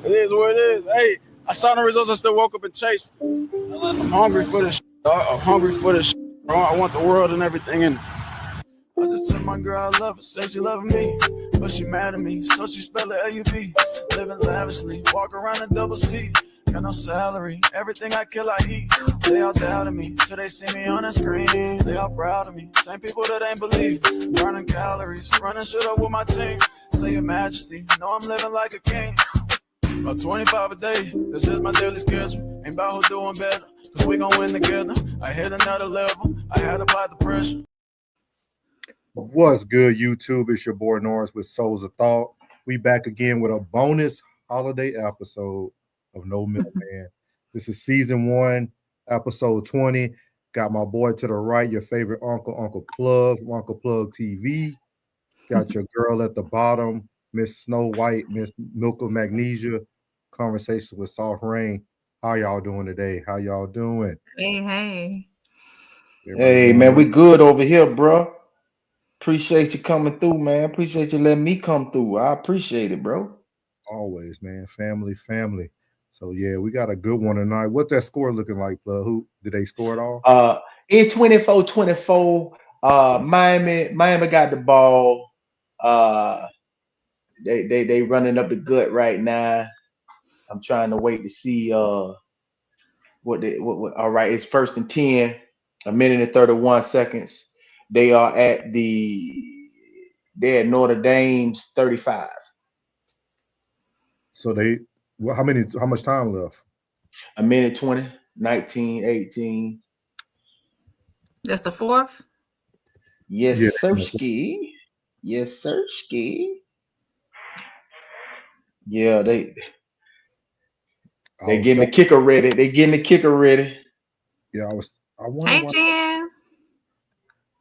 It is what it is. Hey, I saw the results. I still woke up and chased. I'm hungry for this. I'm hungry for this. I want the world and everything in it. I just told my girl I love her, said she loving me, but she mad at me, so she spell it L-U-B. Living lavishly, walk around a double C. Got no salary, everything I kill I eat. They all doubted me, till they see me on the screen. They all proud of me, same people that ain't believe. Burning calories, running shit up with my team. Say your majesty, know I'm living like a king. About 25 a day, that's just my daily schedule. Ain't about who doing better, cause we gon' win together. I hit another level, I had to apply the pressure. What's good, YouTube? It's your boy Norris with Souls of Thought. We back again with a bonus holiday episode of No Middleman. This is season 1, episode 20. Got my boy to the right, your favorite Uncle Plug from Uncle Plug TV. Got your girl at the bottom, Miss Snow White, Miss Milk of Magnesia. Conversations with Soft Rain. How y'all doing today? How y'all doing? Hey. Hey, man, we good over here, bro. Appreciate you coming through, man. Appreciate you letting me come through. I appreciate it, bro. Always, man. Family. So yeah, we got a good one tonight. What's that score looking like, Plug? Who did they score it all? In 24-24, Miami got the ball. They running up the gut right now. I'm trying to wait to see what all right, it's 1st and 10, a minute and 31 seconds. They're at Notre Dame's 35. So how much time left? A minute 20, 19, 18. That's the 4th? Yes, Yeah. sirski. Yes, sirski. Yeah, they getting the kicker ready. Yeah, I wonder Hey, why, Jen.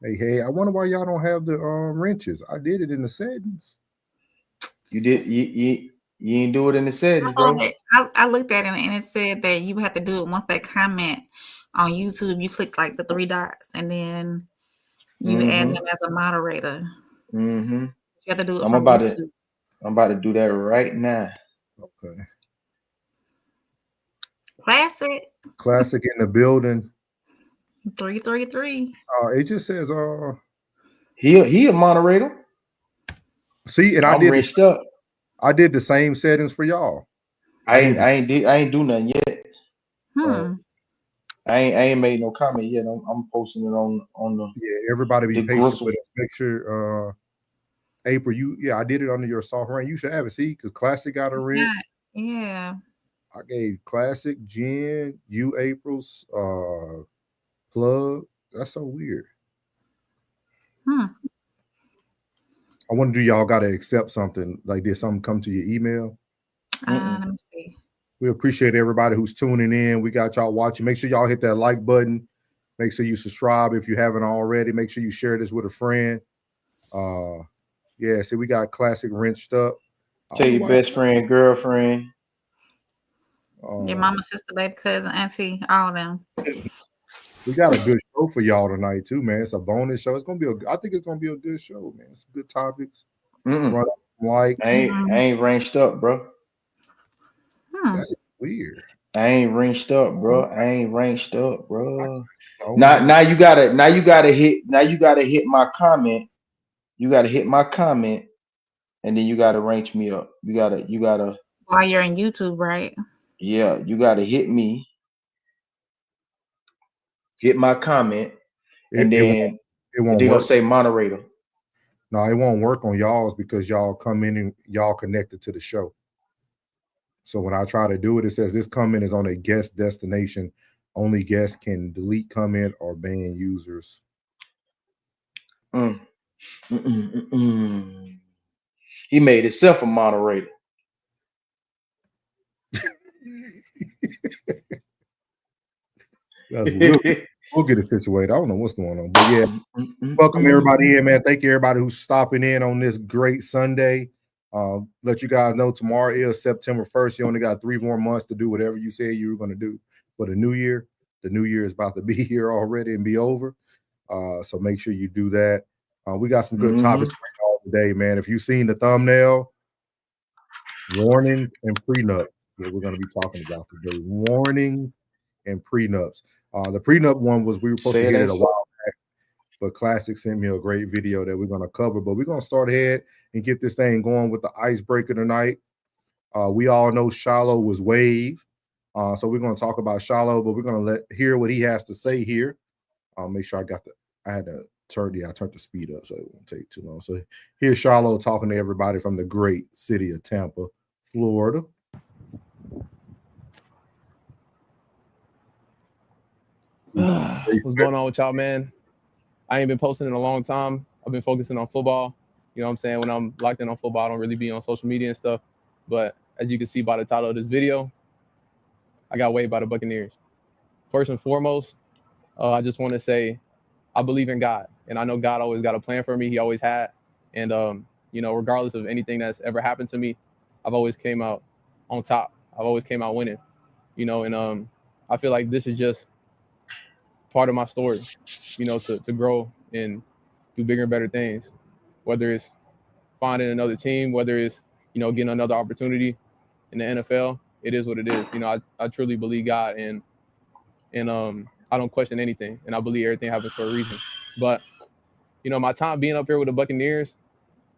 Hey, I wonder why y'all don't have the wrenches. I did it in the settings. You did you didn't do it in the settings, bro. I looked at it and it said that you have to do it once they comment on YouTube. You click like the 3 dots and then you add them as a moderator. Mm-hmm. You have to do it I'm about to do that right now. Okay. Classic in the building. 333. It just says he a moderator. See, and I did the same settings for y'all. I ain't do nothing yet. I ain't made no comment yet. I'm posting it on the. Yeah, everybody be patient with us. Make sure April, I did it under your Soft Rain. You should have it. See, because Classic got a ring. Yeah. I gave Classic, Jen, you, April's Plug. That's so weird. I wonder, do y'all got to accept something? Like, did something come to your email? Let me see. We appreciate everybody who's tuning in. We got y'all watching. Make sure y'all hit that like button. Make sure you subscribe if you haven't already. Make sure you share this with a friend. See, we got Classic wrenched up. Tell your best friend, girlfriend. Your mama, sister, baby, cousin, auntie, all of them. We got a good show for y'all tonight too, man. It's a bonus show. I think it's gonna be a good show, man. Some good topics. I ain't wrenched up, bro. That is weird. I ain't wrenched up, bro. Now you gotta hit my comment. You gotta hit my comment, and then you gotta wrench me up. You gotta. While you're in YouTube, right? Yeah, you gotta hit me. Hit my comment, and then they're gonna say moderator. No, it won't work on y'all's because y'all come in and y'all connected to the show. So when I try to do it, it says this comment is on a guest destination. Only guests can delete comment or ban users. He made himself a moderator. We'll get it situated. I don't know what's going on, but yeah, welcome everybody in, man. Thank you everybody who's stopping in on this great Sunday. Let you guys know tomorrow is September 1st. You only got 3 more months to do whatever you said you were going to do for the new year. The new year is about to be here already and be over. So make sure you do that. We got some good topics for y'all today, man. If you've seen the thumbnail, Warnings and prenups that we're going to be talking about today. Warnings and prenups. The prenup one was we were supposed to get it a while back, but Classic sent me a great video that we're going to cover. But we're going to start ahead and get this thing going with the icebreaker tonight. We all know Shilo was waived. So we're going to talk about Shilo, but we're going to hear what he has to say here. Make sure I had to turn the speed up so it won't take too long. So here's Shilo talking to everybody from the great city of Tampa, Florida. What's going on with y'all, man? I ain't been posting in a long time. I've been focusing on football. You know what I'm saying? When I'm locked in on football, I don't really be on social media and stuff. But as you can see by the title of this video, I got waived by the Buccaneers. First and foremost, I just want to say I believe in God. And I know God always got a plan for me. He always had. And, you know, regardless of anything that's ever happened to me, I've always came out on top. I've always came out winning, you know, and I feel like this is just part of my story, you know, to grow and do bigger and better things, whether it's finding another team, whether it's, you know, getting another opportunity in the NFL. It is what it is. You know, I truly believe God, and I don't question anything, and I believe everything happens for a reason. But, you know, my time being up here with the Buccaneers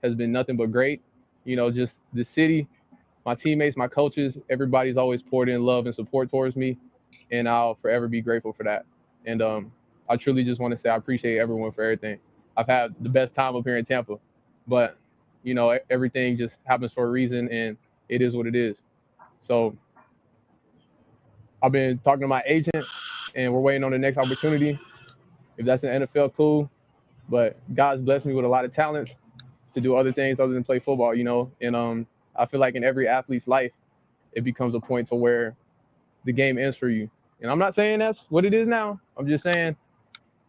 has been nothing but great. You know, just the city, my teammates, my coaches, everybody's always poured in love and support towards me, and I'll forever be grateful for that. And I truly just want to say I appreciate everyone for everything. I've had the best time up here in Tampa, but, you know, everything just happens for a reason, and it is what it is. So I've been talking to my agent, and we're waiting on the next opportunity. If that's an NFL, cool. But God's blessed me with a lot of talents to do other things other than play football, you know. And I feel like in every athlete's life, it becomes a point to where the game ends for you. And I'm not saying that's what it is now. I'm just saying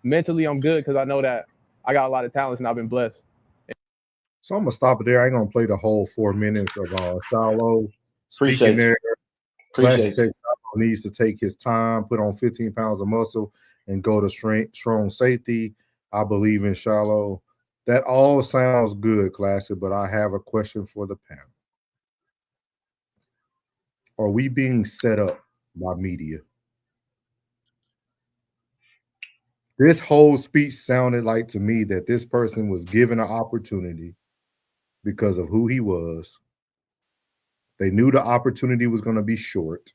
mentally I'm good because I know that I got a lot of talents and I've been blessed. So I'm going to stop it there. I ain't going to play the whole 4 minutes of Shilo speaking there. Classic says Shilo needs to take his time, put on 15 pounds of muscle, and go to strong safety. I believe in Shilo. That all sounds good, Classic, but I have a question for the panel. Are we being set up by media? This whole speech sounded like to me that this person was given an opportunity because of who he was. They knew the opportunity was going to be short.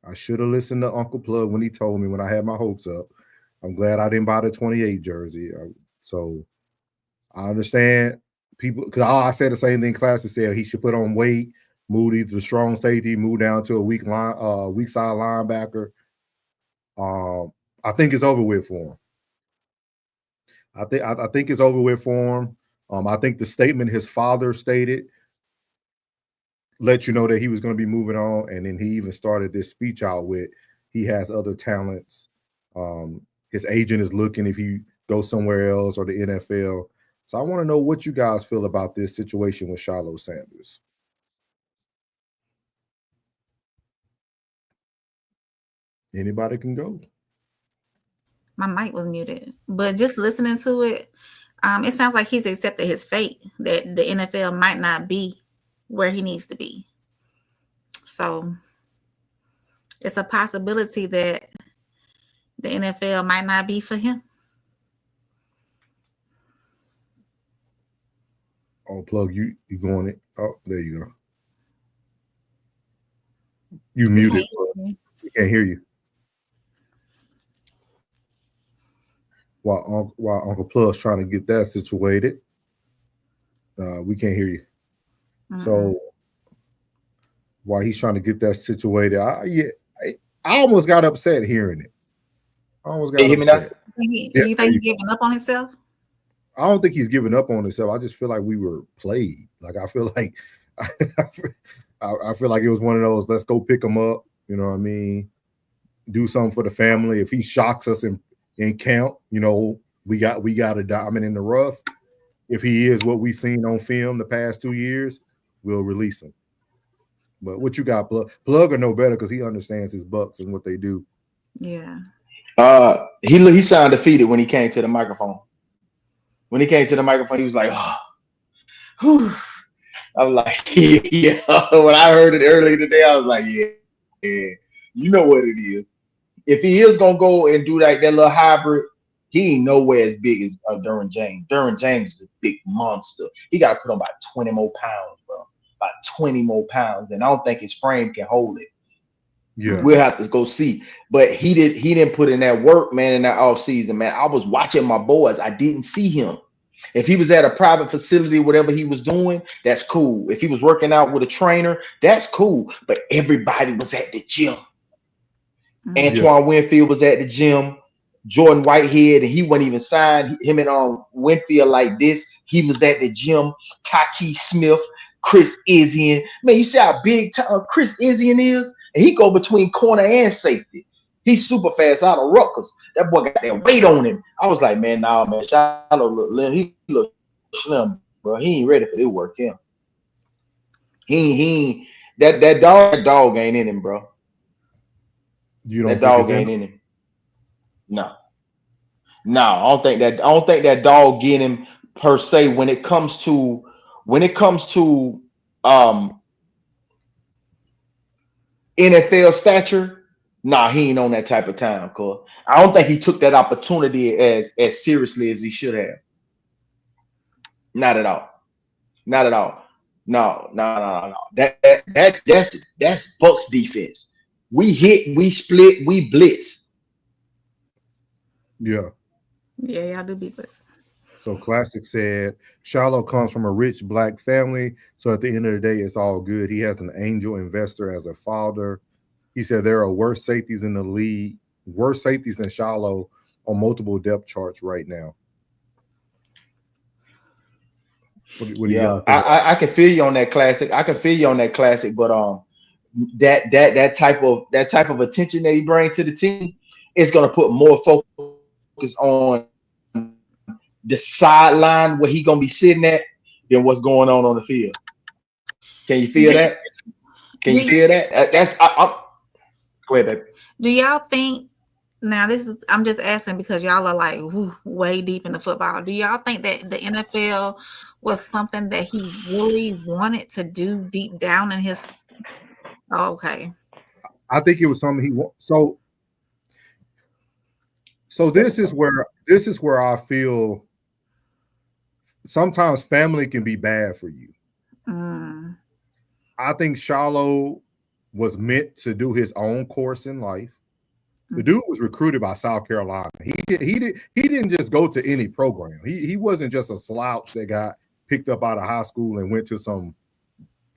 I should have listened to Uncle Plug when he told me when I had my hopes up. I'm glad I didn't buy the 28 jersey. So I understand people, because I said the same thing Classic said. He should put on weight, move to the strong safety, move down to a weak side linebacker. I think it's over with for him. I think it's over with for him. I think the statement his father stated let you know that he was going to be moving on, and then he even started this speech out with he has other talents. His agent is looking if he goes somewhere else or the NFL. So I want to know what you guys feel about this situation with Shilo Sanders. Anybody can go. My mic was muted, but just listening to it, it sounds like he's accepted his fate, that the NFL might not be where he needs to be. So it's a possibility that the NFL might not be for him. Oh, Plug, you going it? Oh, there you go. You muted. We can't hear you. While Uncle Plug's trying to get that situated, we can't hear you. So while he's trying to get that situated, I almost got upset hearing it. I almost got upset. Do you think he's giving up on himself? I don't think he's giving up on himself. I just feel like we were played. Like I feel like I feel like it was one of those, let's go pick him up. You know what I mean? Do something for the family. If he shocks us in camp, you know, we got a diamond in the rough. If he is what we've seen on film the past 2 years, we'll release him. But what you got, Plug? Plug or no better because he understands his Bucs and what they do. Yeah. He sounded defeated when he came to the microphone. When he came to the microphone, he was like, oh, whew. I'm like, yeah. When I heard it earlier today, I was like, yeah, you know what it is. If he is gonna go and do that little hybrid, he ain't nowhere as big as Derwin James. Derwin James is a big monster. He got to put on about 20 more pounds, bro. About 20 more pounds, and I don't think his frame can hold it. Yeah. We'll have to go see. But he didn't put in that work, man, in that off season, man. I was watching my boys. I didn't see him. If he was at a private facility, whatever he was doing, that's cool. If he was working out with a trainer, that's cool. But everybody was at the gym. Antoine Winfield was at the gym. Jordan Whitehead, and he wasn't even signed. Him and Winfield like this. He was at the gym. Taki Smith, Chris Izzian. Man, you see how big Chris Izzian is? And he go between corner and safety. He's super fast out of Rutgers. That boy got that weight on him. I was like, man, nah, man. He look slim, bro. He ain't ready for this work here. He ain't that dog ain't in him, bro. You don't that dog ain't in him. No, I don't think that dog get him per se when it comes to NFL stature. Nah, he ain't on that type of time, cuz I don't think he took that opportunity as seriously as he should have. Not at all. Not at all. No. That's Bucs defense. We hit, we split, we blitz. Yeah. Yeah, y'all do be blessed. So Classic said, Shilo comes from a rich black family. So at the end of the day, it's all good. He has an angel investor as a father. He said there are worse safeties in the league, worse safeties than Shilo on multiple depth charts right now. What do you guys think? I can feel you on that, Classic. But that type of attention that he brings to the team is going to put more focus on the sideline where he gonna be sitting at than what's going on the field. Can you feel that? Can you feel that? Go ahead, baby. Do y'all think now? I'm just asking because y'all are like way deep into football. Do y'all think that the NFL was something that he really wanted to do deep down in his? Okay. I think it was something he wanted. So this is where I feel sometimes family can be bad for you. I think Shilo was meant to do his own course in life. The dude was recruited by South Carolina. He didn't just go to any program. He wasn't just a slouch that got picked up out of high school and went to some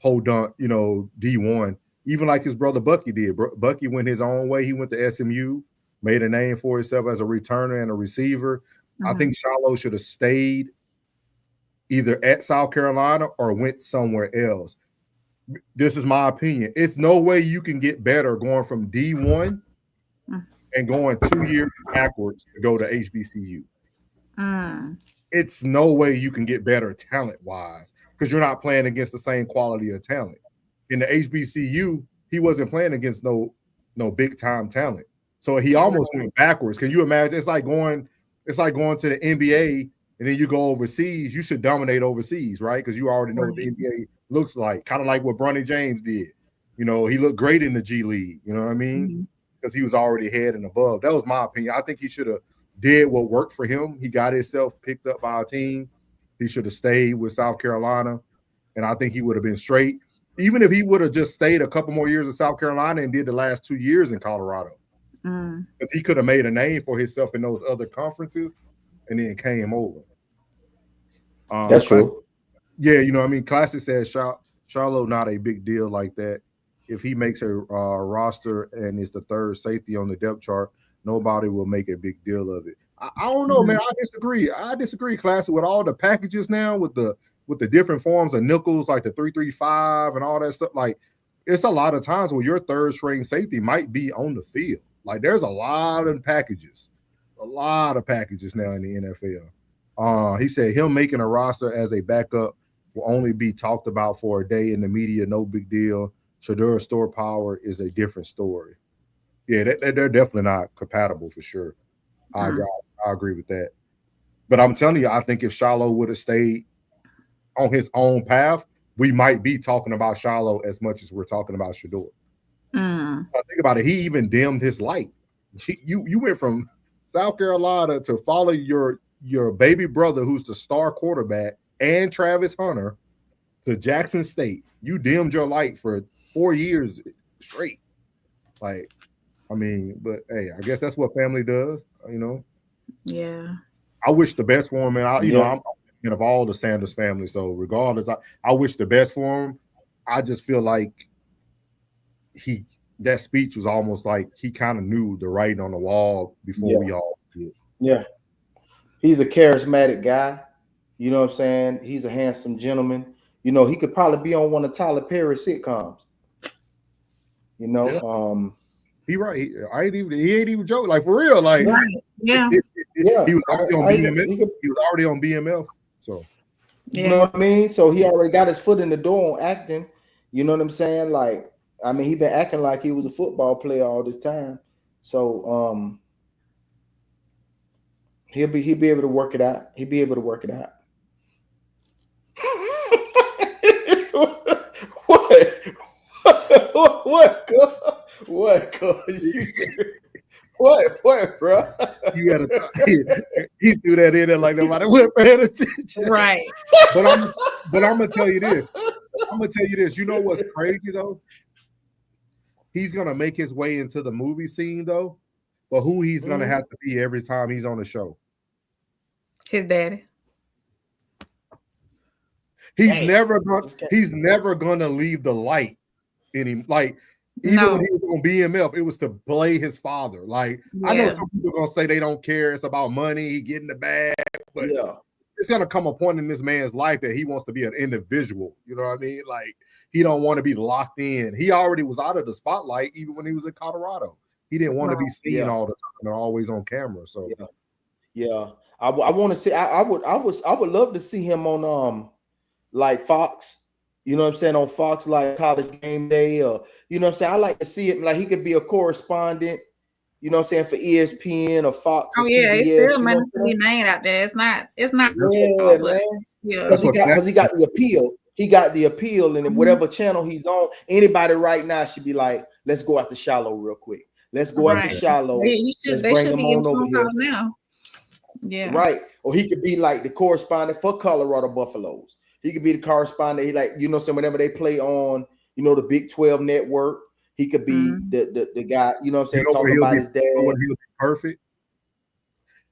podunk, D1. Even like his brother Bucky did. Bucky went his own way. He went to SMU, made a name for himself as a returner and a receiver. I think Shilo should have stayed either at South Carolina or went somewhere else. This is my opinion. It's no way you can get better going from D1 and going 2 years backwards to go to HBCU. It's no way you can get better talent-wise because you're not playing against the same quality of talent. In the HBCU, he wasn't playing against no big-time talent. So he almost went backwards. Can you imagine? It's like going to the NBA and then you go overseas. You should dominate overseas, right? Because you already know what the NBA looks like. Kind of like what Bronny James did. He looked great in the G League. You know what I mean? Because he was already ahead and above. That was my opinion. I think he should have did what worked for him. He got himself picked up by a team. He should have stayed with South Carolina, and I think he would have been straight. Even if he would have just stayed a couple more years in South Carolina and did the last 2 years in Colorado. Because he could have made a name for himself in those other conferences and then came over. That's true. Yeah, Classic says Shilo not a big deal like that. If he makes a roster and is the third safety on the depth chart, nobody will make a big deal of it. I don't know, man. I disagree, Classic, with all the packages now with the different forms of nickels, like the 3-3-5 and all that stuff. Like, it's a lot of times where your third string safety might be on the field. Like, there's a lot of packages now in the NFL. He said him making a roster as a backup will only be talked about for a day in the media. No big deal. Shedeur store power is a different story. Yeah, they're definitely not compatible for sure. I agree with that. But I'm telling you, I think if Shilo would have stayed on his own path, we might be talking about Shilo as much as we're talking about Shador. Think about it. He even dimmed his light. You went from South Carolina to follow your baby brother, who's the star quarterback, and Travis Hunter to Jackson State. You dimmed your light for 4 years straight. Like, I mean, but hey, I guess that's what family does, you know. Yeah. I wish the best for him, and I'm of all the Sanders family. So regardless, I wish the best for him. I just feel like that speech was almost like he kind of knew the writing on the wall before we all did. Yeah. He's a charismatic guy. You know what I'm saying? He's a handsome gentleman. You know, he could probably be on one of Tyler Perry's sitcoms. You know, he right. He ain't even joking. Like, for real. Like, right. Yeah. He was already on BMF. He was already on BMF. So, you know what I mean? So he already got his foot in the door on acting. You know what I'm saying? Like, I mean, he been acting like he was a football player all this time. So he'll be able to work it out. He'll be able to work it out. What, bro? You gotta he threw that in there like nobody was paying attention. Right. But I'm gonna tell you this. You know what's crazy though? He's gonna make his way into the movie scene though, but who he's gonna have to be every time he's on the show? His daddy. He's never gonna leave the light in him. Like, even when he was on BMF, it was to play his father. Like, I know some people are gonna say they don't care, it's about money, he getting the bag, but it's gonna come a point in this man's life that he wants to be an individual. You know what I mean? Like, he don't want to be locked in. He already was out of the spotlight even when he was in Colorado. He didn't want to be seen all the time and always on camera. So I want to see. I would love to see him on like Fox. You know what I'm saying, on Fox, like College Game Day, or you know what I'm saying. I like to see it. Like, he could be a correspondent. You know what I'm saying, for ESPN or Fox. Oh, yeah, it's still money to be made out there. It's not. Because he got the appeal. He got the appeal, and whatever channel he's on, anybody right now should be like, let's go after Shilo real quick. Let's go after Shilo. Let's bring him on over here now. Yeah. Right. Or he could be like the correspondent for Colorado Buffaloes. He could be the correspondent. He, like, you know, so whenever they play on, you know, the Big 12 network, he could be the guy, you know what I'm saying, talking about his dad. He'll be perfect.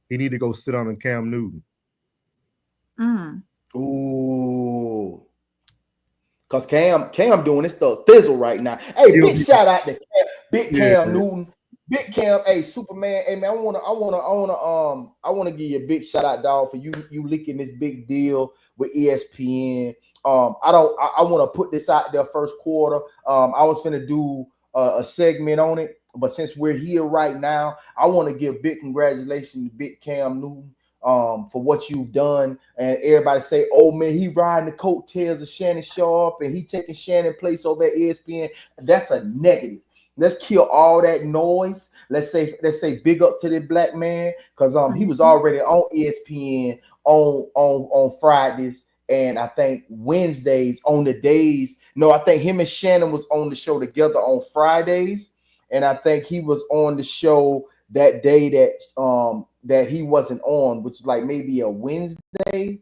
He need to go sit on Cam Newton. Ooh. Because Cam doing this stuff thizzle right now. Hey, big shout out to Cam Newton. Big Cam, hey, Superman. Hey, man, I wanna give you a big shout out, dog, for you leaking this big deal with ESPN. I want to put this out there first quarter. I was finna do a segment on it, but since we're here right now, I want to give big congratulations to Big Cam Newton for what you've done. And everybody say, oh man, he riding the coattails of Shannon Sharp and he taking Shannon place over at ESPN. That's a negative. Let's kill all that noise. Let's say big up to the black man, because he was already on ESPN on Fridays, and I think Wednesdays on the days. No, I think him and Shannon was on the show together on Fridays, and I think he was on the show that day that he wasn't on, which is like maybe a Wednesday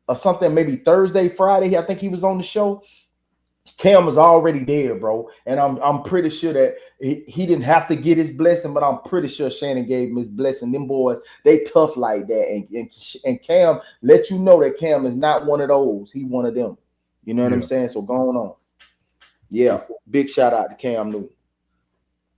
or something, maybe Thursday, Friday. I think he was on the show. Cam was already there, bro, and I'm pretty sure that he didn't have to get his blessing, but I'm pretty sure Shannon gave him his blessing. Them boys, they tough like that, and Cam let you know that Cam is not one of those. He one of them. You know what I'm saying? So going on, big shout out to Cam Newton.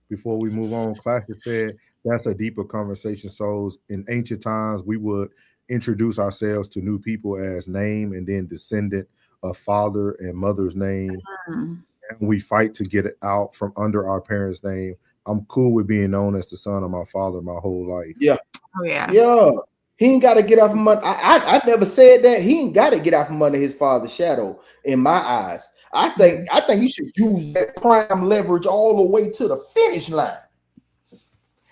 Before we move on, Classic said that's a deeper conversation. So in ancient times, we would introduce ourselves to new people as name and then descendant of father and mother's name, and we fight to get it out from under our parents' name. I'm cool with being known as the son of my father my whole life. Yeah. He ain't got to get out from under. I never said that. He ain't got to get out from under his father's shadow. In my eyes, I think you should use that prime leverage all the way to the finish line,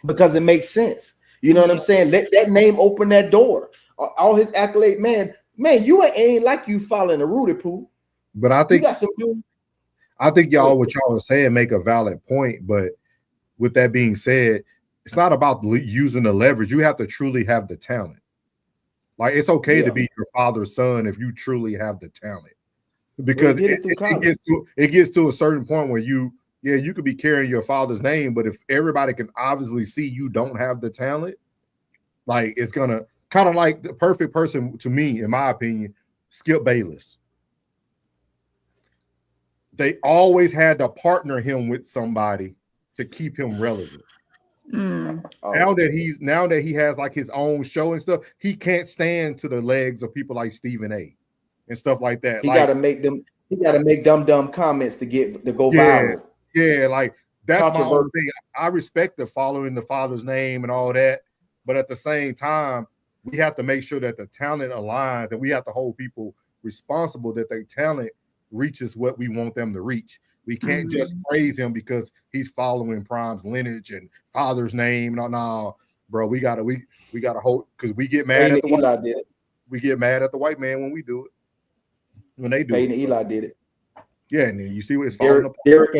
because it makes sense. You know what I'm saying? Let that name open that door. All his accolade, man, you ain't like you following a Rudy Poo. But I You think got some dude. what y'all are saying make a valid point. But with that being said, it's not about using the leverage. You have to truly have the talent. Like, it's okay to be your father's son if you truly have the talent, because it gets to a certain point where you could be carrying your father's name, but if everybody can obviously see you don't have the talent, like, it's gonna kind of like the perfect person to me, in my opinion, Skip Bayless. They always had to partner him with somebody to keep him relevant. Now that he has like his own show and stuff, he can't stand to the legs of people like Stephen A. and stuff like that. He gotta make dumb comments to go viral. Yeah, like, that's my own thing. I respect the following the father's name and all that, but at the same time, we have to make sure that the talent aligns, and we have to hold people responsible that their talent reaches what we want them to reach. We can't just praise him because he's following Prime's lineage and father's name. No, bro, we gotta hold, because we get mad at the white man. We get mad at the white man when we do it. When they do it. Eli did it. Yeah, and then you see what it's falling apart. Derek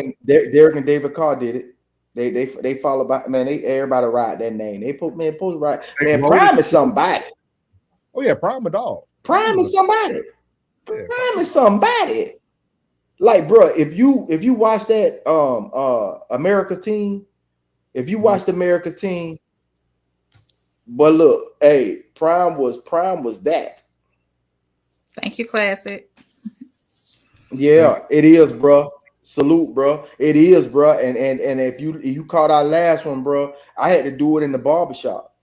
and David Carr did it. They follow by, man. Everybody ride that name. They post right. Man, Prime is somebody. Oh yeah, Prime a dog. Prime is somebody. Prime is somebody. Like, bro, if you watch that America's Team, if you watched America's Team, but look, hey, Prime was that. Thank you, Classic. Yeah, it is, bro. Salute, bro. It is, bro. And if you caught our last one, bro, I had to do it in the barbershop.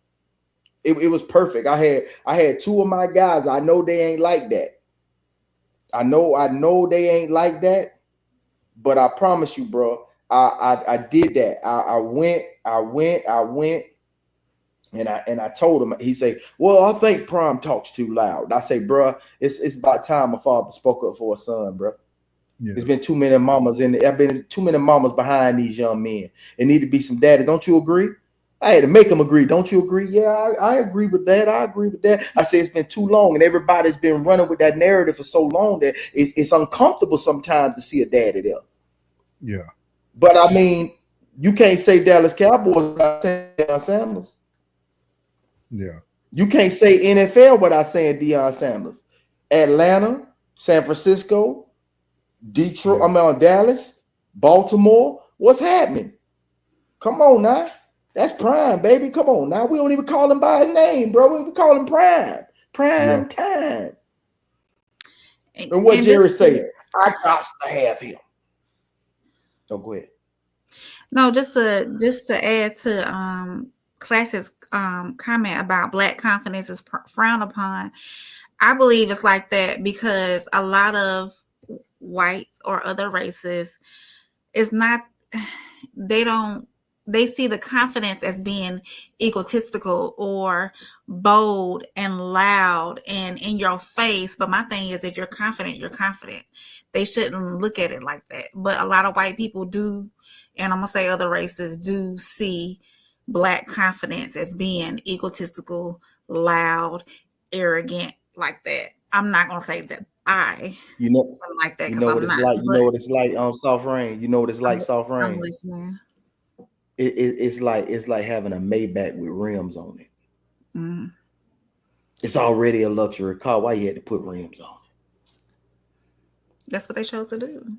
It was perfect. I had two of my guys. I know they ain't like that. I know they ain't like that, but I promise you, bro, I did that. I went, and I told him. He say, "Well, I think Prime talks too loud." I say, "Bro, it's about time a father spoke up for a son, bro. Yeah. There's been too many mamas I've been too many mamas behind these young men. It need to be some daddy. Don't you agree?" I had to make them agree. Don't you agree? Yeah, I agree with that. I agree with that. I say it's been too long, and everybody's been running with that narrative for so long that it's uncomfortable sometimes to see a daddy there. Yeah. But I mean, you can't say Dallas Cowboys without saying Deion Sanders. Yeah. You can't say NFL without saying Deion Sanders. Atlanta, San Francisco, Detroit, Dallas, Baltimore. What's happening? Come on now. That's Prime, baby. Come on now. We don't even call him by his name, bro. We call him Prime. Prime time. And what Jerry says, I got to have him. So go ahead. No, just to add to Classic's comment about Black confidence is frowned upon. I believe it's like that because a lot of whites or other races is not, they see the confidence as being egotistical or bold and loud and in your face. But my thing is, if you're confident, you're confident. They shouldn't look at it like that. But a lot of white people do, and I'm gonna say other races do see Black confidence as being egotistical, loud, arrogant, like that. I'm not gonna say that I'm like that. You know what it's like. You know what it's like on Soft Rain. You know what it's like, Soft Rain. I'm listening. It's like having a Maybach with rims on it. Mm. It's already a luxury car. Why you had to put rims on it? That's what they chose to do.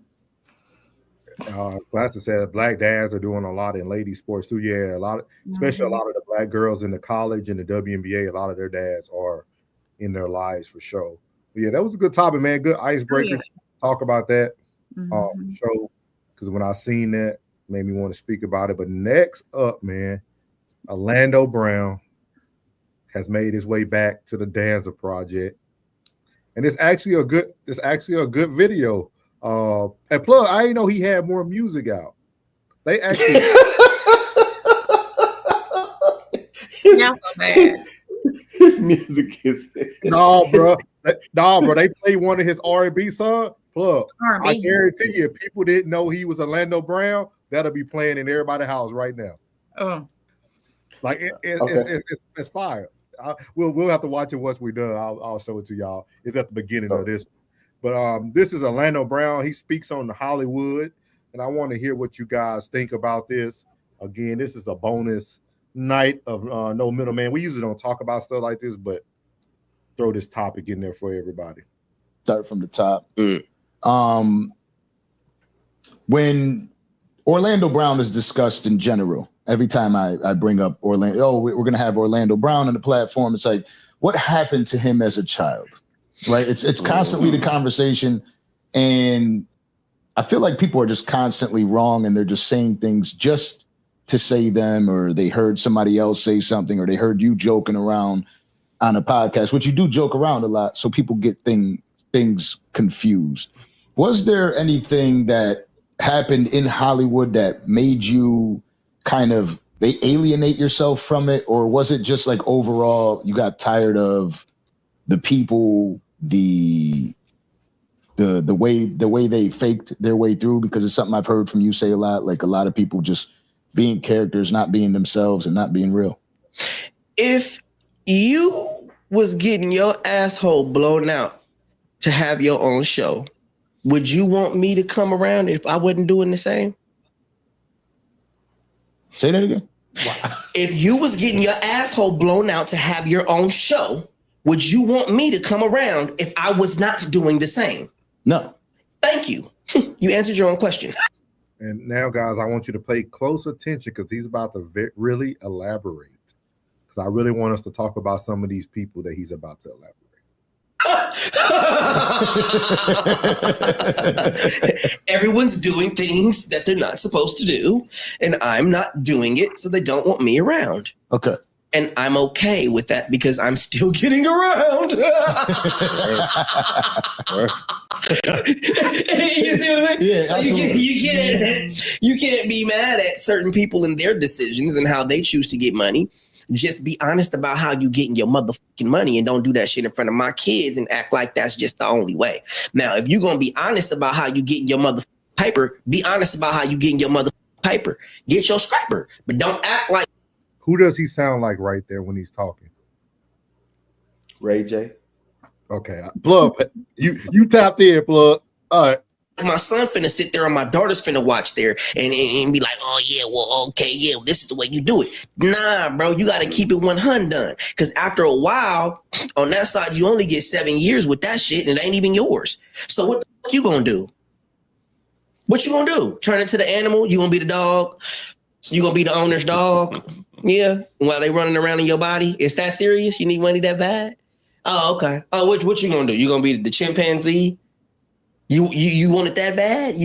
Classic said Black dads are doing a lot in lady sports too. Yeah, especially a lot of the Black girls in the college and the WNBA. A lot of their dads are in their lives for sure. But yeah, that was a good topic, man. Good icebreaker. Oh, yeah. Talk about that show, because when I seen that, made me want to speak about it. But next up, man, Orlando Brown has made his way back to the Danza Project, and it's actually a good video. And plus, I didn't know he had more music out. They actually his music is bro. They played one of his R&B songs. Plus, I guarantee you, if people didn't know he was Orlando Brown, that'll be playing in everybody's house right now. Oh, like it's fire. We'll have to watch it once we're done. I'll show it to y'all. It's at the beginning of this. But this is Orlando Brown. He speaks on the Hollywood, and I want to hear what you guys think about this. Again, this is a bonus night of No Middleman. We usually don't talk about stuff like this, but throw this topic in there for everybody. Start from the top. When Orlando Brown is discussed in general, every time I bring up Orlando, we're going to have Orlando Brown on the platform. It's like, what happened to him as a child? Right? It's constantly the conversation. And I feel like people are just constantly wrong, and they're just saying things just to say them, or they heard somebody else say something, or they heard you joking around on a podcast, which you do joke around a lot. So people get things confused. Was there anything that happened in Hollywood that made you kind of alienate yourself from it? Or was it just like overall you got tired of the people, the way they faked their way through? Because it's something I've heard from you say a lot, like a lot of people just being characters, not being themselves and not being real. If you was getting your asshole blown out to have your own show, would you want me to come around if I wasn't doing the same? Say that again. Wow. If you was getting your asshole blown out to have your own show, would you want me to come around if I was not doing the same? No. Thank you. You answered your own question. And now, guys, I want you to pay close attention because he's about to really elaborate. Because I really want us to talk about some of these people that he's about to elaborate. Everyone's doing things that they're not supposed to do, and I'm not doing it, so they don't want me around. Okay. And I'm okay with that because I'm still getting around. You see what I'm saying? Yeah, so you can't be mad at certain people and their decisions and how they choose to get money. Just be honest about how you getting your motherfucking money, and don't do that shit in front of my kids and act like that's just the only way. Now, if you're gonna be honest about how you getting your motherfucking paper, be honest about how you getting your motherfucking paper. Get your scraper, but don't act like. Who does he sound like right there when he's talking? Ray J. Okay, Plug, you tapped in, Plug. All right. My son finna sit there and my daughter's finna watch there and be like, oh yeah, well, okay, yeah, this is the way you do it. Nah, bro, you gotta keep it 100 done. Cause after a while, on that side, you only get 7 years with that shit and it ain't even yours. So what the fuck you gonna do? What you gonna do? Turn into the animal? You gonna be the dog? You gonna be the owner's dog? Yeah, while they running around in your body? Is that serious? You need money that bad? Oh, okay. Oh, what you gonna do? You gonna be the chimpanzee? You want it that bad?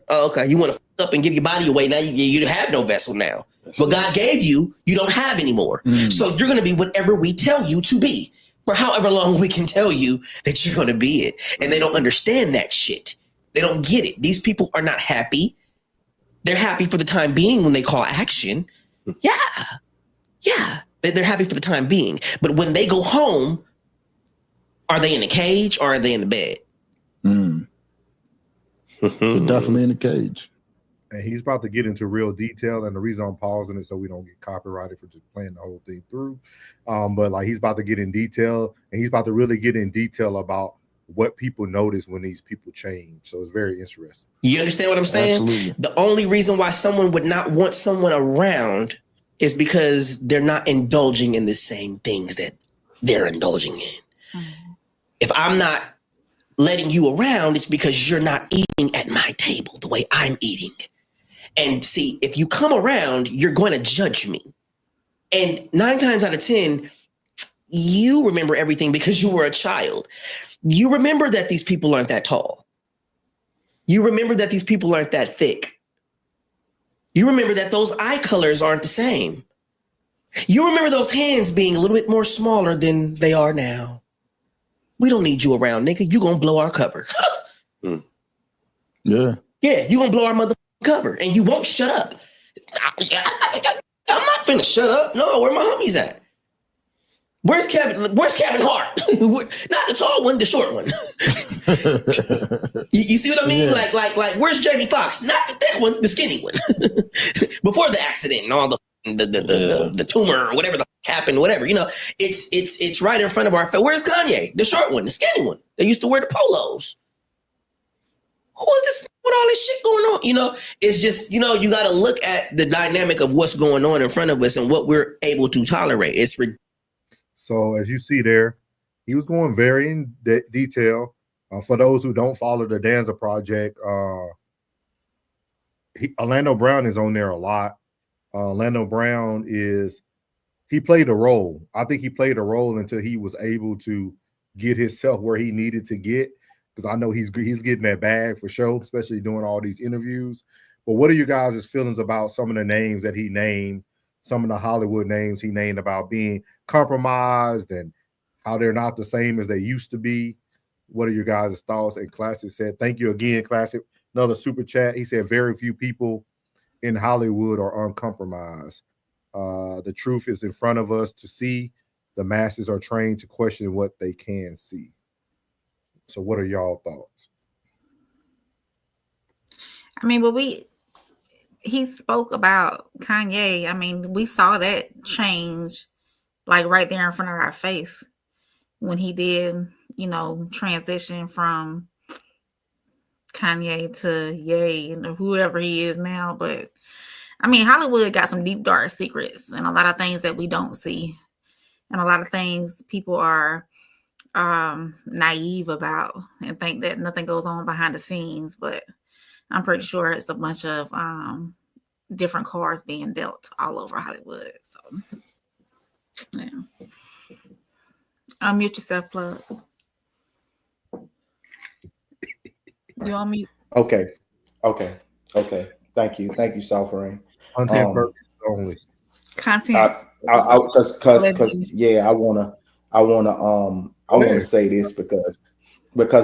Okay. You want to fuck up and give your body away. Now you have no vessel now. What God gave you, you don't have anymore. So you're going to be whatever we tell you to be for however long we can tell you that you're going to be it. And they don't understand that shit. They don't get it. These people are not happy. They're happy for the time being when they call action. Yeah. They're happy for the time being. But when they go home, are they in a cage or are they in the bed? They're definitely in a cage. And he's about to get into real detail, and the reason I'm pausing is so we don't get copyrighted for just playing the whole thing through. But like he's about to get in detail, and he's about to really get in detail about what people notice when these people change. So it's very interesting. You understand what I'm saying? Absolutely. The only reason why someone would not want someone around is because they're not indulging in the same things that they're indulging in. If I'm not letting you around, it's because you're not eating at my table the way I'm eating. And see, if you come around, you're going to judge me. And 9 times out of 10, you remember everything because you were a child. You remember that these people aren't that tall. You remember that these people aren't that thick. You remember that those eye colors aren't the same. You remember those hands being a little bit more smaller than they are now. We don't need you around, nigga. You gonna blow our cover. Yeah. Yeah, you gonna blow our motherfucking cover, and you won't shut up. I'm not finna shut up. No, where my homies at? Where's Kevin? Where's Kevin Hart? Not the tall one, the short one. you see what I mean? Yeah. Like, where's Jamie Foxx? Not the thick one, the skinny one. Before the accident and all the tumor or whatever the happened, whatever, you know, it's right in front of our face. Where's Kanye? The short one, the skinny one. They used to wear the polos. much shit going on. You know, it's just, you know, you got to look at the dynamic of what's going on in front of us and what we're able to tolerate. It's So as you see there, he was going very in detail. For those who don't follow the Danza Project, Orlando Brown is on there a lot. Orlando Brown he played a role. I think he played a role until he was able to get himself where he needed to get, because I know he's getting that bag for sure, especially doing all these interviews. But what are you guys' feelings about some of the names that he named, some of the Hollywood names he named about being compromised and how they're not the same as they used to be? What are your guys' thoughts? And Classic said, thank you again, Classic. Another super chat. He said, very few people in Hollywood are uncompromised. The truth is in front of us to see. The masses are trained to question what they can see. So what are y'all thoughts? I mean, but he spoke about Kanye. I mean, we saw that change like right there in front of our face when he did, you know, transition from Kanye to Ye and whoever he is now. But I mean, Hollywood got some deep, dark secrets and a lot of things that we don't see, and a lot of things people are naive about and think that nothing goes on behind the scenes. But I'm pretty sure it's a bunch of different cards being dealt all over Hollywood. So, yeah. Unmute yourself, Plug. You on mute? Okay. Thank you, South Rain. Content purposes only. Content. Because yeah, I wanna say this because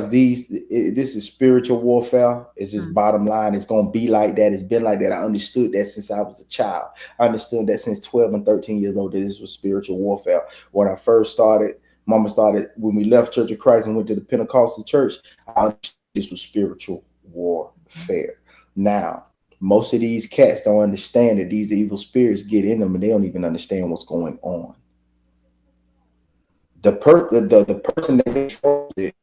this is spiritual warfare. It's just bottom line. It's gonna be like that. It's been like that. I understood that since I was a child. I understood that since 12 and 13 years old, that this was spiritual warfare. When I first started, Mama started, when we left Church of Christ and went to the Pentecostal church, I understood this was spiritual warfare. Now, most of these cats don't understand that these evil spirits get in them and they don't even understand what's going on. The person that controls it,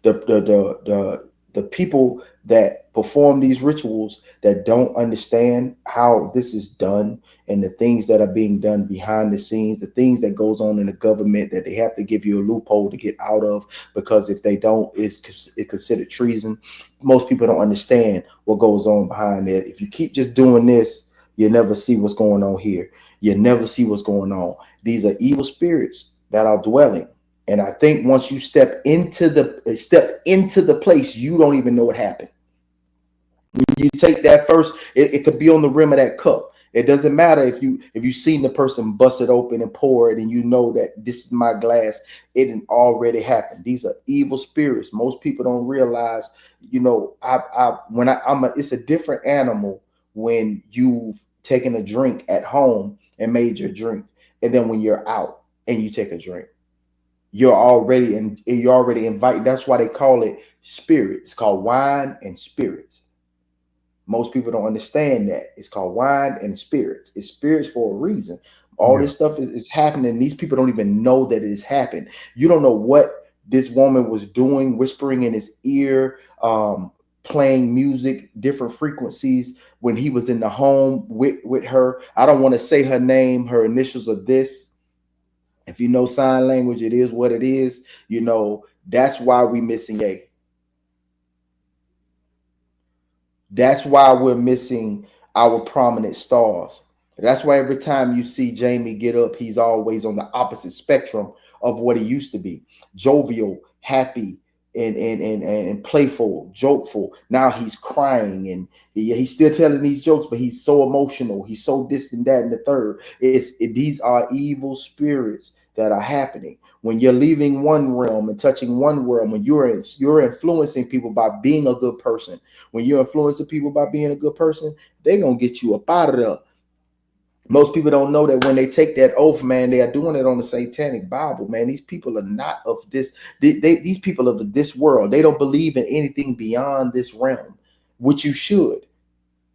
the people that perform these rituals that don't understand how this is done and the things that are being done behind the scenes, the things that goes on in the government that they have to give you a loophole to get out of, because if they don't, it's considered treason. Most people don't understand what goes on behind it. If you keep just doing this, you never see what's going on here. You never see what's going on. These are evil spirits that are dwelling. And I think once you step into the place, you don't even know what happened. When you take that first, it could be on the rim of that cup. It doesn't matter if you seen the person bust it open and pour it, and you know that this is my glass. It had already happened. These are evil spirits. Most people don't realize. You know, it's a different animal when you've taken a drink at home and made your drink, and then when you're out and you take a drink. You're already invited. That's why they call it spirit. It's called wine and spirits. Most people don't understand that. It's called wine and spirits. It's spirits for a reason. All this stuff is happening. These people don't even know that it has happened. You don't know what this woman was doing, whispering in his ear, playing music, different frequencies when he was in the home with her. I don't want to say her name. Her initials are this. If you know sign language, it is what it is. You know, that's why we missing Ye. That's why we're missing our prominent stars. That's why every time you see Jamie get up, he's always on the opposite spectrum of what he used to be. Jovial, happy, and playful, jokeful. Now he's crying and he's still telling these jokes, but he's so emotional. He's so this and that and the third. These are evil spirits that are happening. When you're leaving one realm and touching one realm, when you're influencing people by being a good person, when you're influencing people by being a good person, they're going to get you up out of there. Most people don't know that when they take that oath, man, they are doing it on the satanic Bible, man. These people are not of this. These people are of this world. They don't believe in anything beyond this realm, which you should.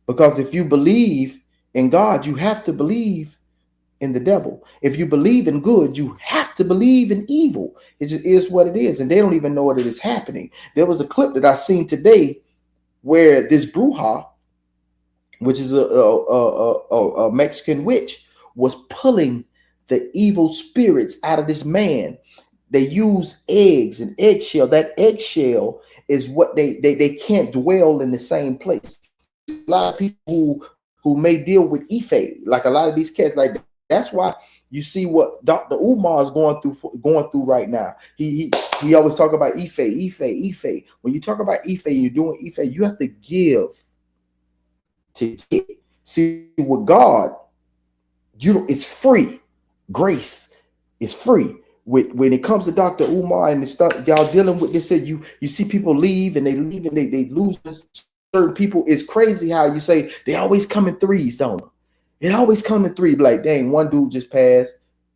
Because if you believe in God, you have to believe in the devil. If you believe in good, you have to believe in evil. It just is what it is. And they don't even know that it is happening. There was a clip that I seen today where this bruja, which is a Mexican witch, was pulling the evil spirits out of this man. They use eggs and eggshell. That eggshell is what they can't dwell in the same place. A lot of people who may deal with Ife, like a lot of these cats, like that's why you see what Dr. Umar is going through right now. He always talk about Ife. When you talk about Ife, you're doing Ife, you have to give to get. See, with God, it's free. Grace is free. When it comes to Dr. Umar and the stuff y'all dealing with, they said you see people leave and they lose certain people. It's crazy how you say they always come in threes, don't they? It always come in three. Like, dang, one dude just passed.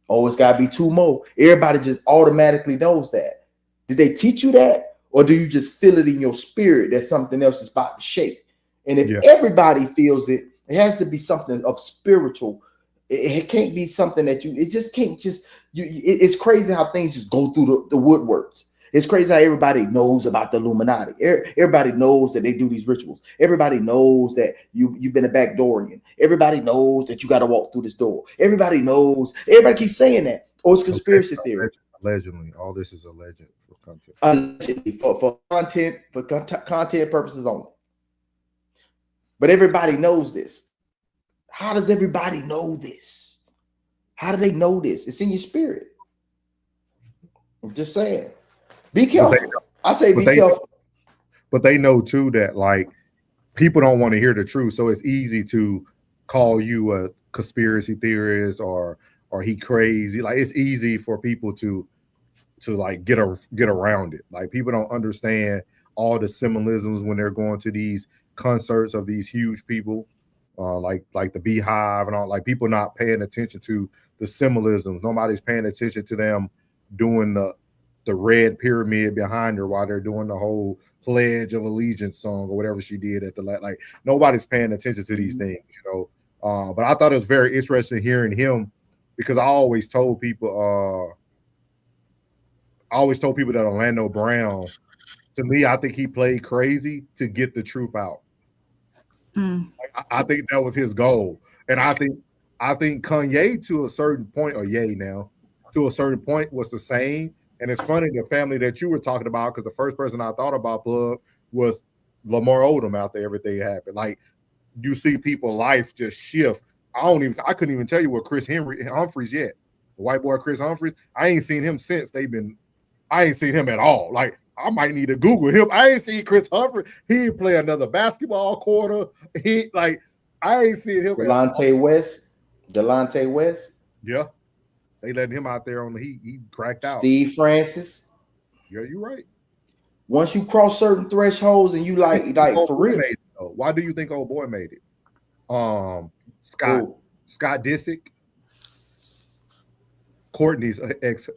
Oh, it's gotta be two more. Everybody just automatically knows that. Did they teach you that? Or do you just feel it in your spirit that something else is about to shake? And if everybody feels it, it has to be something of spiritual. It can't be something that it just can't just it's crazy how things just go through the woodworks. It's crazy how everybody knows about the Illuminati. Everybody knows that they do these rituals. Everybody knows that you've been a backdoorian. Everybody knows that you got to walk through this door. Everybody knows. Everybody keeps saying that. Oh, it's conspiracy theory. Allegedly, all this is alleged for content. Allegedly, for content purposes only. But everybody knows this. How does everybody know this? How do they know this? It's in your spirit. I'm just saying. Be careful. I say be careful. But they know too that like people don't want to hear the truth, so it's easy to call you a conspiracy theorist or he crazy. Like it's easy for people to like get around it. Like people don't understand all the symbolisms when they're going to these concerts of these huge people. Like the Beehive and all, like people not paying attention to the symbolisms. Nobody's paying attention to them doing the red pyramid behind her while they're doing the whole Pledge of Allegiance song or whatever she did at the like. Nobody's paying attention to these things, you know. But I thought it was very interesting hearing him because I always told people that Orlando Brown, to me, I think he played crazy to get the truth out. I think that was his goal, and I think Kanye to a certain point, or Ye now, to a certain point was the same. And it's funny the family that you were talking about, because the first person I thought about, Plug, was Lamar Odom after everything happened. Like you see people life just shift. I couldn't even tell you what Chris Humphreys yet. The white boy Chris Humphreys. I ain't seen him since I ain't seen him at all. Like I might need to Google him. I ain't seen Chris Humphrey. He didn't play another basketball quarter. I ain't seen him. Delonte West. Yeah. They let him out there on the heat. He cracked out. Steve Francis. Yeah, you're right. Once you cross certain thresholds and you like for real. Why do you think old boy made it? Scott Disick, Courtney's ex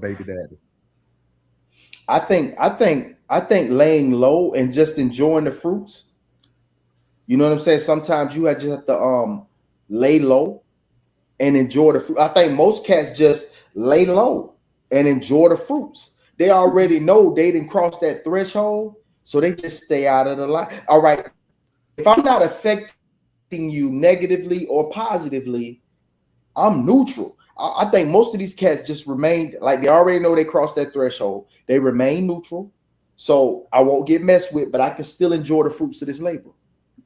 baby daddy. I think laying low and just enjoying the fruits. You know what I'm saying? Sometimes you just have to lay low and enjoy the fruit. I think most cats just lay low and enjoy the fruits. They already know they didn't cross that threshold, so they just stay out of the line. All right. If I'm not affecting you negatively or positively, I'm neutral. I think most of these cats just remain like they already know they crossed that threshold. They remain neutral, so I won't get messed with, but I can still enjoy the fruits of this labor.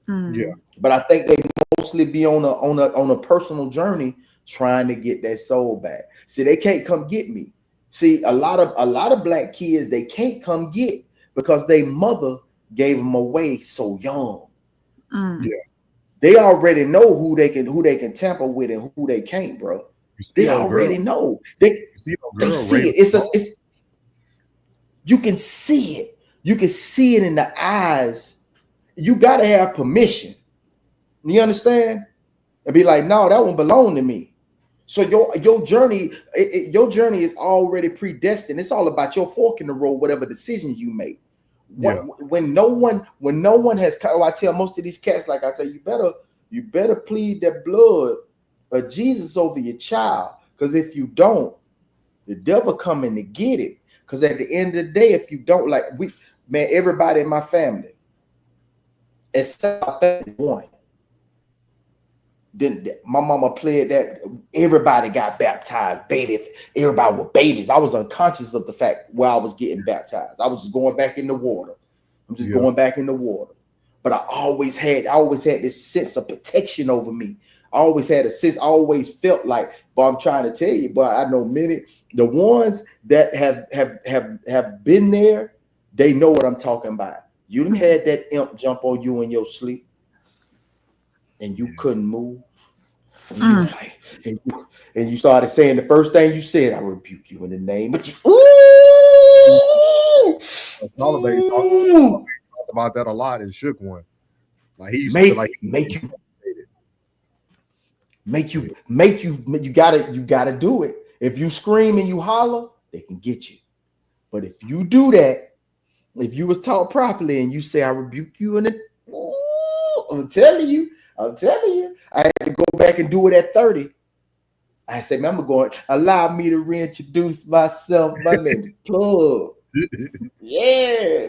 Yeah, but I think they mostly be on a personal journey trying to get that soul back. See, they can't come get me. See, a lot of black kids they can't come get because their mother gave them away so young. Yeah, they already know who they can tamper with and who they can't, bro. They already know. They see it. You can see it. You can see it in the eyes. You gotta have permission. You understand? And be like, no, that one belong to me. So your journey is already predestined. It's all about your fork in the road, whatever decisions you make. When no one has, I tell most of these cats, like I tell you, better plead that blood of Jesus over your child, because if you don't, the devil coming to get it. Because at the end of the day, if you don't, everybody in my family, except one. Then my mama played that. Everybody got baptized, baby. Everybody were babies. I was unconscious of the fact where I was getting baptized. I was just going back in the water. I'm just going back in the water. But I always had this sense of protection over me. I always had a sense. I always felt like, but I'm trying to tell you, but I know many, the ones that have been there, they know what I'm talking about. You done had that imp jump on you in your sleep, and you couldn't move. And you was like, and you started saying the first thing you said, I rebuke you in the name of Jesus. Ooh! Talked about that a lot and shook one. Like he used to you gotta do it. If you scream and you holler, they can get you. But if you do that, if you was taught properly and you say, I rebuke you in the I'm telling you, I had to go back and do it at 30. I said, man, I'm going, allow me to reintroduce myself. My name is Plug. Yeah.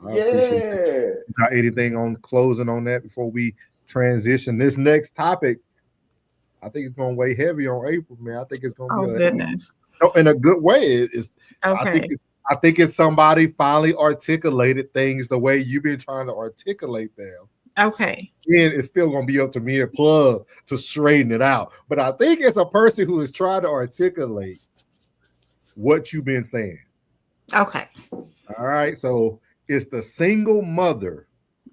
Yeah. Got anything on closing on that before we transition? This next topic, I think it's going to weigh heavy on April, man. I think it's going to be goodness. In a good way. It's okay. I think it's somebody finally articulated things the way you've been trying to articulate them. Okay. And it's still going to be up to me and Plug to straighten it out. But I think it's a person who is trying to articulate what you've been saying. Okay. All right. So it's the single mother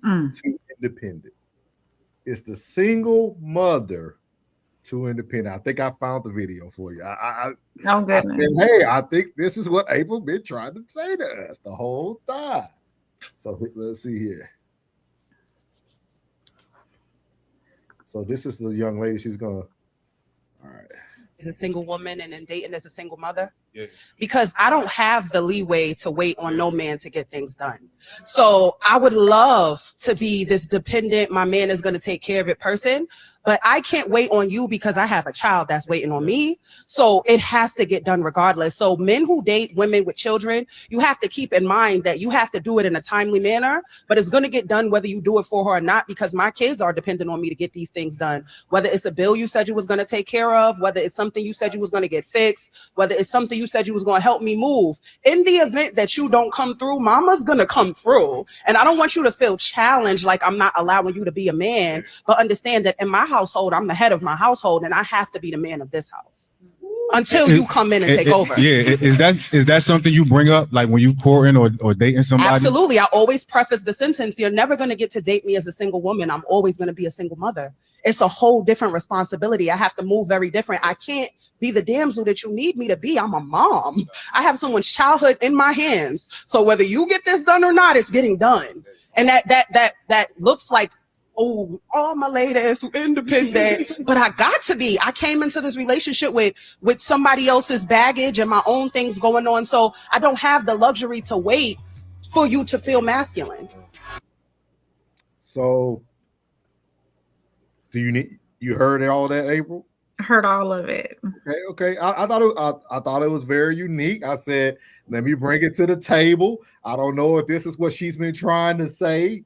to independent. It's the single mother to independent. I think I found the video for you. I said, hey, I think this is what April been trying to say to us the whole time. So let's see here. So this is the young lady. She's gonna. All right. As a single woman and then dating as a single mother. Yeah. Because I don't have the leeway to wait on no man to get things done. So I would love to be this dependent, my man is going to take care of it person, but I can't wait on you because I have a child that's waiting on me. So it has to get done regardless. So men who date women with children, you have to keep in mind that you have to do it in a timely manner, but it's going to get done whether you do it for her or not, because my kids are dependent on me to get these things done. Whether it's a bill you said you was going to take care of, whether it's something you said you was going to get fixed, whether it's something you said you was going to help me move. In the event that you don't come through, mama's going to come through. And I don't want you to feel challenged like I'm not allowing you to be a man, but understand that in my household, I'm the head of my household and I have to be the man of this house until you come in and take over. Yeah, is that something you bring up like when you courting or dating somebody? Absolutely. I always preface the sentence, you're never going to get to date me as a single woman. I'm always going to be a single mother. It's a whole different responsibility. I have to move very different. I can't be the damsel that you need me to be. I'm a mom. I have someone's childhood in my hands. So whether you get this done or not, it's getting done. And that looks like, oh, all my ladies who independent, but I got to be. I came into this relationship with somebody else's baggage and my own things going on. So I don't have the luxury to wait for you to feel masculine. So you heard all that, April? Heard all of it. Okay. I thought it was very unique. I said, let me bring it to the table. I don't know if this is what she's been trying to say,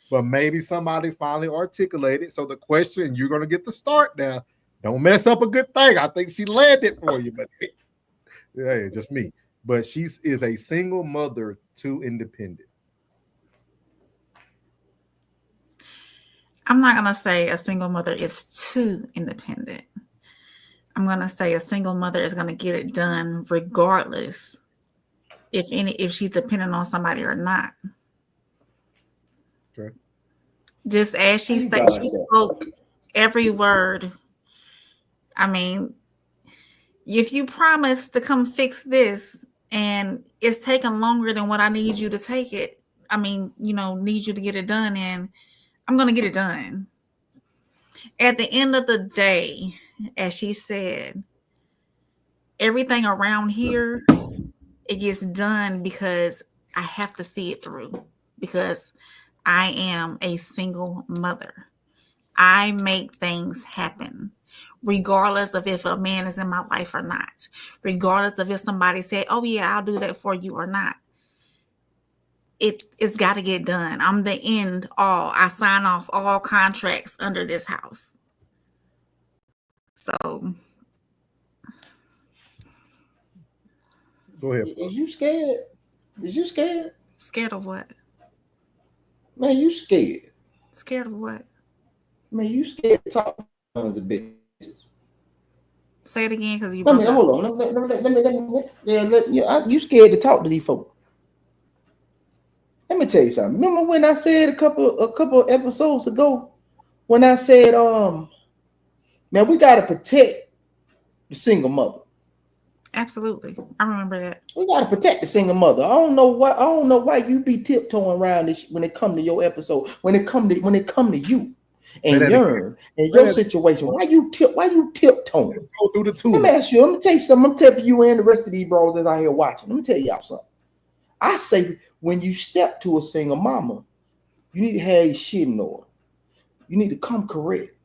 but maybe somebody finally articulated. So the question, you're going to get the start now. Don't mess up a good thing. I think she landed for you, but yeah, just me. But she is a single mother to independent. I'm not going to say a single mother is too independent. I'm going to say a single mother is going to get it done regardless if she's dependent on somebody or not. Okay. Just as she spoke every word. I mean, if you promise to come fix this and it's taking longer than what I need you to take it, need you to get it done, and I'm going to get it done. At the end of the day, as she said, everything around here, it gets done because I have to see it through, because I am a single mother. I make things happen, regardless of if a man is in my life or not, regardless of if somebody said, oh yeah, I'll do that for you or not. it's got to get done. I'm the end all. I sign off all contracts under this house. So Go ahead. Is you scared? Is you scared? scared of what? Man, you scared. Scared of what? Man, you scared to talk to tons of bitches. Say it again, because you Let broke me up. hold on. You scared to talk to these folks. Let me tell you something. Remember when I said a couple episodes ago when I said, man, we gotta protect the single mother. Absolutely, I remember that. We gotta protect the single mother. I don't know why you be tiptoeing around this when it come to your episode. When it come to you and your situation. Why you tiptoeing? Go through the two. Let me ask you. Let me tell you something. I'm telling you and the rest of these bros that out here watching. Let me tell y'all something. I say when you step to a single mama, you need to have your shit in order. You need to come correct.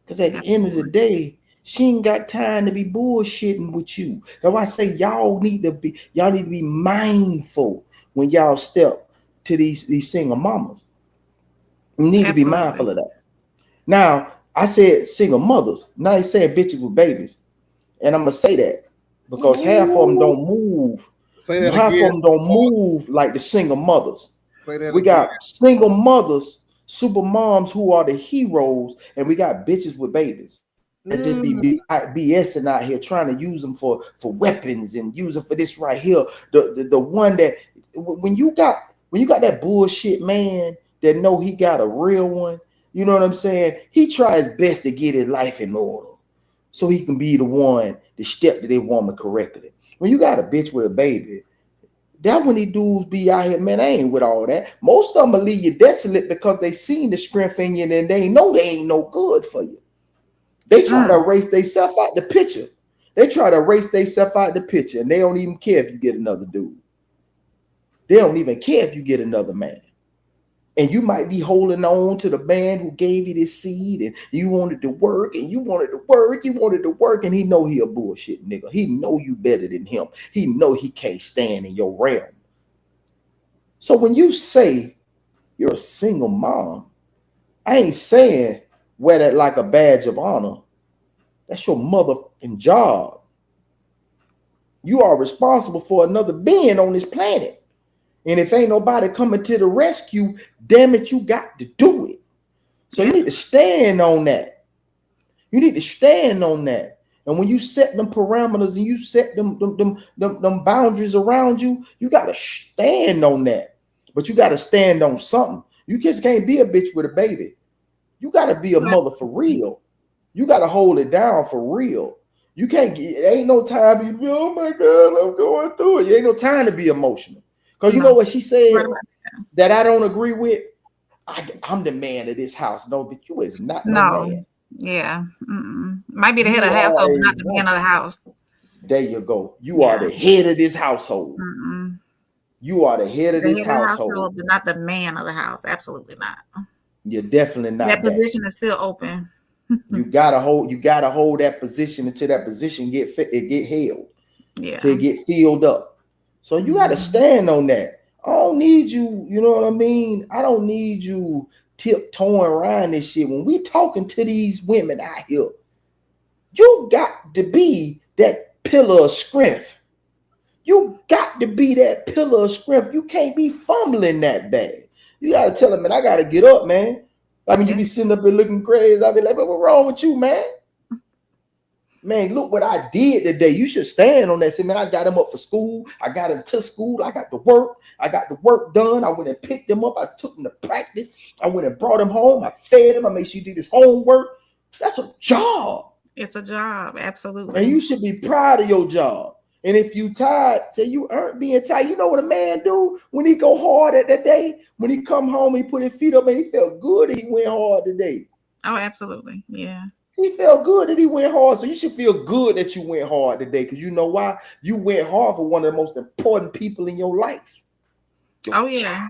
Because at the end of the day, she ain't got time to be bullshitting with you. That's why I say y'all need to be mindful when y'all step to these single mamas. You need to be mindful of that. Now, I said single mothers. Now you saying bitches with babies. And I'm gonna say that because half of them don't move. Half of them don't move like the single mothers. We got single mothers, super moms who are the heroes, and we got bitches with babies that just be BSing out here trying to use them for weapons and use them for this right here. The one that when you got that bullshit man that know he got a real one, you know what I'm saying? He tries best to get his life in order so he can be the one to step to their woman correctly. When you got a bitch with a baby, that when these dudes be out here, man, I ain't with all that. Most of them will leave you desolate because they seen the strength in you and they know they ain't no good for you. They try to erase themselves out the picture. They try to erase themselves out the picture, and they don't even care if you get another dude. They don't even care if you get another man. And you might be holding on to the man who gave you this seed, and you wanted to work, and you wanted to work, and he know he a bullshit nigga. He know you better than him. He know he can't stand in your realm. So when you say you're a single mom, I ain't saying wear that like a badge of honor. That's your motherfucking job. You are responsible for another being on this planet. And if ain't nobody coming to the rescue, damn it, you got to do it. So you need to stand on that. You need to stand on that. And when you set them parameters and you set them boundaries around you, you got to stand on that. But you got to stand on something. You just can't be a bitch with a baby. You got to be a mother for real. You got to hold it down for real. You can't get, it ain't no time to be, oh my God, I'm going through it. It ain't no time to be emotional. Because you know what she said that I don't agree with? I'm the man of this house. No, but you is not no man. Yeah. Might be the head of the household, but not the man of the house. There you go. You are the head of this household. You are the head of this household, but not the man of the house. Absolutely not. You're definitely not. That position is still open. You gotta hold that position until that position get held. Yeah. To get filled up. So you got to stand on that. I don't need you, you know what I mean? I don't need you tiptoeing around this shit. When we talking to these women out here, you got to be that pillar of strength. You got to be that pillar of strength. You can't be fumbling that bad. You got to tell them, man, I got to get up, man. I mean, you be sitting up and looking crazy. I'll be like, what's wrong with you, man? Man, look what I did today. You should stand on that. Say, man, I got him up for school. I got him to school. I got to work. I got the work done. I went and picked him up. I took him to practice. I went and brought him home. I fed him. I made sure he did his homework. That's a job. It's a job. Absolutely. And you should be proud of your job. And if you tired, say you aren't being tired. You know what a man do when he go hard at that day? When he come home, he put his feet up and he felt good that he went hard today. Oh, absolutely. Yeah. He felt good that he went hard. So you should feel good that you went hard today. Because you know why? You went hard for one of the most important people in your life. Oh, yeah.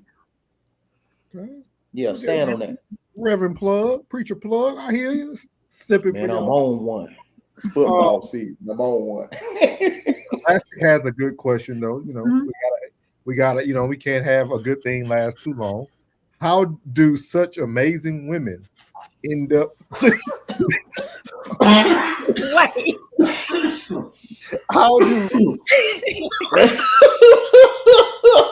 Okay. Yeah, stand on that. Reverend Plug, Preacher Plug, I hear you. Sipping Man, for I'm y'all. on one. Football season. I'm on one. Elastic has a good question, though. You know, We gotta, we can't have a good thing last too long. How do such amazing women end up? Wait. How do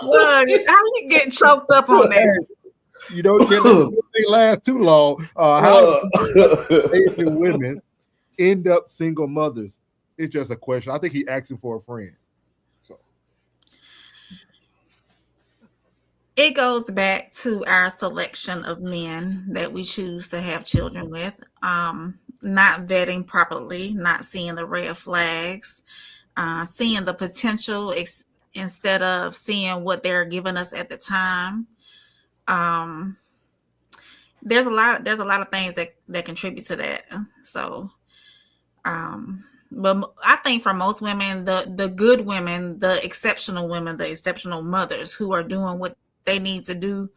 Look, how you get choked up on that? you don't get they last too long? How do Asian women end up single mothers? It's just a question. I think he asking for a friend. So it goes back to our selection of men that we choose to have children with. Not vetting properly, not seeing the red flags, seeing the potential instead of seeing what they're giving us at the time. There's a lot of things that contribute to that. So, but I think for most women, the good women, the exceptional women, the exceptional mothers who are doing what they need to do,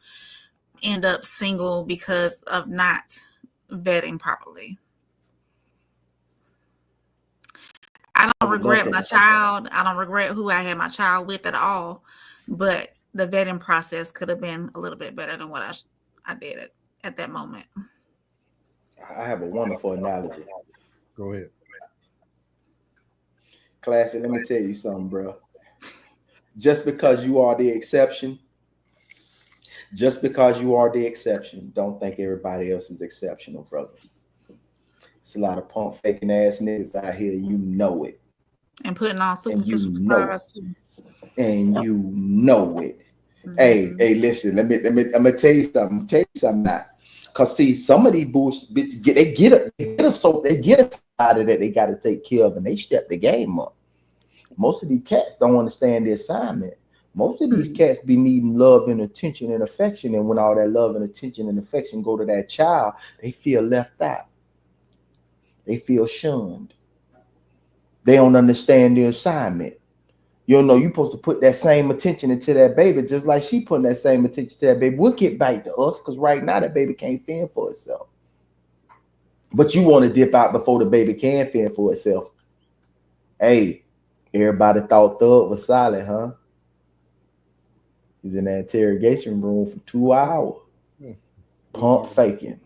end up single because of not vetting properly. I don't regret my child. I don't regret who I had my child with at all. But the vetting process could have been a little bit better than what I did at that moment. I have a wonderful analogy. Go ahead. Classic, let me tell you something, bro. Just because you are the exception, don't think everybody else is exceptional, brother. It's a lot of pump faking ass niggas out here. You know it. And putting on superficial stars too. And you know it. Mm-hmm. Hey, listen. I'm gonna tell you something. Now, cause see, some of these bullshit bitches they get a side of that they got to take care of, and they step the game up. Most of these cats don't understand the assignment. Most of these cats be needing love and attention and affection, and when all that love and attention and affection go to that child, they feel left out. They feel shunned. They don't understand the assignment. You know, you're supposed to put that same attention into that baby, just like she putting that same attention to that baby. We'll get back to us because right now that baby can't fend for itself. But you want to dip out before the baby can fend for itself. Hey, everybody thought Thug was solid, huh? He's in that interrogation room for 2 hours. Pump faking.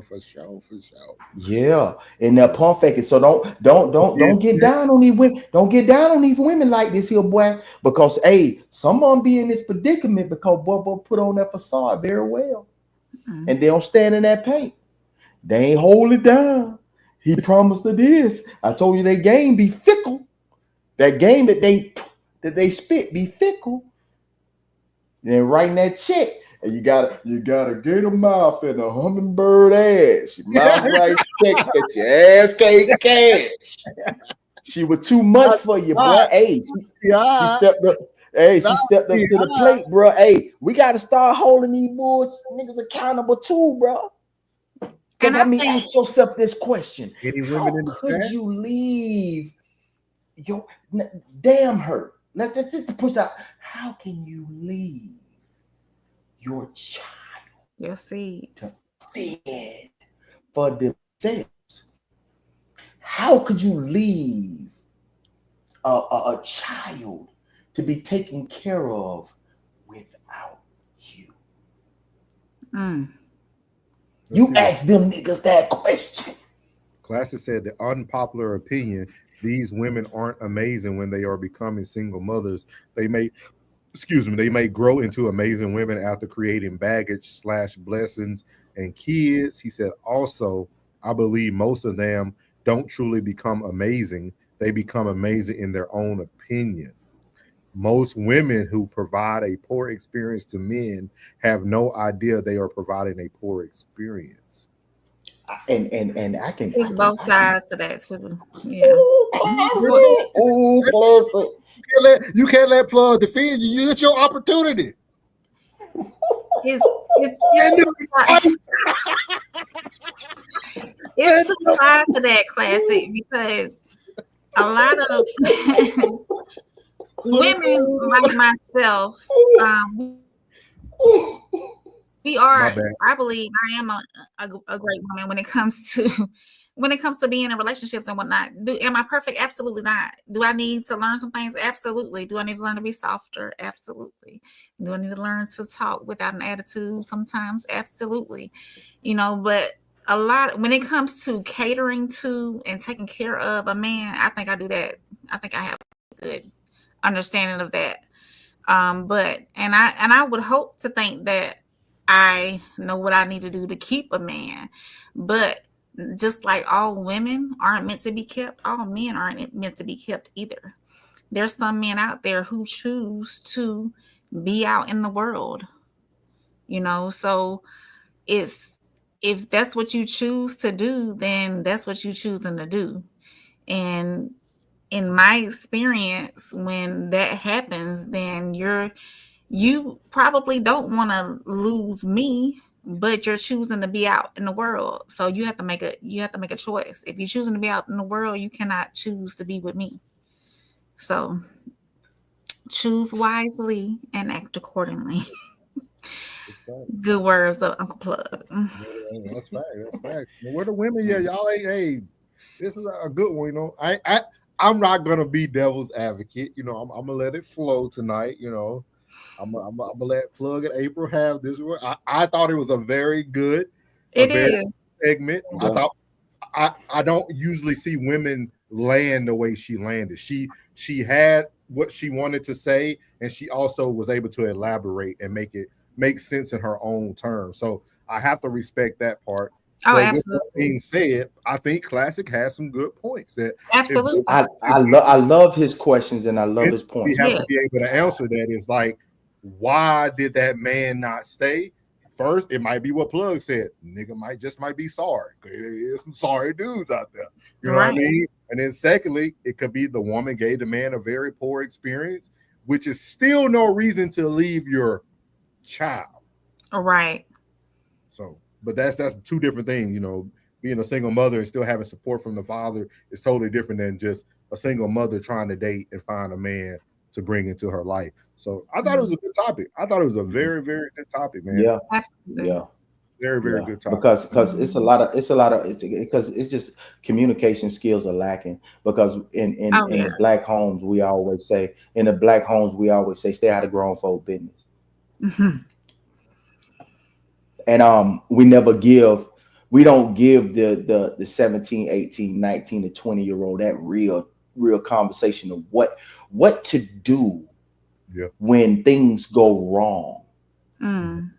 For sure. Yeah, and they're pump faking. So don't get down on these women. Don't get down on these women like this here, boy. Because some of them be in this predicament because boy put on that facade very well, and they don't stand in that paint. They ain't hold it down. He promised her this. I told you that game be fickle. That game that they spit be fickle. Then writing that check. And you gotta get a mouth and a hummingbird ass. Your mouth right checks that your ass can't cash. She was too much for you, bro. Hey, she stepped up. Hey, she stepped up to the plate, bro. Hey, we gotta start holding these boys niggas accountable too, bro. Because ask yourself this question: how could you leave your damn her? Let's just push out. How can you leave your child, your seed, to fend for themselves? How could you leave a child to be taken care of without you? You ask them niggas that question. Classic said the unpopular opinion: these women aren't amazing when they are becoming single mothers. They may grow into amazing women after creating baggage / blessings and kids. He said, also, I believe most of them don't truly become amazing. They become amazing in their own opinion. Most women who provide a poor experience to men have no idea they are providing a poor experience. And I can. It's both sides to that too. Yeah. Classic. You can't let Plug defend you. It's your opportunity. It's two sides to that, Classic, because a lot of women like myself, we are. I believe I am a great woman when it comes to when it comes to being in relationships and whatnot, am I perfect? Absolutely not. Do I need to learn some things? Absolutely. Do I need to learn to be softer? Absolutely. Do I need to learn to talk without an attitude sometimes? Absolutely. But a lot when it comes to catering to and taking care of a man, I think I do that. I think I have a good understanding of that. But I would hope to think that I know what I need to do to keep a man. But just like all women aren't meant to be kept, all men aren't meant to be kept either. There's some men out there who choose to be out in the world, so if that's what you choose to do, then that's what you choosing to do. And in my experience, when that happens, then you probably don't want to lose me, but you're choosing to be out in the world. So you have to make a choice. If you're choosing to be out in the world, you cannot choose to be with me. So choose wisely and act accordingly. Good words of Uncle Plug. That's fact. That's fact. Where the women? Yeah, y'all ain't. Hey, this is a good one. I'm not gonna be devil's advocate. I'm gonna let it flow tonight. I'm gonna let Plug and April have this one. I thought it was a very good segment. Yeah. I thought I don't usually see women land the way she landed. She had what she wanted to say, and she also was able to elaborate and make sense in her own terms. So I have to respect that part. Oh, but absolutely. With that being said, I think Classic has some good points. That absolutely. I love his questions and I love his points. We have to be able to answer that. Is like, why did that man not stay? First, it might be what Plug said. Nigga might be sorry. There's some sorry dudes out there. You know what I mean? And then secondly, it could be the woman gave the man a very poor experience, which is still no reason to leave your child. Right. So, but that's two different things. Being a single mother and still having support from the father is totally different than just a single mother trying to date and find a man to bring into her life. So I thought it was a good topic. I thought it was a very, very good topic, man. Yeah. Absolutely. Yeah. Very, very good topic. Because it's a lot of because it's just communication skills are lacking. Because in the black homes, we always say stay out of grown folk business. Mm-hmm. And we don't give the 17, 18, 19 to 20-year-old that real conversation of what to do when things go wrong. Mm.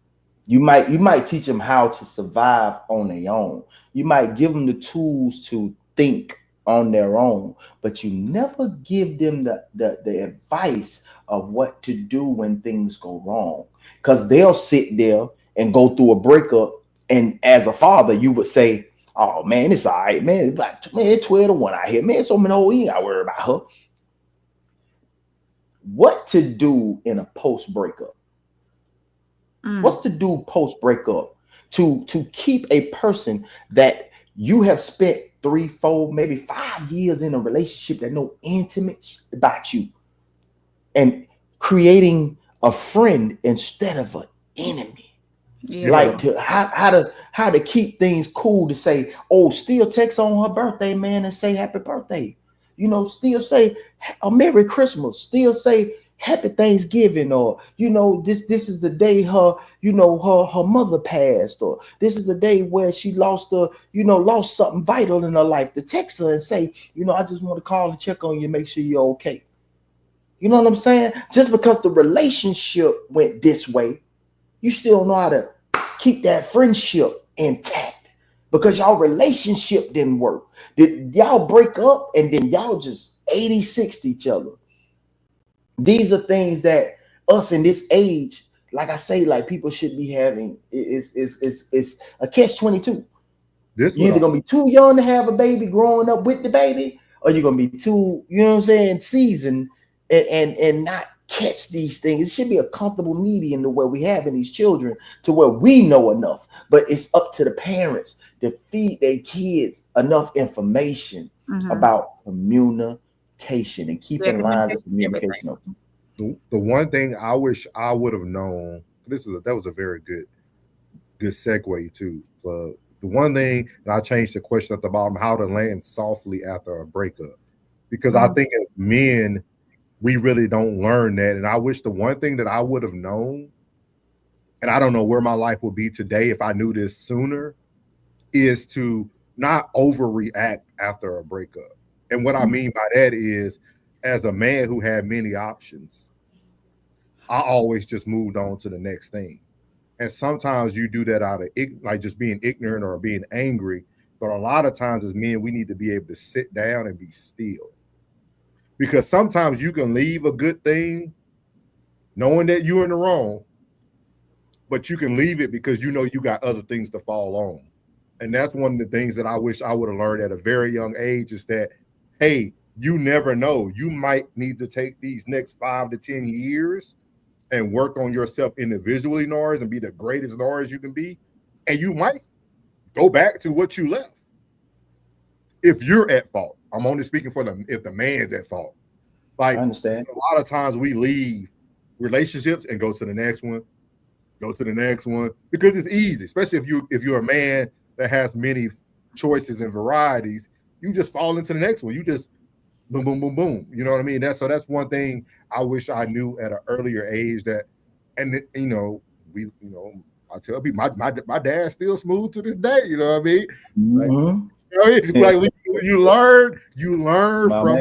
You might teach them how to survive on their own. You might give them the tools to think on their own, but you never give them the advice of what to do when things go wrong. Because they'll sit there and go through a breakup, and as a father, you would say, "Oh man, it's all right, man. It's like 12-1 out here, man. So many old, you ain't gotta worry about her." What to do in a post breakup? What's to do post breakup to keep a person that you have spent 3, 4, maybe 5 years in a relationship that know intimate about you, and creating a friend instead of an enemy? Yeah. Like to how to keep things cool, to say, oh, still text on her birthday, man, and say happy birthday. Still say a Merry Christmas, still say happy Thanksgiving, or this is the day her mother passed, or this is the day where she lost something vital in her life. To text her and say, I just want to call and check on you, make sure you're okay. You know what I'm saying? Just because the relationship went this way, you still know how to keep that friendship intact, because y'all relationship didn't work. Did y'all break up and then y'all just 86 each other? These are things that us in this age, like I say, like people should be having. It's a catch-22. You're either gonna be too young to have a baby growing up with the baby, or you're gonna be too, seasoned and not catch these things. It should be a comfortable medium to where we having these children to where we know enough, but it's up to the parents to feed their kids enough information about communication and keeping lines of communication open. The one thing I wish I would have known, that was a very good segue too, The one thing, and I changed the question at the bottom, how to land softly after a breakup. Because I think as men, we really don't learn that. And I wish the one thing that I would have known, and I don't know where my life would be today if I knew this sooner, is to not overreact after a breakup. And what I mean by that is, as a man who had many options, I always just moved on to the next thing. And sometimes you do that out of like just being ignorant or being angry. But a lot of times as men, we need to be able to sit down and be still. Because sometimes you can leave a good thing knowing that you're in the wrong, but you can leave it because you know you got other things to fall on. And that's one of the things that I wish I would have learned at a very young age is that, hey, you never know. You might need to take these next 5 to 10 years and work on yourself individually, Norris, and be the greatest Norris you can be. And you might go back to what you left. If you're at fault, I'm only speaking for them. If the man's at fault, like I understand. A lot of times we leave relationships and go to the next one, because it's easy, especially if you're a man that has many choices and varieties. You just fall into the next one. You just boom, boom, boom, boom. You know what I mean? That's one thing I wish I knew at an earlier age. That, and I tell people my dad's still smooth to this day. You know what I mean? Like you learn from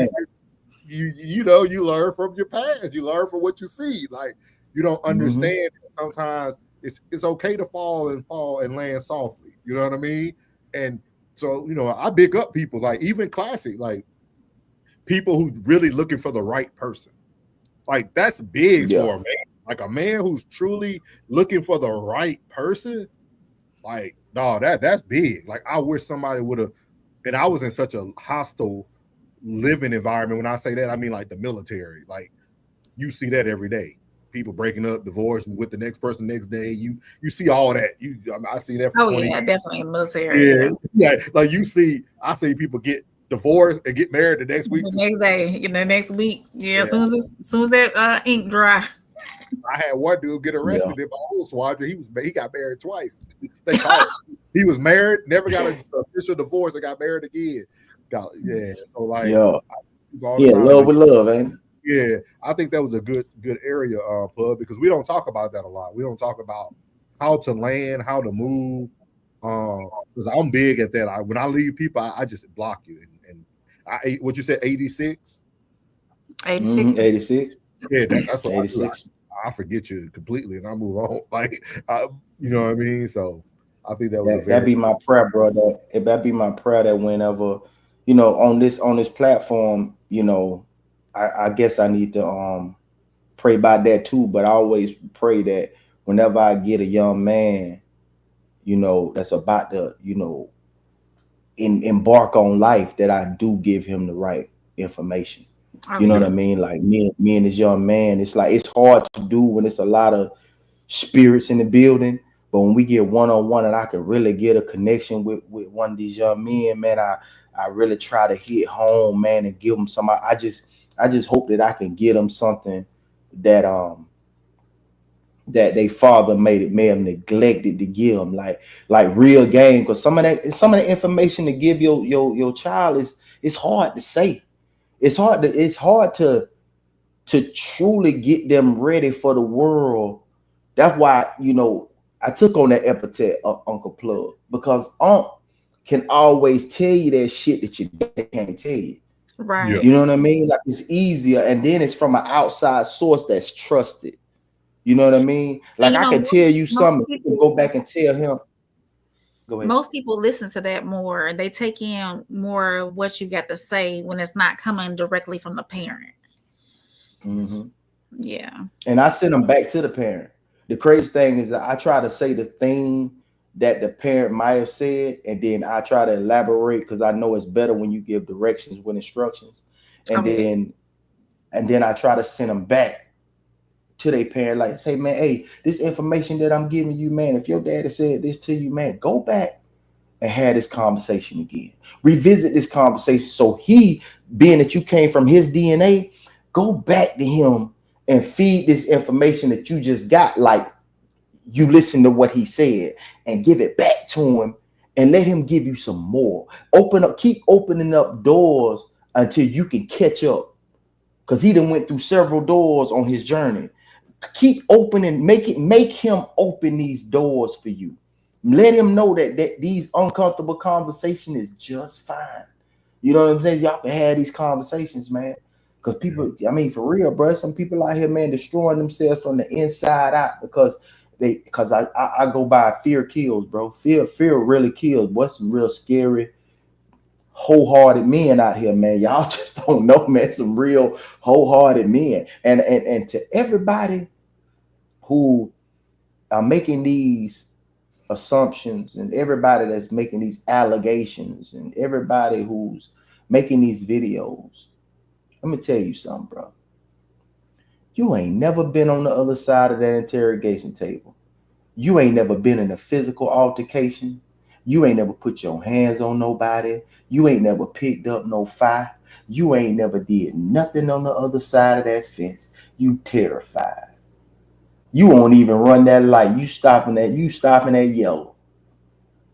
you learn from your past. You learn from what you see. Like you don't understand. Sometimes it's okay to fall and land softly. You know what I mean? And so I big up people like even classic, like people who really looking for the right person. Like that's big for a man. Like a man who's truly looking for the right person. Like that's big. Like I wish somebody would have. And I was in such a hostile living environment. When I say that, I mean like the military. Like you see that every day. People breaking up, divorcing with the next person next day. You see all that. I see that. For 20 years. Definitely military. Yeah. Like I see people get divorced and get married the next week. The next day, the next week. Yeah. As soon as that ink dry. I had one dude get arrested in my old squadron. He got married twice. They called he was married, never got an official divorce, and got married again. So like love with love, ain't it? Yeah, I think that was a good area, Plug, because we don't talk about that a lot. We don't talk about how to land, how to move. Because I'm big at that. When I leave people, I just block you. And I what you said, 86? 86. 86. Yeah, that's what 86. I forget you completely, and I move on. Like, you know what I mean? So I think that'd be my prayer, bro. That'd be my prayer that whenever, on this platform, I guess I need to pray about that too. But I always pray that whenever I get a young man, that's about to, embark on life, that I do give him the right information. You know what I mean? Like me and this young man, it's like it's hard to do when it's a lot of spirits in the building. But when we get one-on-one and I can really get a connection with one of these young men, man, I really try to hit home, man, and give them some. I just hope that I can get them something that that they father may have neglected to give them, like real game. Because some of the information to give your child it's hard to say. It's hard to truly get them ready for the world. That's why I took on that epithet of Uncle Plug, because Unc can always tell you that shit that your dad can't tell you. Right. Yeah. You know what I mean? Like it's easier, and then it's from an outside source that's trusted. You know what I mean? Like I can tell you something, you can go back and tell him. Go ahead. Most people listen to that more, and they take in more of what you got to say when it's not coming directly from the parent. Mm-hmm. Yeah. And I send them back to the parent. The crazy thing is that I try to say the thing that the parent might have said, and then I try to elaborate, because I know it's better when you give directions with instructions. And then I try to send them back to their parent, like say, man, hey, this information that I'm giving you, man, if your daddy said this to you, man, go back and have this conversation again. Revisit this conversation. So he, being that you came from his DNA, go back to him and feed this information that you just got, like you listen to what he said, and give it back to him and let him give you some more. Keep opening up doors until you can catch up. Because he done went through several doors on his journey. Keep opening, make him open these doors for you. Let him know that these uncomfortable conversations is just fine. You know what I'm saying? Y'all can have these conversations, man. Because people, I mean, for real, bro, some people out here, man, destroying themselves from the inside out because I go by fear kills, bro. Fear really kills. Boy, some real scary, wholehearted men out here, man. Y'all just don't know, man. Some real wholehearted men. And to everybody who are making these assumptions, and everybody that's making these allegations, and everybody who's making these videos, let me tell you something, bro. You ain't never been on the other side of that interrogation table. You ain't never been in a physical altercation. You ain't never put your hands on nobody. You ain't never picked up no fight. You ain't never did nothing on the other side of that fence. You terrified. You won't even run that light. You stopping at yellow.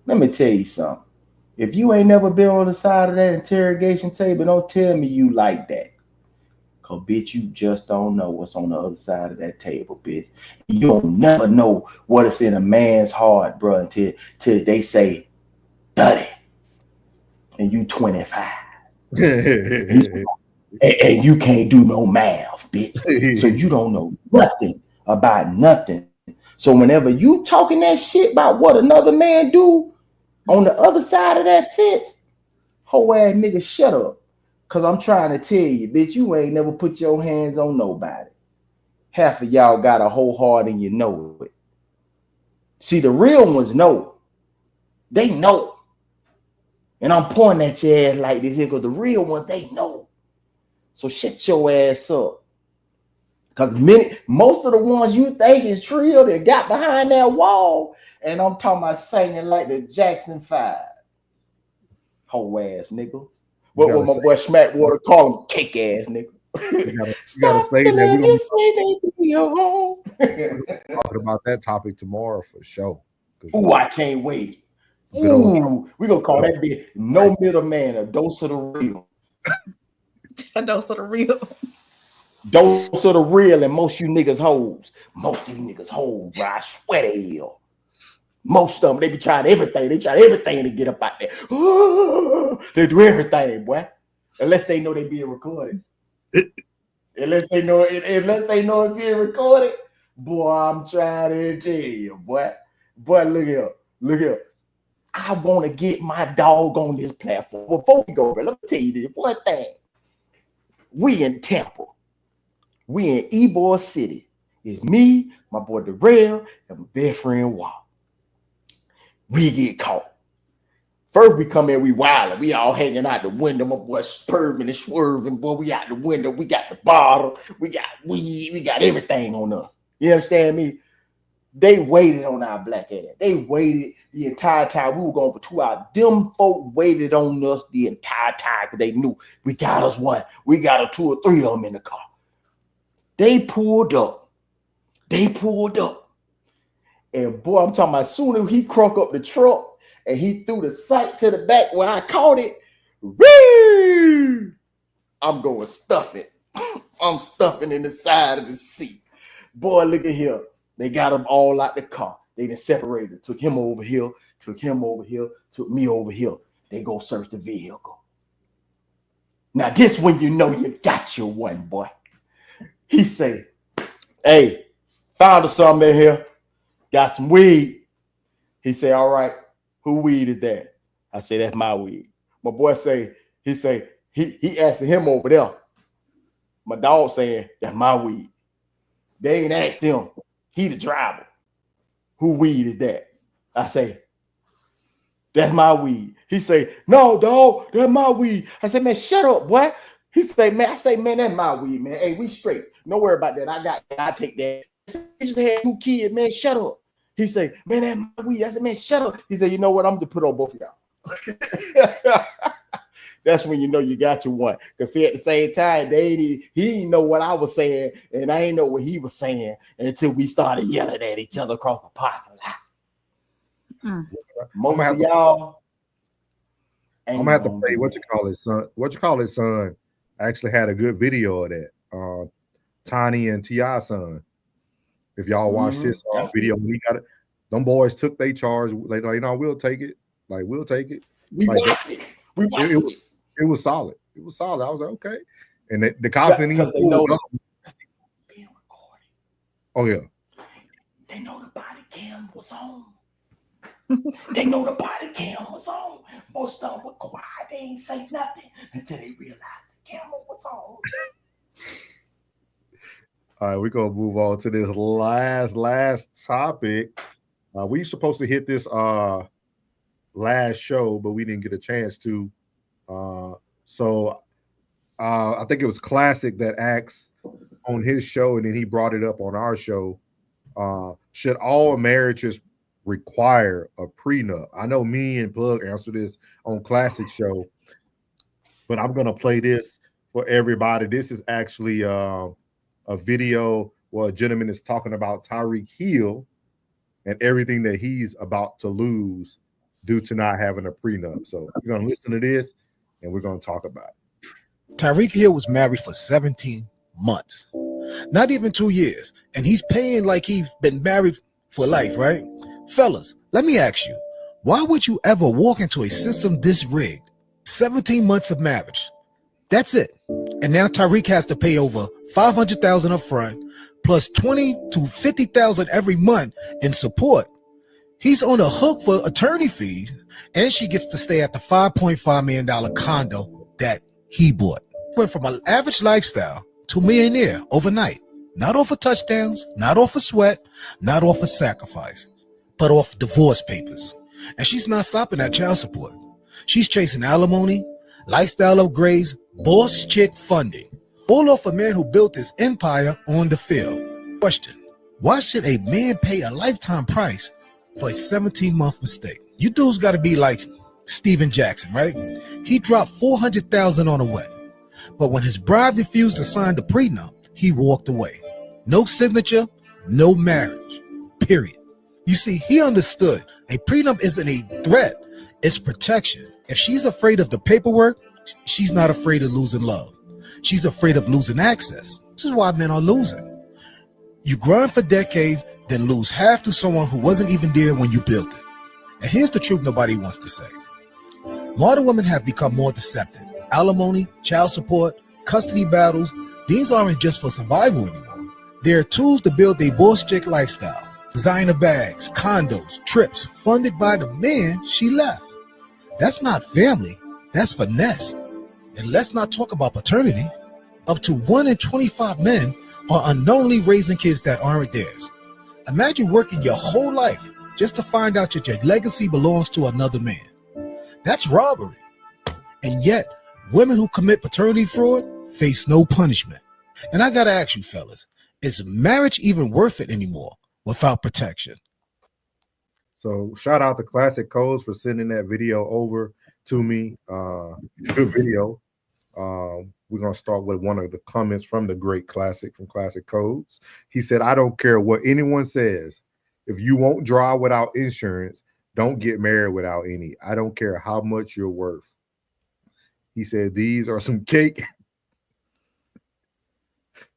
Let me tell you something. If you ain't never been on the side of that interrogation table, don't tell me you like that. Cause bitch, you just don't know what's on the other side of that table, bitch. You don't never know what is in a man's heart, bro, until they say 30 and you 25. and you can't do no math, bitch. So you don't know nothing about nothing. So whenever you talking that shit about what another man do on the other side of that fence, whole ass nigga, shut up. Cause I'm trying to tell you, bitch, you ain't never put your hands on nobody. Half of y'all got a whole heart and you know it. See, the real ones know. They know. And I'm pointing at your ass like this here because the real ones, they know. So shut your ass up. Because most of the ones you think is trilled and got behind that wall, and I'm talking about singing like the Jackson 5. Whole ass nigga. What my boy Smackwater call him, cake ass nigga. You gotta say that. Talking about that topic tomorrow for sure. Ooh, I can't wait. Ooh, we're gonna call that bitch No Middleman, a dose of the real. A dose of the real. Dose of the real, and most you niggas hoes. Most of you niggas hoes, bro. I swear to hell. Most of them, they be trying everything. They try everything to get up out there. They do everything, boy. Unless they know they being recorded. Unless they know it's being recorded. Boy, I'm trying to tell you, boy. Boy, look here. I want to get my dog on this platform. Before we go, bro, let me tell you this one thing. We in Tampa. We in Ybor City. It's me, my boy Darrell, and my best friend Walt. We get caught. First we come in, we wilding. We all hanging out the window. My boy spurving and swerving. Boy, we out the window. We got the bottle. We got weed. We got everything on us. You understand me? They waited on our black ass. They waited the entire time. We were going for 2 hours. Them folk waited on us the entire time because they knew we got us one. We got a 2 or 3 of them in the car. They pulled up. And boy, I'm talking about as soon as he crunk up the truck and he threw the sight to the back where I caught it, woo! I'm going stuff it. I'm stuffing in the side of the seat. Boy, look at here. They got them all out the car. They done separated. Took him over here, took me over here. They go search the vehicle. Now this when you know you got your one, boy. He say, hey, found something in here. Got some weed. He say, all right, who weed is that? I say, that's my weed. My boy he asking him over there. My dog saying, that's my weed. They ain't asked him. He the driver. Who weed is that? I say, that's my weed. He say, no, dog, that's my weed. I said, man, shut up, boy. He say, man, that's my weed, man. Hey, we straight. Don't worry about that. I take that. He just had 2 kids, man. Shut up. He say, man, that's my weed. I said, man, shut up. He said, you know what? I'm gonna put on both of y'all. That's when you know you got your one. Because see, at the same time, he didn't know what I was saying, and I didn't know what he was saying until we started yelling at each other across the parking lot. Most of y'all. I'm gonna have to play what you call his son. What you call his son actually had a good video of that. Tiny and T.I. son. If y'all watch this video, he got it. Them boys took their charge. Like, we'll take it. Like, we'll take it. We like, watched it. We watched it. It was solid. It was solid. I was like, okay. And the cops didn't even know being recorded. Oh yeah. They know the body cam was on. They know the body cam was on. Most of them were quiet. They ain't say nothing until they realized the camera was on. All right, we're gonna move on to this last topic. We supposed to hit this last show, but we didn't get a chance to. So I think it was Classic that asked on his show, and then he brought it up on our show. Should all marriages require a prenup? I know me and Plug answered this on Classic show, but I'm gonna play this for everybody. This is actually a video where a gentleman is talking about Tyreek Hill and everything that he's about to lose due to not having a prenup. So we're gonna listen to this and we're gonna talk about it. Tyreek Hill was married for 17 months, not even 2 years, and he's paying like he's been married for life, right? Fellas, let me ask you, why would you ever walk into a system this rigged? 17 months of marriage. That's it. And now Tyreek has to pay over $500,000 up front, plus $20,000 to $50,000 every month in support. He's on the hook for attorney fees, and she gets to stay at the $5.5 million condo that he bought. Went from an average lifestyle to millionaire overnight. Not off of touchdowns, not off of sweat, not off of sacrifice, but off divorce papers. And she's not stopping at child support. She's chasing alimony, lifestyle upgrades, boss chick funding, all off a man who built his empire on the field. Question: why should a man pay a lifetime price for a 17-month mistake? You dudes got to be like Steven Jackson, right? He dropped $400,000 on a wedding, but when his bride refused to sign the prenup, he walked away. No signature, no marriage, period. You see, he understood a prenup isn't a threat, it's protection. If she's afraid of the paperwork, she's not afraid of losing love. She's afraid of losing access. This is why men are losing. You grind for decades, then lose half to someone who wasn't even there when you built it. And here's the truth nobody wants to say. Modern women have become more deceptive. Alimony, child support, custody battles, these aren't just for survival anymore. They're tools to build a boss chick lifestyle. Designer bags, condos, trips, funded by the man she left. That's not family, that's finesse. And let's not talk about paternity. Up to 1 in 25 men are unknowingly raising kids that aren't theirs. Imagine working your whole life just to find out that your legacy belongs to another man. That's robbery. And yet, women who commit paternity fraud face no punishment. And I gotta ask you fellas, is marriage even worth it anymore without protection? So shout out to Classic Codes for sending that video over to me. Good video. We're going to start with one of the comments from the great Classic from Classic Codes. He said, I don't care what anyone says. If you won't drive without insurance, don't get married without any. I don't care how much you're worth. He said, these are some cake.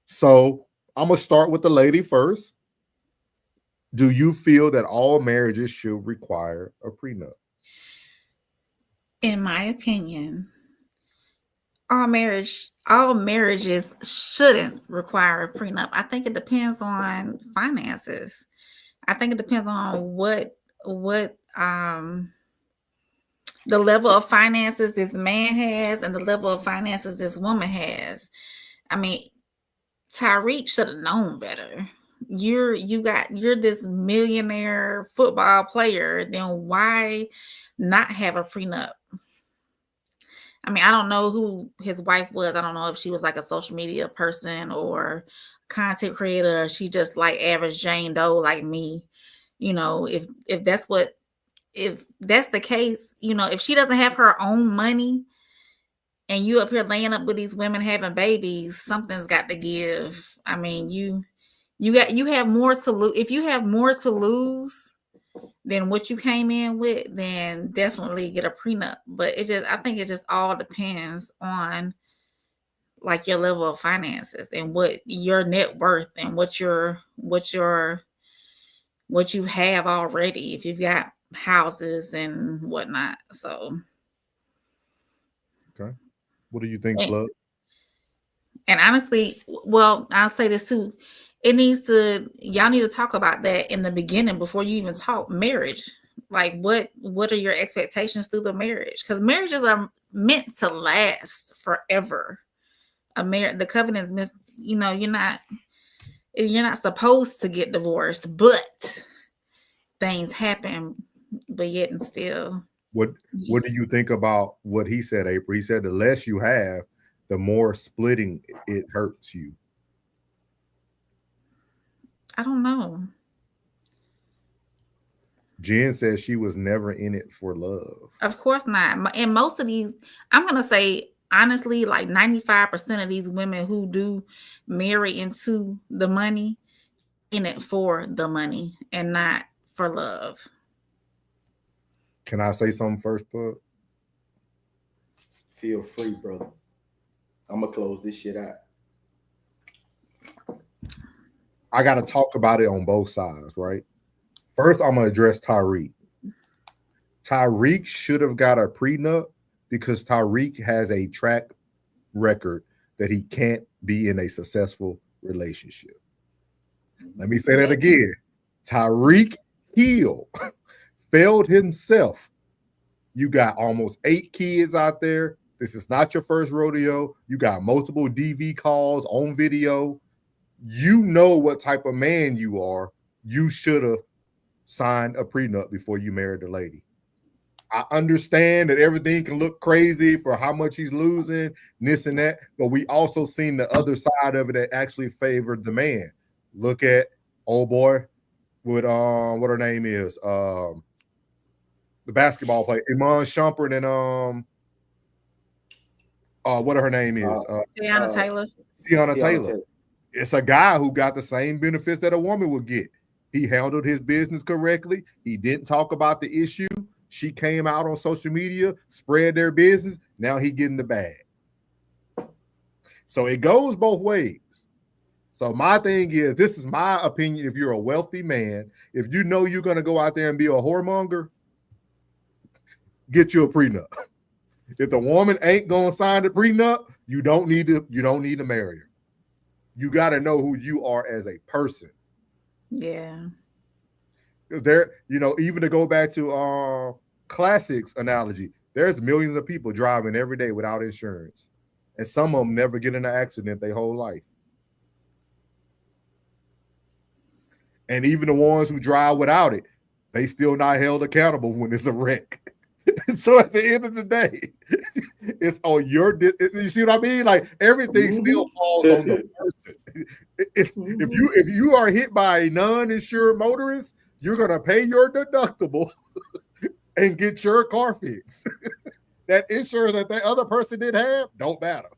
So I'm going to start with the lady first. Do you feel that all marriages should require a prenup? In my opinion, all marriages shouldn't require a prenup. I think it depends on finances. I think it depends on what the level of finances this man has and the level of finances this woman has. I mean, Tyreek should have known better. You're this millionaire football player, then why not have a prenup? I mean, I don't know who his wife was. I don't know if she was like a social media person or content creator. Or she just like average Jane Doe like me. You know, if that's the case, you know, if she doesn't have her own money and you up here laying up with these women having babies, something's got to give. I mean, you have more to lose. If you have more to lose, than what you came in with, then definitely get a prenup. But I think it just all depends on like your level of finances and what your net worth and what you have already, if you've got houses and whatnot. So Okay. What do you think, Fluff? And honestly, well, I'll say this too. Y'all need to talk about that in the beginning before you even talk marriage. Like what are your expectations through the marriage? Because marriages are meant to last forever. The covenant's meant, you're not supposed to get divorced, but things happen, but yet and still. What do you think about what he said, April? He said the less you have, the more splitting it hurts you. I don't know. Jen says she was never in it for love. Of course not. And most of these, I'm going to say, honestly, like 95% of these women who do marry into the money, in it for the money and not for love. Can I say something first, Bud? Feel free, brother. I'm going to close this shit out. I got to talk about it on both sides, right? First, I'm going to address Tyreek. Tyreek should have got a prenup because Tyreek has a track record that he can't be in a successful relationship. Let me say that again. Tyreek Hill failed himself. You got almost 8 kids out there. This is not your first rodeo. You got multiple DV calls on video. You know what type of man you are. You should have signed a prenup before you married the lady. I understand that everything can look crazy for how much he's losing, this and that, but we also seen the other side of it that actually favored the man. Look at old boy with what her name is, the basketball player, Iman Shumpert, and what her name is, Tiana Taylor. Tiana Taylor. It's a guy who got the same benefits that a woman would get. He handled his business correctly. He didn't talk about the issue. She came out on social media, spread their business. Now he getting the bag. So it goes both ways. So my thing is, this is my opinion. If you're a wealthy man, if you know you're going to go out there and be a whoremonger, get you a prenup. If the woman ain't going to sign the prenup, you don't need to marry her. You got to know who you are as a person. Yeah. There, even to go back to classics analogy, there's millions of people driving every day without insurance, and some of them never get in an accident their whole life. And even the ones who drive without it, they still not held accountable when it's a wreck. So at the end of the day, it's on your. You see what I mean? Like everything still falls on the person. If you are hit by a non-insured motorist, you're gonna pay your deductible and get your car fixed. That insurance that other person didn't have don't matter.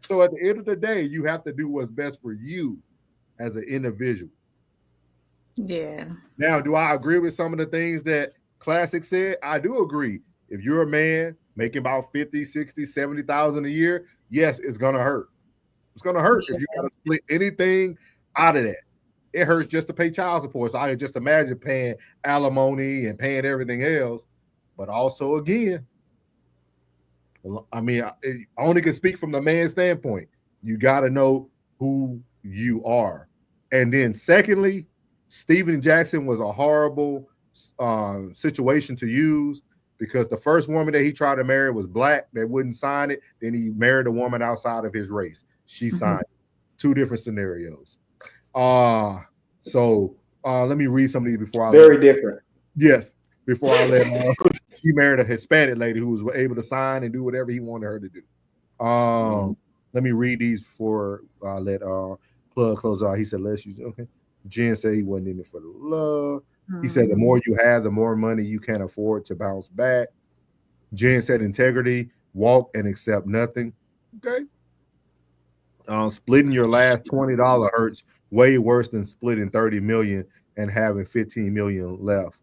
So at the end of the day, you have to do what's best for you as an individual. Yeah. Now, do I agree with some of the things that Classic said? I do agree. If you're a man making about 50, 60, 70,000 a year, yes, it's going to hurt. It's going to hurt if you got to split anything out of that. It hurts just to pay child support. So I can just imagine paying alimony and paying everything else. But also, again, I mean, I only can speak from the man's standpoint. You got to know who you are. And then secondly, Steven Jackson was a horrible situation to use because the first woman that he tried to marry was black that wouldn't sign it. Then he married a woman outside of his race. She signed it. 2 different scenarios. So let me read some of these before I very different. Yes, before I let he married a Hispanic lady who was able to sign and do whatever he wanted her to do. Let me read these before I let Plug close out. He said, "Let's use okay." Jen said he wasn't in it for the love. He said, "The more you have, the more money you can afford to bounce back." Jen said, "Integrity, walk and accept nothing." Okay. Splitting your last $20 hurts way worse than splitting $30 million and having $15 million left.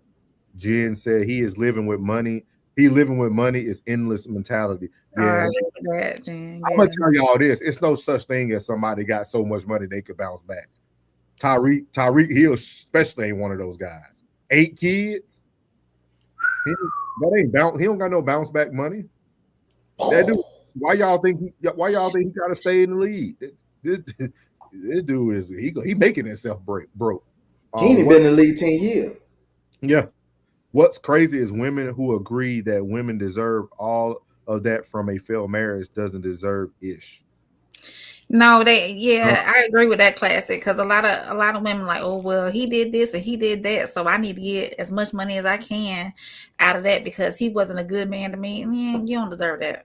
Jen said he is living with money. He living with money is endless mentality. Yeah, I'm gonna tell y'all this: it's no such thing as somebody got so much money they could bounce back. Tyreek Hill especially ain't one of those guys. 8 kids. He don't got no bounce back money. That dude, why y'all think he gotta stay in the league? This dude is he making himself broke. He ain't been in the league 10 years. Yeah. What's crazy is women who agree that women deserve all of that from a failed marriage doesn't deserve ish. No, I agree with that classic because a lot of women like, oh well, he did this and he did that, so I need to get as much money as I can out of that because he wasn't a good man to me. Yeah, you don't deserve that.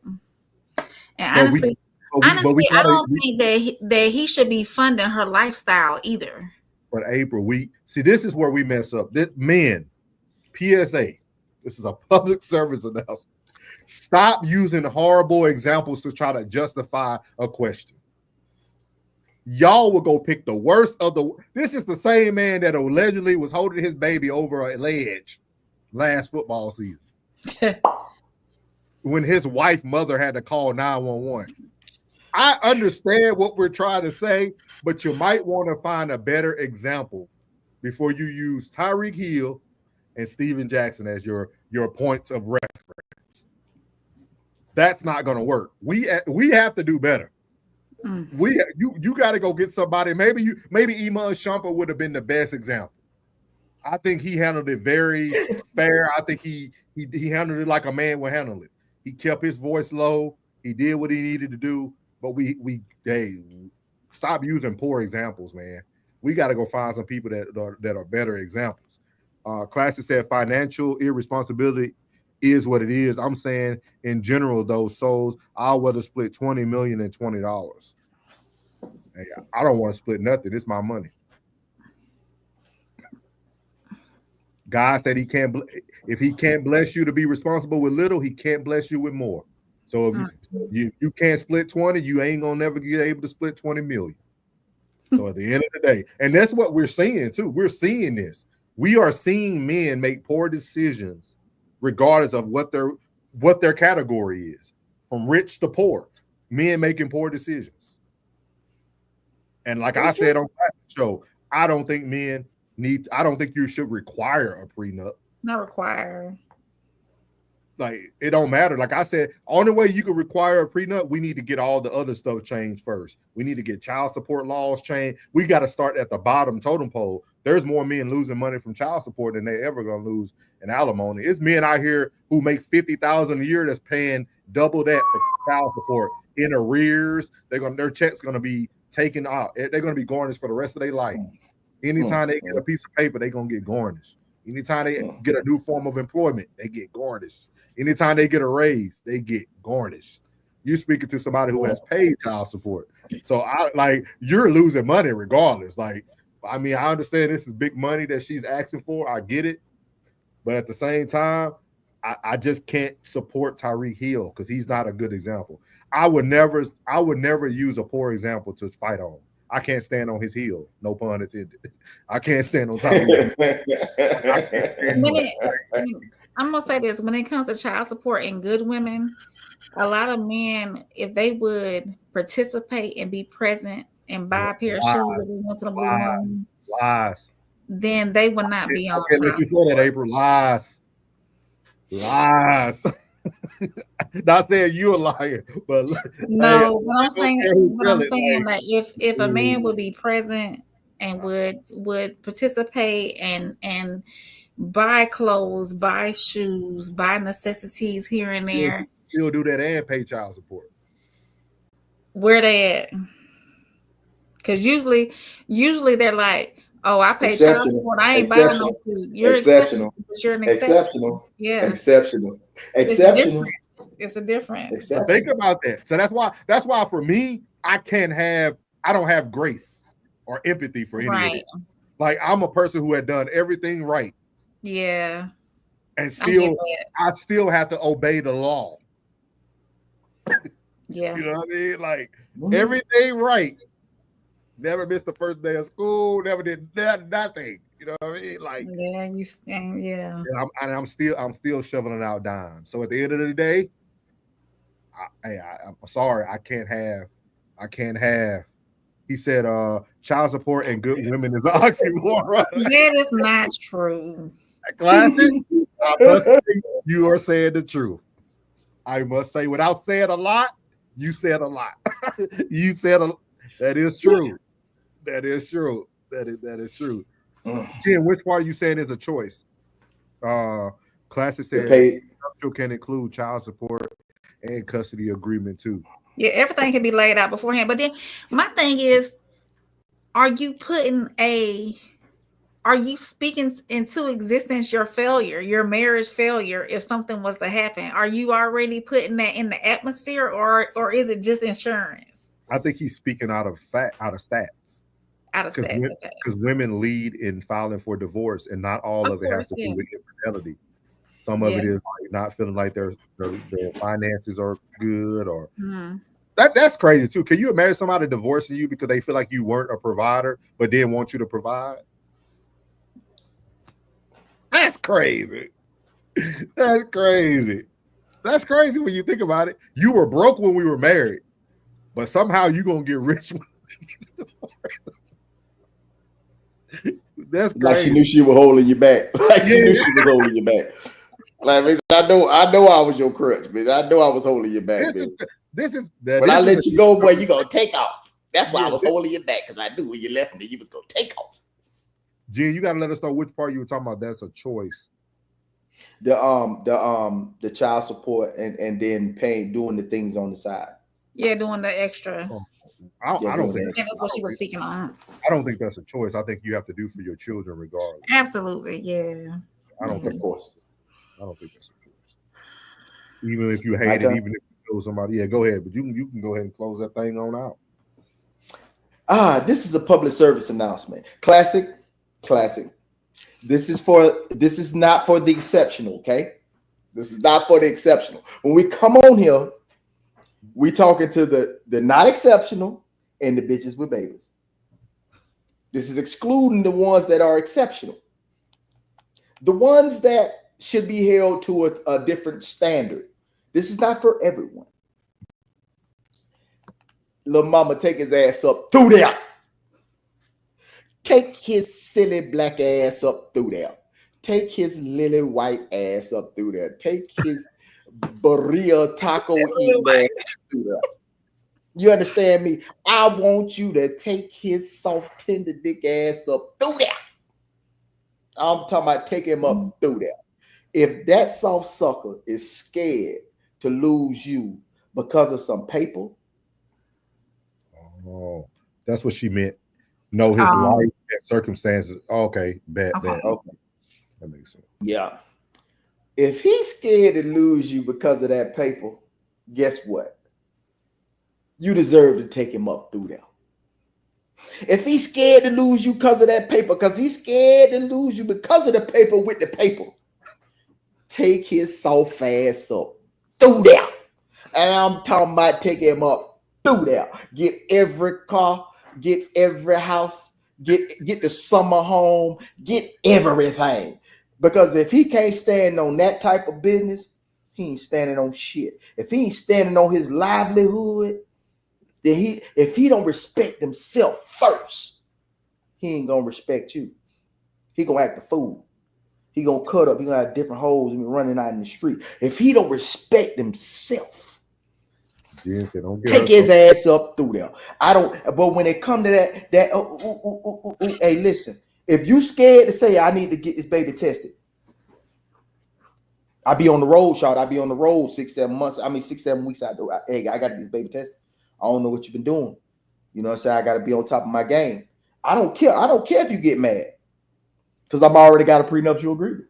And honestly, I don't think that he should be funding her lifestyle either. But April, this is where we mess up. Men, PSA, this is a public service announcement. Stop using horrible examples to try to justify a question. Y'all will go pick the worst of the. This is the same man that allegedly was holding his baby over a ledge last football season when his wife's mother had to call 911. I understand what we're trying to say, but you might want to find a better example before you use Tyreek Hill and Steven Jackson as your points of reference. That's not going to work. We have to do better. You got to go get somebody. Maybe Iman Shumpert would have been the best example. I think he handled it very fair. I think he handled it like a man would handle it. He kept his voice low. He did what he needed to do. But we stop using poor examples, man. We got to go find some people that are better examples. Classic said financial irresponsibility is what it is. I'm saying in general, those souls, I'll rather split $20 million and $20. Hey, I don't want to split nothing. It's my money. God said if he can't bless you to be responsible with little, he can't bless you with more. So if you can't split 20, you ain't gonna never get able to split 20 million. So at the end of the day, and that's what we're seeing too. We're seeing this. We are seeing men make poor decisions regardless of what their category is, from rich to poor. Men making poor decisions. And like I said on the show, I don't think you should require a prenup. Not require. Like, it don't matter. Like I said, only way you can require a prenup, we need to get all the other stuff changed first. We need to get child support laws changed. We got to start at the bottom totem pole. There's more men losing money from child support than they ever gonna lose in alimony. It's men out here who make $50,000 a year that's paying double that for child support in arrears. Their check's gonna be taken out. They're gonna be garnished for the rest of their life. Anytime they get a piece of paper, they're gonna get garnished. Anytime they get a new form of employment, they get garnished. Anytime they get a raise, they get garnished. You're speaking to somebody who has paid child support. So you're losing money regardless. Like, I mean, I understand this is big money that she's asking for. I get it. But at the same time, I just can't support Tyreek Hill because he's not a good example. I would never use a poor example to fight on. I can't stand on his heel. No pun intended. I can't stand on top of him. I'm gonna say this: when it comes to child support and good women, a lot of men, if they would participate and be present and buy a pair of shoes every once in a blue moon, then they will not be on. Okay, let you say that, April. Lies. Not saying you're a liar, but no. What I'm saying, like if a man would be present and would participate and buy clothes, buy shoes, buy necessities here and there, he'll do that and pay child support. Where they at? Because usually they're like, oh, I pay child support. I ain't buying no food. You're exceptional. But you're an exceptional. Yeah. Exceptional. It's a difference. So think about that. So that's why for me, I don't have grace or empathy for any of it. Like, I'm a person who had done everything right. Yeah. And I still have to obey the law. Yeah. You know what I mean? Like, everything right. Never missed the first day of school. Never did nothing. You know what I mean? Like, Yeah, yeah. and I'm still shoveling out dimes. So at the end of the day, I'm sorry, I can't have. He said, child support and good women is an oxymoron, right? That is not true. Classic. I must say, you are saying the truth. I must say, without saying a lot, you said a lot. You said that is true. That is true. That is true. Jim, which part are you saying is a choice? Classic said can include child support and custody agreement too. Yeah, everything can be laid out beforehand. But then my thing is, are you speaking into existence your failure, your marriage failure, if something was to happen? Are you already putting that in the atmosphere, or is it just insurance? I think he's speaking out of stats. Because women lead in filing for divorce, and not all of it has to do with infidelity. Some of it is like not feeling like their finances are good, or that's crazy too. Can you imagine somebody divorcing you because they feel like you weren't a provider, but didn't want you to provide? That's crazy. That's crazy. That's crazy when you think about it. You were broke when we were married, but somehow you're gonna get rich. That's crazy. Like she knew she was holding you back. Like she knew she was holding you back. Like, bitch, I know I was your crutch, bitch. I know I was holding you back. When I let you go, boy, you gonna take off. That's why I was holding you back, because I knew when you left me, you was gonna take off. Jen, you gotta let us know which part you were talking about. That's a choice. The child support and then doing the things on the side. Yeah, doing the extra. I don't think that's what she was speaking on. I don't think that's a choice. I think you have to do for your children regardless. Absolutely, yeah. I don't think, of course. I don't think that's a choice. Even if you hate it, even if you know somebody, yeah, go ahead. But you can go ahead and close that thing on out. This is a public service announcement. Classic. This is not for the exceptional, okay? This is not for the exceptional. When we come on here, we talking to the not exceptional and the bitches with babies. This is excluding the ones that are exceptional. The ones that should be held to a different standard. This is not for everyone. Little mama, take his ass up through there. Take his silly black ass up through there. Take his lily white ass up through there. Take his burrito taco eating ass through there. You understand me? I want you to take his soft tender dick ass up through there. I'm talking about take him up through there. If that soft sucker is scared to lose you because of some paper. Oh, that's what she meant. Know his life and circumstances. Okay, bet. Okay. That makes sense. Yeah. If he's scared to lose you because of that paper, guess what? You deserve to take him up through there. If he's scared to lose you because of that paper, because he's scared to lose you because of the paper with the paper, take his soft ass up through there. And I'm talking about take him up through there. Get every car, get every house, get the summer home, get everything. Because if he can't stand on that type of business, he ain't standing on shit. If he ain't standing on his livelihood, then if he don't respect himself first, he ain't gonna respect you. He gonna act a fool. He gonna cut up. He gonna have different holes and be running out in the street. If he don't respect himself, take his ass up through there. But when it come to that, hey, listen. If you scared to say I need to get this baby tested, I be on the road, y'all. I be on the road 6-7 months. 6-7 weeks out. Hey, I got to get this baby tested. I don't know what you've been doing. You know what I'm saying? I got to be on top of my game. I don't care. I don't care if you get mad, because I've already got a prenuptial agreement.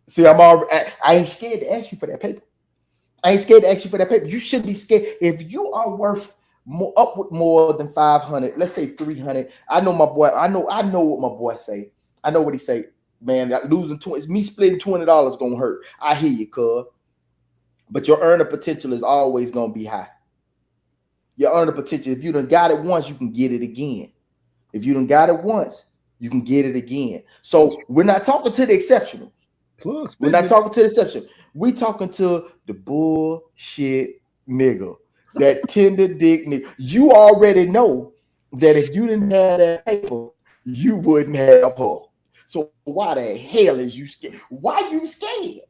See, I ain't scared to ask you for that paper. I ain't scared to ask you for that paper. You shouldn't be scared. If you are worth more than 500, let's say 300. I know my boy. I know what my boy say. I know what he say. Man, losing 20, me splitting $20 gonna hurt. I hear you, cuz. But your earner potential is always gonna be high. Your earner potential. If you done got it once, you can get it again. If you done got it once, you can get it again. So we're not talking to the exceptional. We're not talking to the exception. We talking to the bullshit nigga, that tender dick nigga. You already know that if you didn't have that paper, you wouldn't have her. So why the hell is you scared? Why you scared?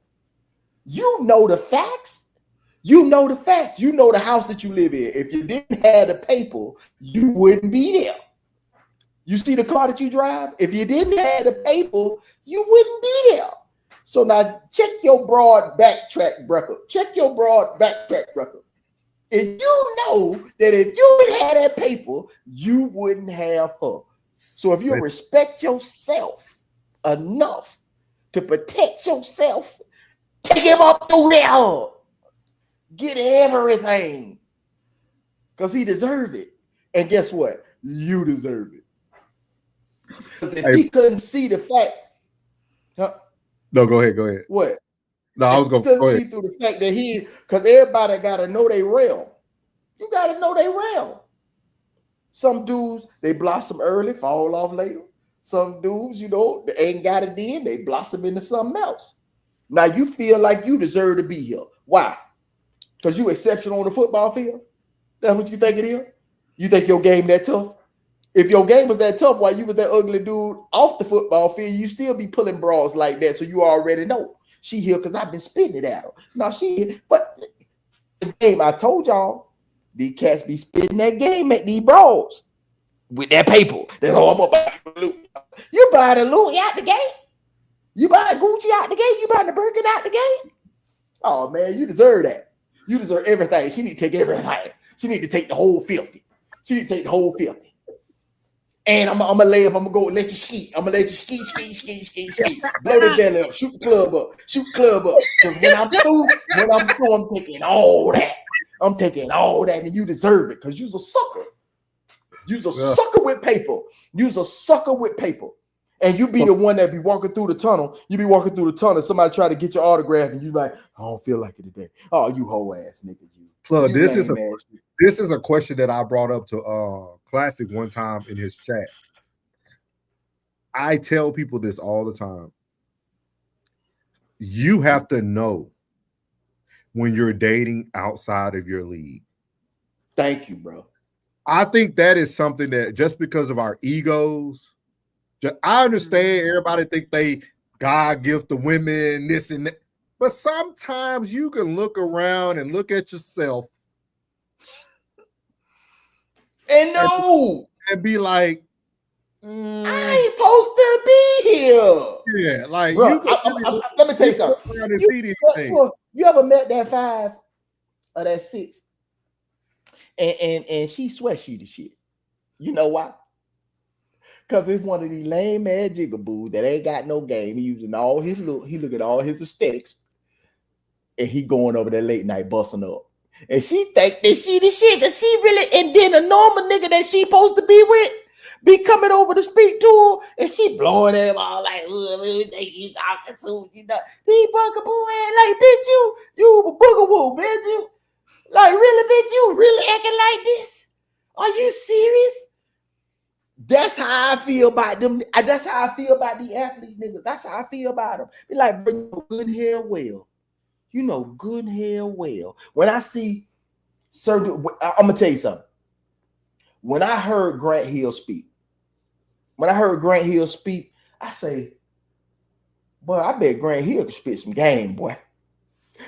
You know the facts. You know the facts. You know the house that you live in. If you didn't have the paper, you wouldn't be there. You see the car that you drive? If you didn't have the paper, you wouldn't be there. So now check your broad backtrack record. Check your broad backtrack record. And you know that if you had that paper, you wouldn't have her. So if you respect yourself enough to protect yourself, take him up through there. Get everything. Because he deserves it. And guess what? You deserve it. Because if he couldn't see the fact. No, go ahead. What? No, I was going to see through the fact that because everybody got to know their realm. You got to know their realm. Some dudes, they blossom early, fall off later. Some dudes, you know, they ain't got it in, they blossom into something else. Now you feel like you deserve to be here. Why? Because you exceptional on the football field? That's what you think it is? You think your game that tough? If your game was that tough while you was that ugly dude off the football field, you still be pulling bras like that. So you already know she here because I've been spitting it at her. Now she, but the game I told y'all, these cats be spitting that game at these bras with that paper. That's all I'm about. You buy the Louis out the game. You buy Gucci out the game. You buy the Birkin out the game. Oh man, you deserve that. You deserve everything. She need to take everything. She need to take the whole 50. She need to take the whole 50. And I'm gonna lay up. I'm gonna go let you ski. I'm gonna let you ski. Blow the belly up. Shoot the club up. Because when I'm through, I'm taking all that. I'm taking all that, and you deserve it because you's a sucker. You's a sucker with paper. You's a sucker with paper. And you be the one that be walking through the tunnel. You be walking through the tunnel. Somebody try to get your autograph, and you like, I don't feel like it today. Oh, you hoe ass nigga. You. Plug, this is a question that I brought up to Classic one time in his chat. I tell people this all the time. You have to know when you're dating outside of your league. Thank you, bro. I think that is something that just because of our egos, I understand everybody think they God gift the women, this and that. But sometimes you can look around and look at yourself and be like, I ain't supposed to be here. Yeah, like bro, let me tell you something. You ever met that 5 or that 6? And she sweats she the shit. You know why? Because it's one of these lame ass jigaboos that ain't got no game. He using all his look, he look at all his aesthetics, and he going over there late night busting up. And she think that she the shit, that she really, and then a normal nigga that she supposed to be with be coming over to speak to her, and she blowing him all like, who think you talking to? You know, he bugaboo man, like, bitch, you a boogaboo, bitch, you. Like, really, bitch, you really acting like this? Are you serious? That's how I feel about them. That's how I feel about the athlete niggas. That's how I feel about them. Be like, bro, you know good hell well. You know good hell well. When I see certain, I'm gonna tell you something. When I heard Grant Hill speak, I say, boy, I bet Grant Hill can spit some game, boy.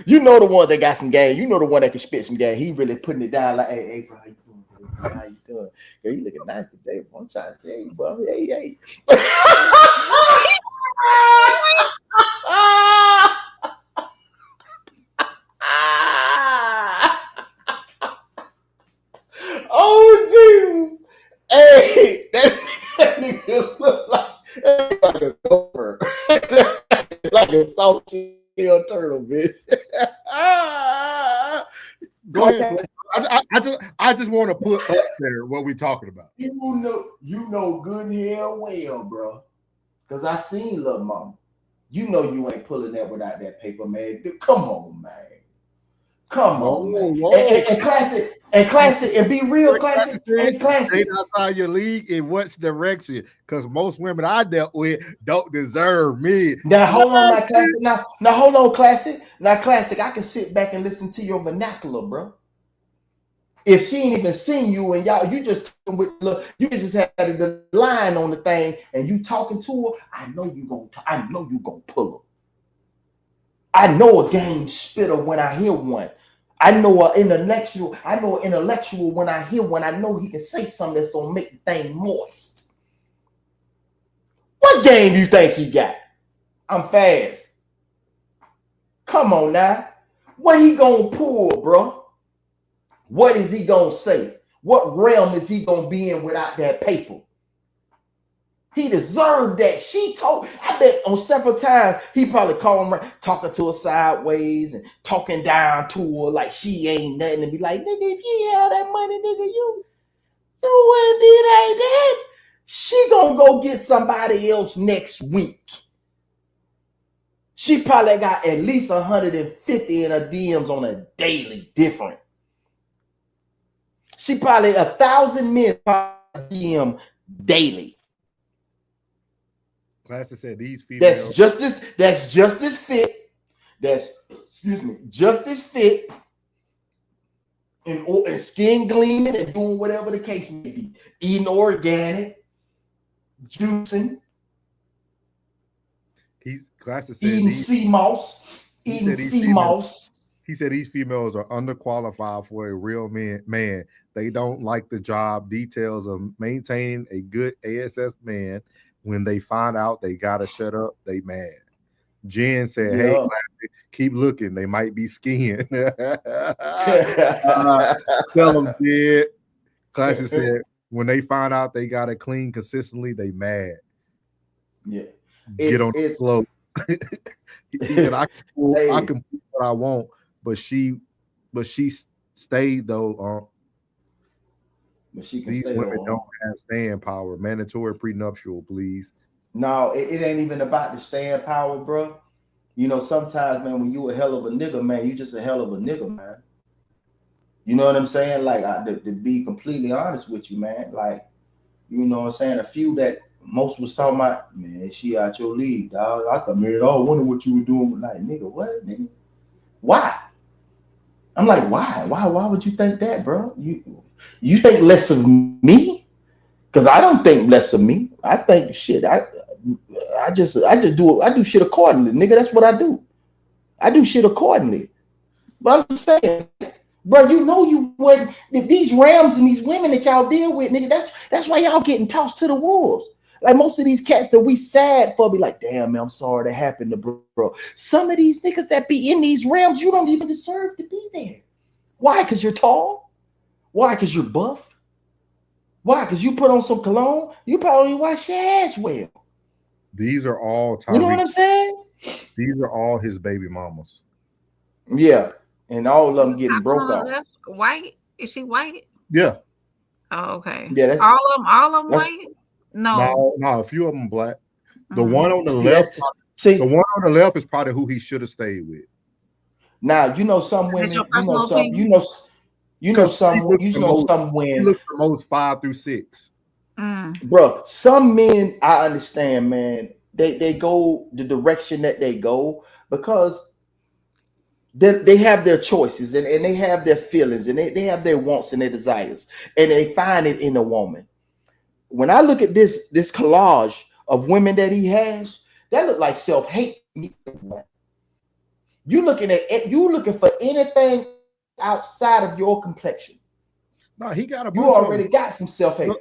You know the one that got some game. You know the one that can spit some game. He really putting it down like, hey, bro, how you doing? How you doing? Girl, you looking nice today. I'm trying to tell you, bro. Hey. Oh, Jesus. Hey, that nigga look like a gopher. Like a salty turtle, bitch. Go ahead. I just want to put up there what we talking about. You know good hell well, bro. Because I seen Lil Mama. You know you ain't pulling that without that paper, man. Come on, man. Come on, man. Whoa. And classic, and be real, classic, and classic. Stay outside your league in which direction? Because most women I dealt with don't deserve me. Now hold on, now classic. Now hold on, classic. Now classic. I can sit back and listen to your vernacular, bro. If she ain't even seen you and y'all, you just you just had the line on the thing and you talking to her, I know you gonna pull her. I know a game spitter when I hear one. I know an intellectual when I hear one. I know he can say something that's gonna make the thing moist. What game do you think he got? I'm fast. Come on now. What he gonna pull, bro? What is he gonna say? What realm is he gonna be in without that paper? He deserved that. I bet on several times he probably called him talking to her sideways and talking down to her like she ain't nothing and be like, nigga, if you had that money, nigga, you wouldn't be like that. She gonna go get somebody else next week. She probably got at least 150 in her DMs on a daily different. She probably 1,000 men DM daily. Classic said these females. That's just as fit. Just as fit. And skin gleaming and doing whatever the case may be. Eating organic, juicing. Classic said eating sea moss. Eating sea moss. He said these females are underqualified for a real man. They don't like the job details of maintaining a good ASS man. When they find out they gotta shut up, they mad. Jen said, "Hey, classic, keep looking. They might be skiing." Tell them, kid. Classic said, "When they find out they gotta clean consistently, they mad." Yeah, get on the flow. He said, "I can do what I want." But she stayed though. But she can these stay women though, don't have staying power. Mandatory prenuptial, please. No, it ain't even about the staying power, bro. You know, sometimes, man, when you a hell of a nigga, man, you just a hell of a nigga, man. You know what I'm saying? Like, to be completely honest with you, man. Like, you know what I'm saying? A few that most was talking about, man, she out your league, dog. I thought, man, I wonder what you were doing. Like, nigga, what, nigga? Why? I'm like, why? Why would you think that, bro? You think less of me? Because I don't think less of me. I think shit. I just do shit accordingly, nigga. That's what I do. I do shit accordingly. But I'm just saying, bro, you know you wouldn't. These Rams and these women that y'all deal with, nigga, that's why y'all getting tossed to the wolves. Like most of these cats that we sad for be like, damn, man, I'm sorry that happened to bro. Some of these niggas that be in these realms, you don't even deserve to be there. Why? Because you're tall? Why? Because you're buff? Why? Because you put on some cologne? You probably wash your ass well. These are all Tyreek. You know what I'm saying? These are all his baby mamas. Yeah. And all of them getting broke off. White? Is she white? Yeah. Oh, okay. Yeah, that's all of them white? No, a few of them black. The one on the left, the one on the left is probably who he should have stayed with. Now you know some women. You know some women. He looks the most 5 through 6. Bro, some men I understand, man. They go the direction that they go because they have their choices and they have their feelings and they have their wants and their desires and they find it in a woman. When I look at this collage of women that he has, that look like self-hate. You looking for anything outside of your complexion. No, he got a. You already got some self-hate.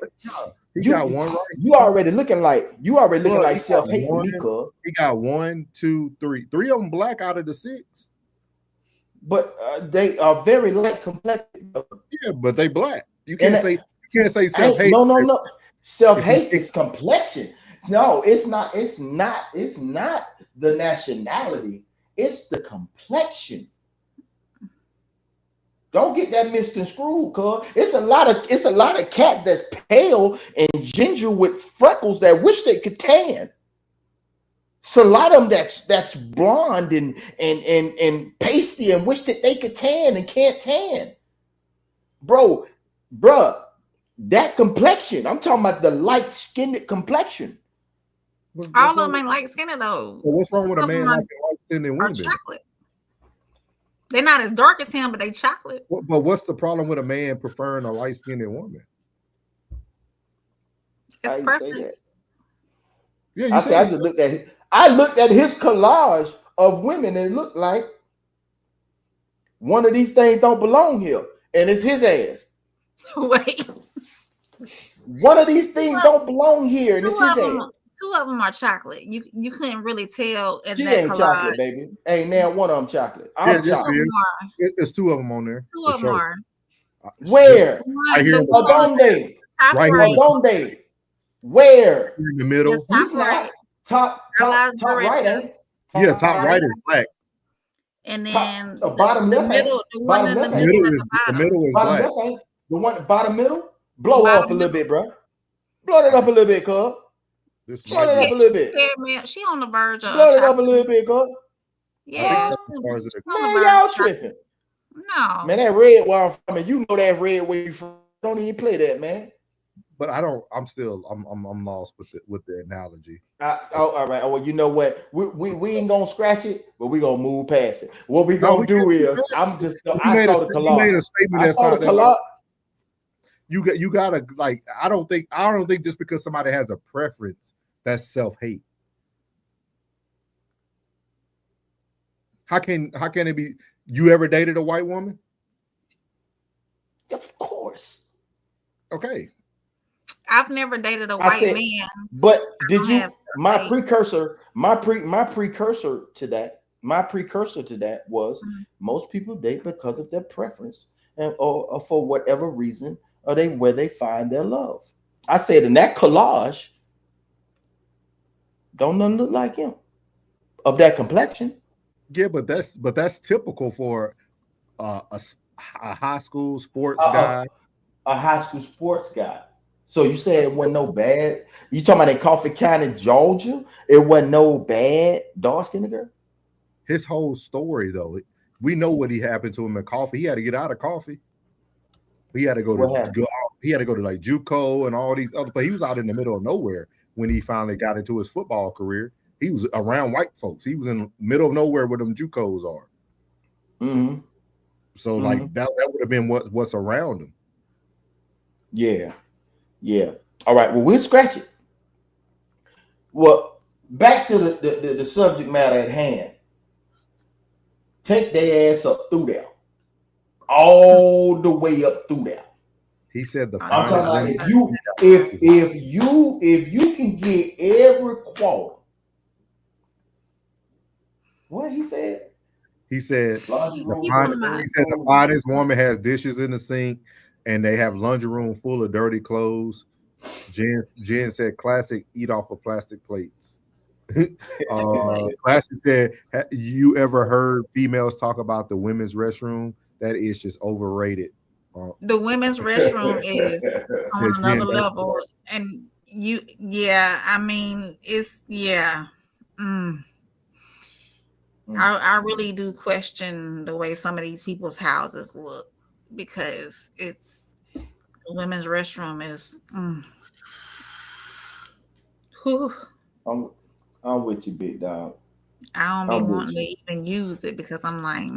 He got one right. You already looking like self-hate. He got 1, 2, 3. 3 of them black out of the 6. But they are very light complected. Yeah, but they black. You can't say self-hate. No. Self-hate is complexion. No, it's not. It's not the nationality. It's the complexion. Don't get that misconstrued, cuz it's a lot of cats that's pale and ginger with freckles that wish they could tan. It's a lot of them that's blonde and pasty and wish that they could tan and can't tan. Bruh, that complexion. I'm talking about the light-skinned complexion. All of them ain't light skinned though. So what's wrong with a man liking light-skinned women? Chocolate. They're not as dark as him, but they chocolate. But what's the problem with a man preferring a light-skinned woman? It's preference. Yeah, I looked at his collage of women, and it looked like one of these things don't belong here, and it's his ass. Wait. One of these things don't belong here, and it's his ass. Two of them are chocolate. You couldn't really tell. She ain't collage. Chocolate, baby. Ain't now one of them chocolate. Chocolate. It's two of them on there. Two of them are. Where? Right here. Adonde. Right here. Adonde. Where? In the middle. He's not top right, ain't it? Yeah, top right is black. And then the bottom left, the one in the middle is black. The one bottom middle, blow up a little bit, bro. Blow it up a little bit, cuz. Blow it up a little bit. She on the verge of blow it up a little bit, cuz. Yeah. Man, y'all tripping. No. Man, that red where I'm from, and you know that red where you from. Don't even play that, man. But I'm lost with the analogy. All right. Well, you know what? We ain't gonna scratch it, but we gonna move past it. What we gonna do is I saw the collage. You made a statement that's not that. You gotta like. I don't think just because somebody has a preference that's self-hate. How can it be? You ever dated a white woman? Of course. Okay. I've never dated a white man. But did you? My precursor to that was most people date because of their preference or for whatever reason, or where they find their love. I said in that collage, don't none look like him of that complexion. Yeah, but that's typical for a high school sports guy. A high school sports guy. So you said it wasn't no bad. You talking about in Coffee County, Georgia? It wasn't no bad dark-skinned girl. His whole story, though, we know what happened to him in Coffee. He had to get out of Coffee. He had to go to like JUCO and all these other places. He was out in the middle of nowhere when he finally got into his football career. He was around white folks. He was in the middle of nowhere where them JUCOs are. Mm-hmm. So like that would have been what's around him. Yeah. Yeah. All right. Well, we'll scratch it. Well, back to the subject matter at hand. Take their ass up through there. All the way up through there. He said I'm talking about if you can get every quarter. What he said? He said the finest woman has dishes in the sink and they have laundry room full of dirty clothes. Jen said classic eat off of plastic plates. Classic said, you ever heard females talk about the women's restroom? That is just overrated. The women's restroom is on another level. And I mean, it's I really do question the way some of these people's houses look because it's the women's restroom is. I'm with you, big dog. I don't be wanting to even use it because I'm like,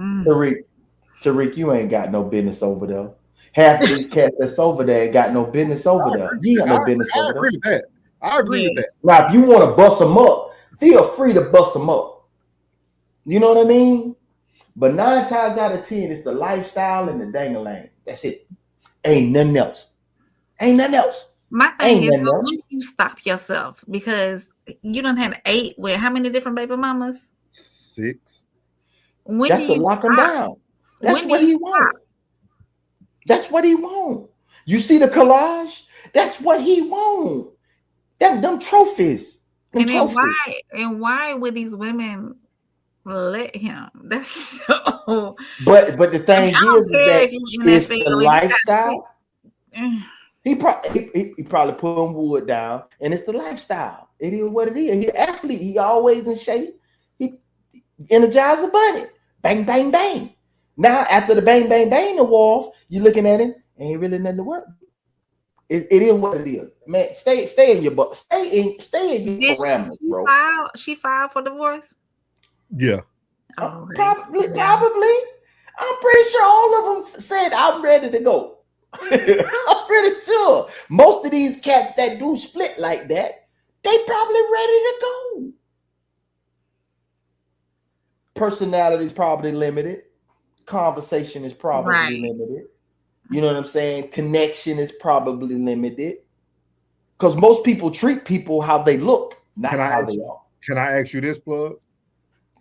Tariq, you ain't got no business over there. Half of these cats that's over there ain't got no business over there. You ain't got no business over there. I agree with that. I agree with that. Now, if you want to bust them up, feel free to bust them up. You know what I mean? But 9 times out of 10, it's the lifestyle and the dang-a-lang. That's it. Ain't nothing else. Ain't nothing else. My thing is, when you stop yourself because you done had 8 with how many different baby mamas? 6. That's to lock them down. That's what he want. That's what he want. You see the collage? That's what he want. Them trophies. Why would these women let him? That's so. But the thing is that it's the lifestyle. He probably putting wood down, and it's the lifestyle. It is what it is. He's an athlete. He always in shape. He energized the bunny. Bang, bang, bang. Now, after the bang, bang, bang, the wall, you looking at him, ain't really nothing to work. It is what it is. Man, stay in your butt. Stay in your parameters, bro. She filed for divorce? Yeah. Oh, Probably. I'm pretty sure all of them said, I'm ready to go. I'm pretty sure. Most of these cats that do split like that, they probably ready to go. Personality is probably limited. Conversation is probably limited. You know what I'm saying? Connection is probably limited. Because most people treat people how they look, not how they are. Can I ask you this, Plug?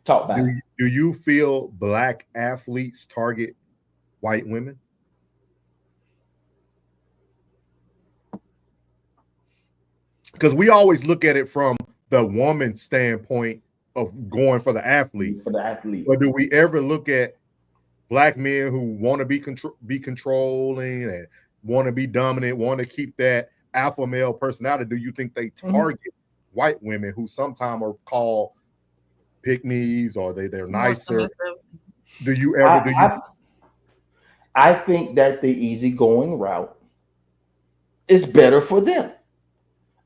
Talk about it. Do you feel black athletes target white women? Because we always look at it from the woman's standpoint of going for the athlete. But do we ever look at black men who want to be controlling and want to be dominant, want to keep that alpha male personality? Do you think they target white women who sometimes are called pick-me's or they're nicer? Do you ever I think that the easygoing route is better for them.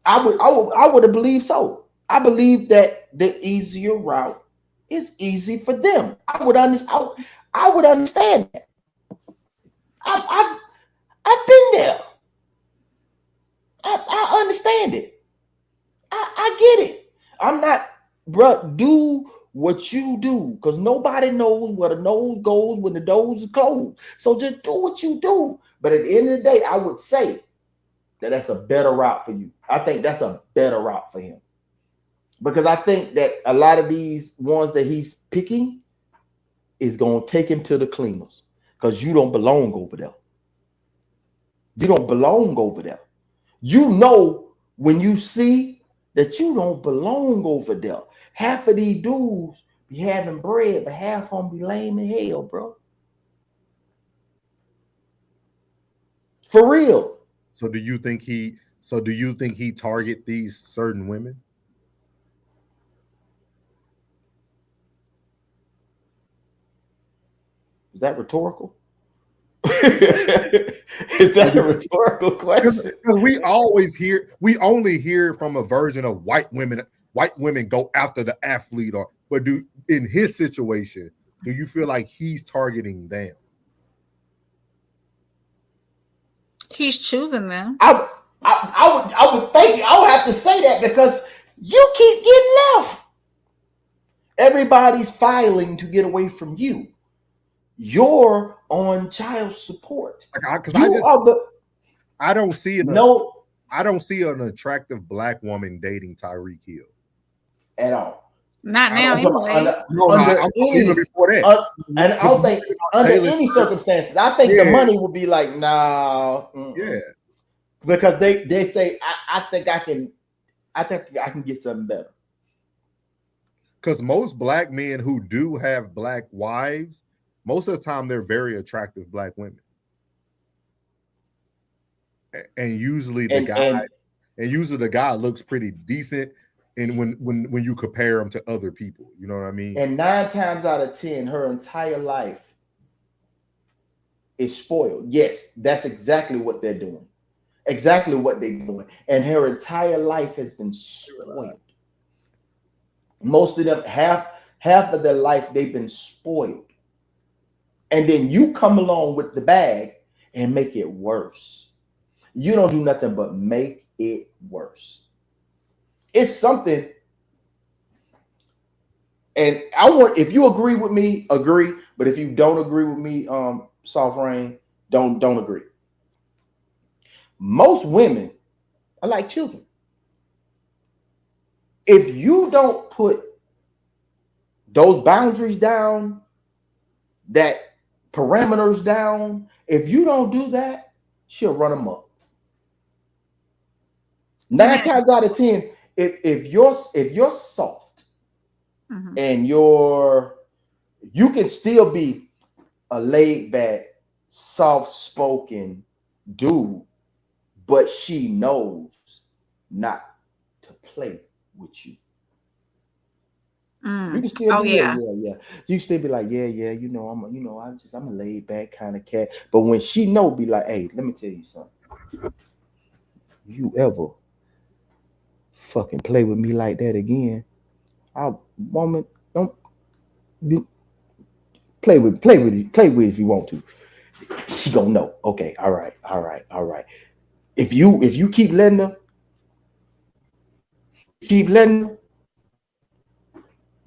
I would have believed so. I believe that the easier route is easy for them. I would understand that. I've been there. I understand it. I get it. I'm not, bro. Do what you do, because nobody knows where the nose goes when the doors are closed. So just do what you do. But at the end of the day, I would say that's a better route for you. I think that's a better route for him. Because I think that a lot of these ones that he's picking is going to take him to the cleaners, because you don't belong over there. You don't belong over there. You know when you see that you don't belong over there. Half of these dudes be having bread, but half of them be lame in hell, bro. For real. So do you think he target these certain women? Is that rhetorical? Is that a rhetorical question? Because we only hear from a version of white women go after the athlete, but in his situation, do you feel like he's targeting them? He's choosing them. I would have to say that, because you keep getting left. Everybody's filing to get away from you. You're on child support. I don't see an attractive black woman dating Tyreek Hill at all. Not now, anyway. Even before that. And I don't think under any circumstances, I think the money would be like, nah. Yeah. Because they say, I think I can get something better. Because most black men who do have black wives, most of the time they're very attractive black women. And usually the guy looks pretty decent. And when you compare them to other people, you know what I mean? And 9 times out of 10, her entire life is spoiled. Yes, that's exactly what they're doing. Exactly what they're doing. And her entire life has been spoiled. Most of them, half of their life, they've been spoiled. And then you come along with the bag and make it worse. You don't do nothing but make it worse. It's something. And I want, if you agree with me, agree. But if you don't agree with me, Soft Rain, don't agree. Most women are like children. If you don't put those boundaries down, that parameters down, if you don't do that, she'll run them up. 9 times out of 10, if you're soft and you can still be a laid back, soft spoken dude, but she knows not to play with you. You can still Oh be yeah. yeah. You still be like, yeah, I'm a laid back kind of cat. But when she know, be like, hey, let me tell you something. You ever fucking play with me like that again? Woman, don't play with if you want to. She gonna know. Okay, all right. If you keep letting her, you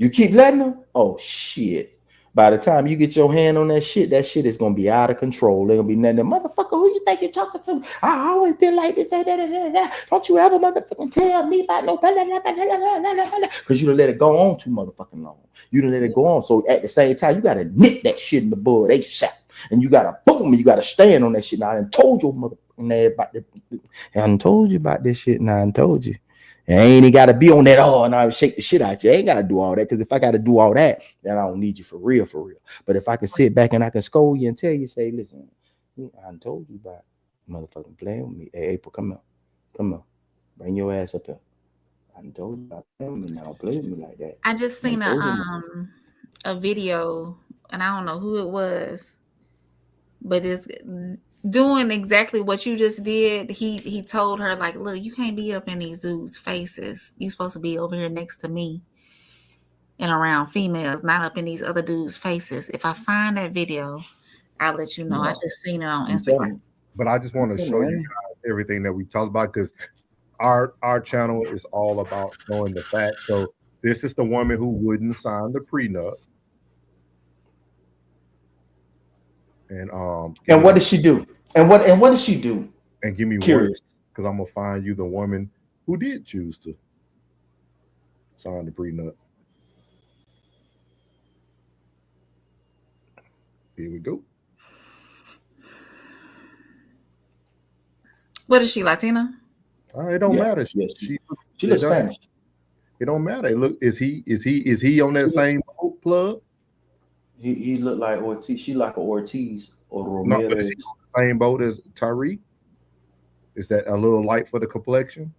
keep letting her, oh shit. By the time you get your hand on that shit is gonna be out of control. There's gonna be nothing. Motherfucker, who you think you're talking to? I always been like this. Don't you ever motherfucking tell me about no because you done let it go on too motherfucking long. You done let it go on. So at the same time, you gotta nip that shit in the bud ASAP. And you gotta boom, and you gotta stand on that shit. Now I done told your motherfucking ass about this. I done told you about this shit, and I done told you. And I ain't got to be on that. Oh, and I shake the shit out you. I ain't got to do all that, because if I got to do all that, then I don't need you for real. But if I can sit back and I can scold you and tell you, say, listen, I told you about motherfucking playing with me. Hey, April, come on, bring your ass up here. I told you about playing with me. Now play with me like that. I just seen a video, and I don't know who it was, but it's doing exactly what you just did. He told her, like, look, you can't be up in these dudes' faces. You supposed to be over here next to me and around females, not up in these other dudes' faces. If I find that video, I'll let you know. I just seen it on Instagram. But I just want to show you guys everything that we talked about, because our channel is all about showing the facts. So this is the woman who wouldn't sign the prenup. And what does she do? And what does she do? And give me one, because I'm gonna find you the woman who did choose to sign the prenup. Here we go. What is she, Latina? It don't matter. She looks Spanish. It don't matter. Look, is he on that same boat, plug? He looked like Ortiz. She like Ortiz or Romero. No, but is he on the same boat as Tyree? Is that a little light for the complexion?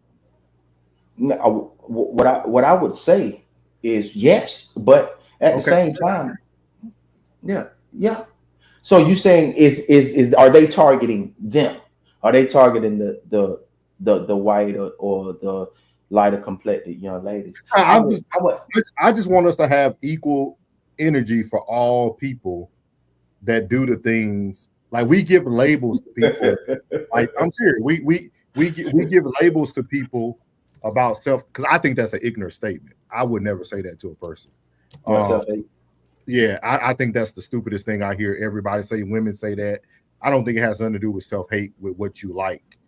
No, what I would say is yes, but at the same time, yeah. So you saying is are they targeting them? Are they targeting the white or the lighter complected young ladies? I just want us to have equal energy for all people that do the things. Like, we give labels to people. Like, I'm serious. We give labels to people about self, because I think that's an ignorant statement. I would never say that to a person. Yeah, I think that's the stupidest thing I hear everybody say. Women say that. I don't think it has nothing to do with self-hate, with what you like.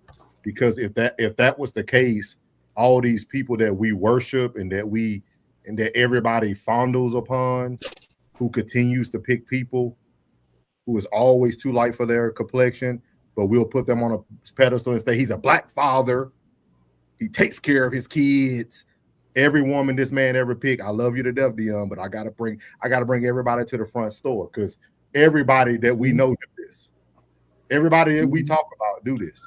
Because if that was the case, all these people that we worship and that everybody fondles upon, who continues to pick people who is always too light for their complexion, but we'll put them on a pedestal and say he's a black father, he takes care of his kids. Every woman this man ever picked, I love you to death, Dion, but I gotta bring everybody to the front store, because everybody that we know do this. Everybody that we talk about do this.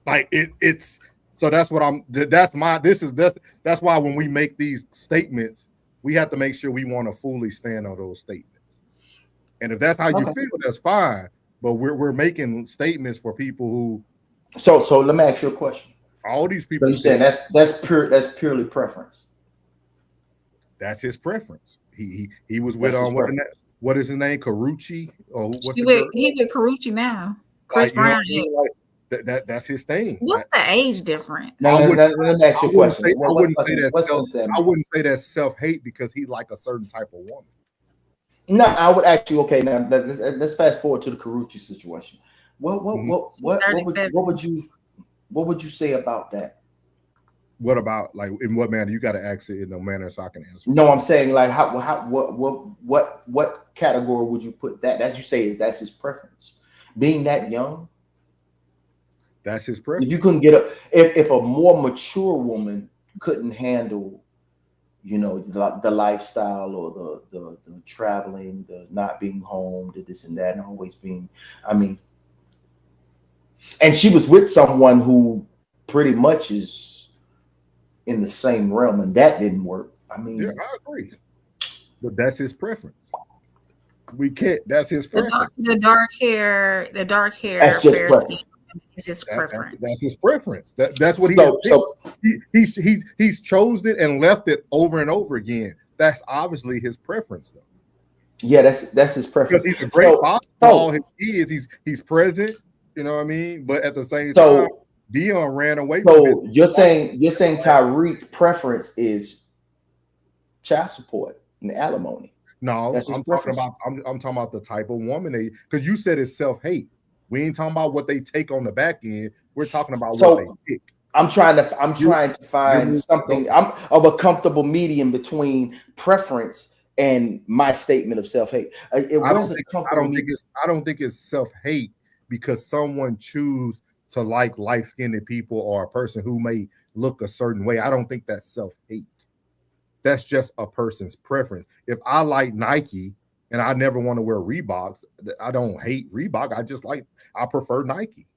Like, it's so that's why when we make these statements, we have to make sure we want to fully stand on those statements. And if that's how you feel, that's fine. But we're making statements for people who. So let me ask you a question. All these people. So you saying that's purely preference. That's his preference. He was with what is his name? Carucci, or what's he with Carucci now. Chris Brown. That's his thing. What's the age difference? Let me ask you a question. I wouldn't say that's self-hate, because he like a certain type of woman. No, I would ask you. Okay, now let's fast forward to the Carucci situation. What would you say about that? What about, like, in what manner? You got to ask it in a manner so I can answer. No, I'm saying, like, what category would you put that? That you say that's his preference. Being that young, that's his preference. If you couldn't get if a more mature woman couldn't handle, the lifestyle, or the traveling, the not being home, the this and that, and always being, And she was with someone who pretty much is in the same realm, and that didn't work. I mean, yeah, I agree. But that's his preference. We can't. That's his preference. The dark hair. That's just fair preference. skin is his preference. That's his preference. That's what he's chosen it and left it over and over again. That's obviously his preference, though. Yeah, that's his preference. Because he's a great father to all his kids. He's present. You know what I mean? But at the same time, Dion ran away from it. So you're saying Tyreek preference is child support and alimony. No, I'm talking about the type of woman because you said it's self-hate. We ain't talking about what they take on the back end. We're talking about what they take. I'm trying to find something of a comfortable medium between preference and my statement of self-hate. I don't think it's self-hate because someone choose to like light-skinned people or a person who may look a certain way. I don't think that's self-hate. That's just a person's preference. If I like Nike and I never want to wear Reeboks, I don't hate Reebok. I prefer Nike.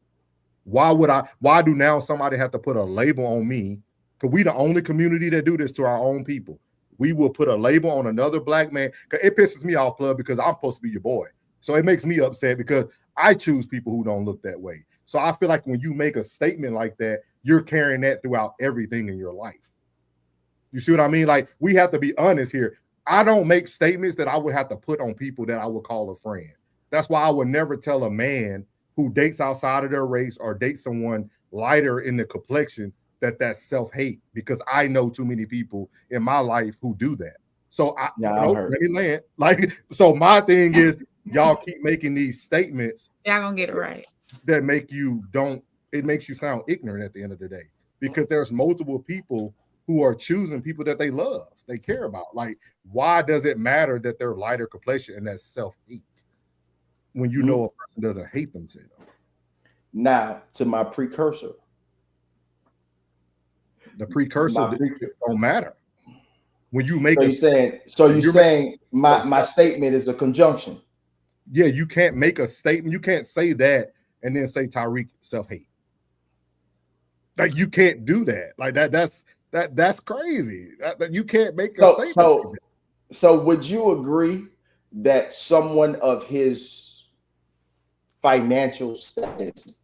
Why do now somebody have to put a label on me? Because we the only community that do this to our own people. We will put a label on another black man. Because it pisses me off, Club, because I'm supposed to be your boy. So it makes me upset because I choose people who don't look that way. So I feel like when you make a statement like that, you're carrying that throughout everything in your life. You see what I mean? Like, we have to be honest here. I don't make statements that I would have to put on people that I would call a friend. That's why I would never tell a man who dates outside of their race or dates someone lighter in the complexion that's self-hate, because I know too many people in my life who do that. So let me land. So my thing is, y'all keep making these statements. Y'all gonna get it right. That makes you sound ignorant at the end of the day, because there's multiple people who are choosing people that they love, they care about. Like, why does it matter that they're lighter complexion and that's self-hate when you know a person doesn't hate themselves? Now, to my precursor. The precursor don't matter. When you make you're saying my statement is a conjunction. Yeah, you can't make a statement. You can't say that and then say Tyreek self-hate. Like, you can't do that. Like that's crazy. You can't make a statement. So would you agree that someone of his financial status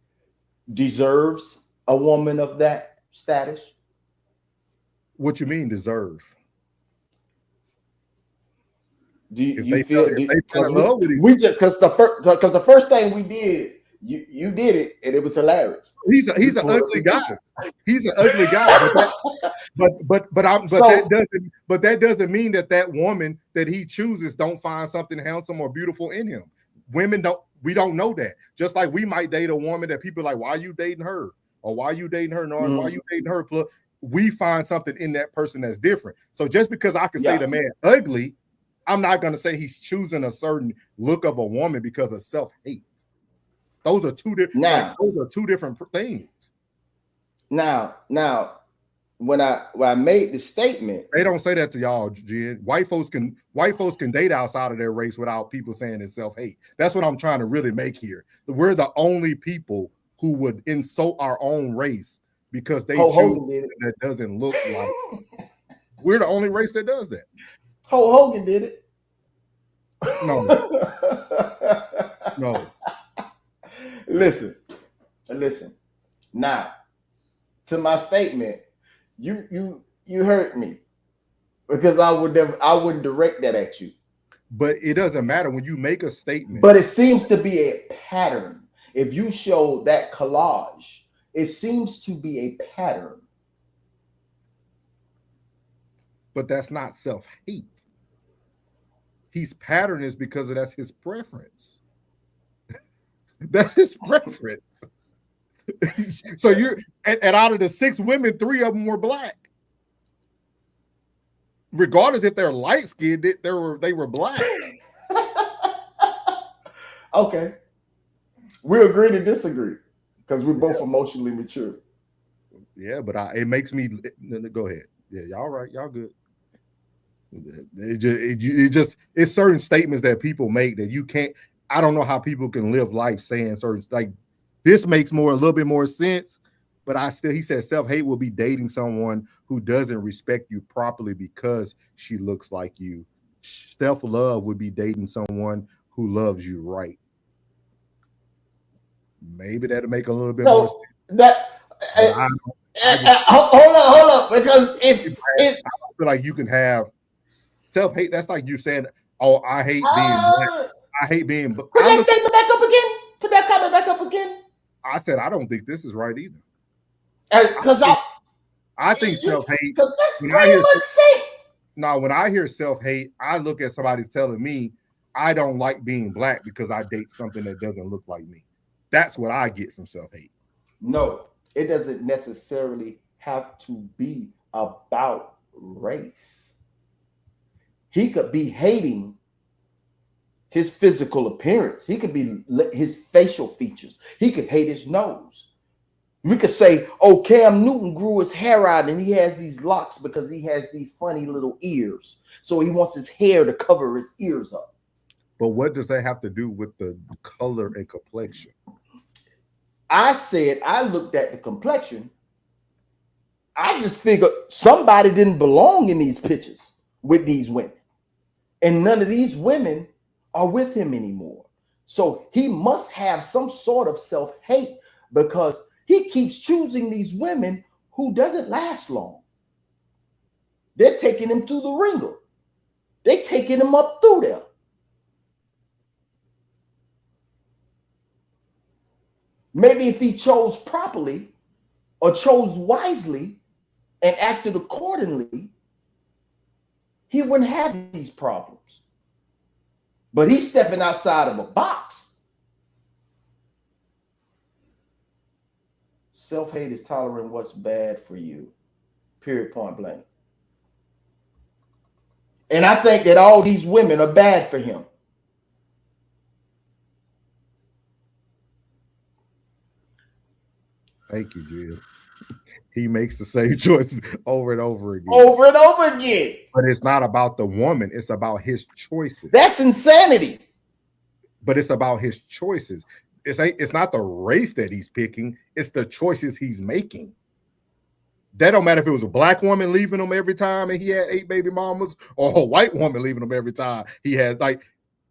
deserves a woman of that status? What you mean deserve? Do you feel because the first thing we did, you did it and it was hilarious. He's an ugly guy. He's an ugly guy. But that doesn't mean that woman that he chooses don't find something handsome or beautiful in him. Women we don't know that. Just like we might date a woman that people are like, why are you dating her? Or why are you dating her? Why are you dating her? We find something in that person that's different. So just because I can say the man ugly, I'm not going to say he's choosing a certain look of a woman because of self-hate. Those are two different things. Now, when I made the statement, they don't say that to y'all, Jen. White folks can date outside of their race without people saying it's self-hate. That's what I'm trying to really make here. We're the only people who would insult our own race because they choose that doesn't look like. We're the only race that does that. Hogan did it. No. Listen. Now, to my statement, you hurt me because I wouldn't direct that at you. But it doesn't matter when you make a statement. But it seems to be a pattern. If you show that collage, it seems to be a pattern. But that's not self-hate. He's pattern is because that's his preference. That's his preference. So and out of the 6 women, 3 of them were black. Regardless if they're light-skinned, they were black. Okay. We agree to disagree because we're both emotionally mature. Yeah, but it makes me go ahead. Yeah, y'all right. Y'all good. It's certain statements that people make that you can't. I don't know how people can live life saying certain, like, This makes a little bit more sense, but he said self-hate will be dating someone who doesn't respect you properly because she looks like you. Self-love would be dating someone who loves you right. Maybe that'll make a little bit more sense. Hold up, because if I feel like you can have self-hate, that's like you saying, "Oh, I hate being black. I hate being." Put that statement back up again. Put that comment back up again. I said I don't think this is right either. Because I think self-hate. When I hear self-hate, I look at somebody telling me I don't like being black because I date something that doesn't look like me. That's what I get from self-hate. No, it doesn't necessarily have to be about race. He could be hating his physical appearance. He could be his facial features. He could hate his nose. We could say, oh, Cam Newton grew his hair out and he has these locks because he has these funny little ears. So he wants his hair to cover his ears up. But what does that have to do with the color and complexion? I looked at the complexion. I just figured somebody didn't belong in these pictures with these women. And none of these women are with him anymore. So he must have some sort of self-hate because he keeps choosing these women who doesn't last long. They're taking him through the ringer. They're taking him up through there. Maybe if he chose properly or chose wisely and acted accordingly, he wouldn't have these problems. But he's stepping outside of a box. Self-hate is tolerating what's bad for you. Period, point blank. And I think that all these women are bad for him. Thank you, Jill. He makes the same choices over and over again. Over and over again. But it's not about the woman. It's about his choices. That's insanity. But it's about his choices. It's not the race that he's picking. It's the choices he's making. That don't matter if it was a black woman leaving him every time and he had 8 baby mamas, or a white woman leaving him every time he had,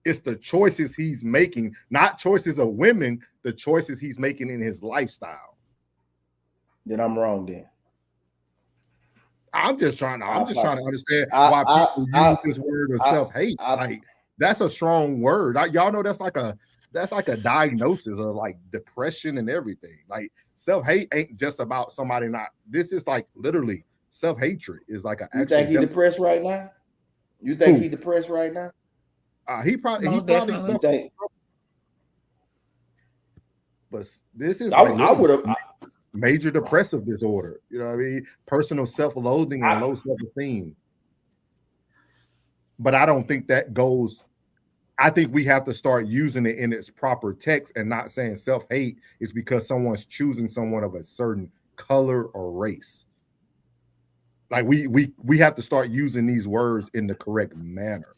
it's the choices he's making, not choices of women, the choices he's making in his lifestyle. Then I'm wrong then. I'm just trying to understand why people use this word of self-hate. That's a strong word. Y'all know that's like a diagnosis of like depression and everything. Like self-hate ain't just about somebody not. This is like literally self-hatred is like an. You think he depressed right now? You think he depressed right now? He probably. But this is. I would have. Major depressive disorder, you know what I mean? Personal self-loathing and low self-esteem. But I don't think that goes. I think we have to start using it in its proper text and not saying self-hate is because someone's choosing someone of a certain color or race. Like we have to start using these words in the correct manner.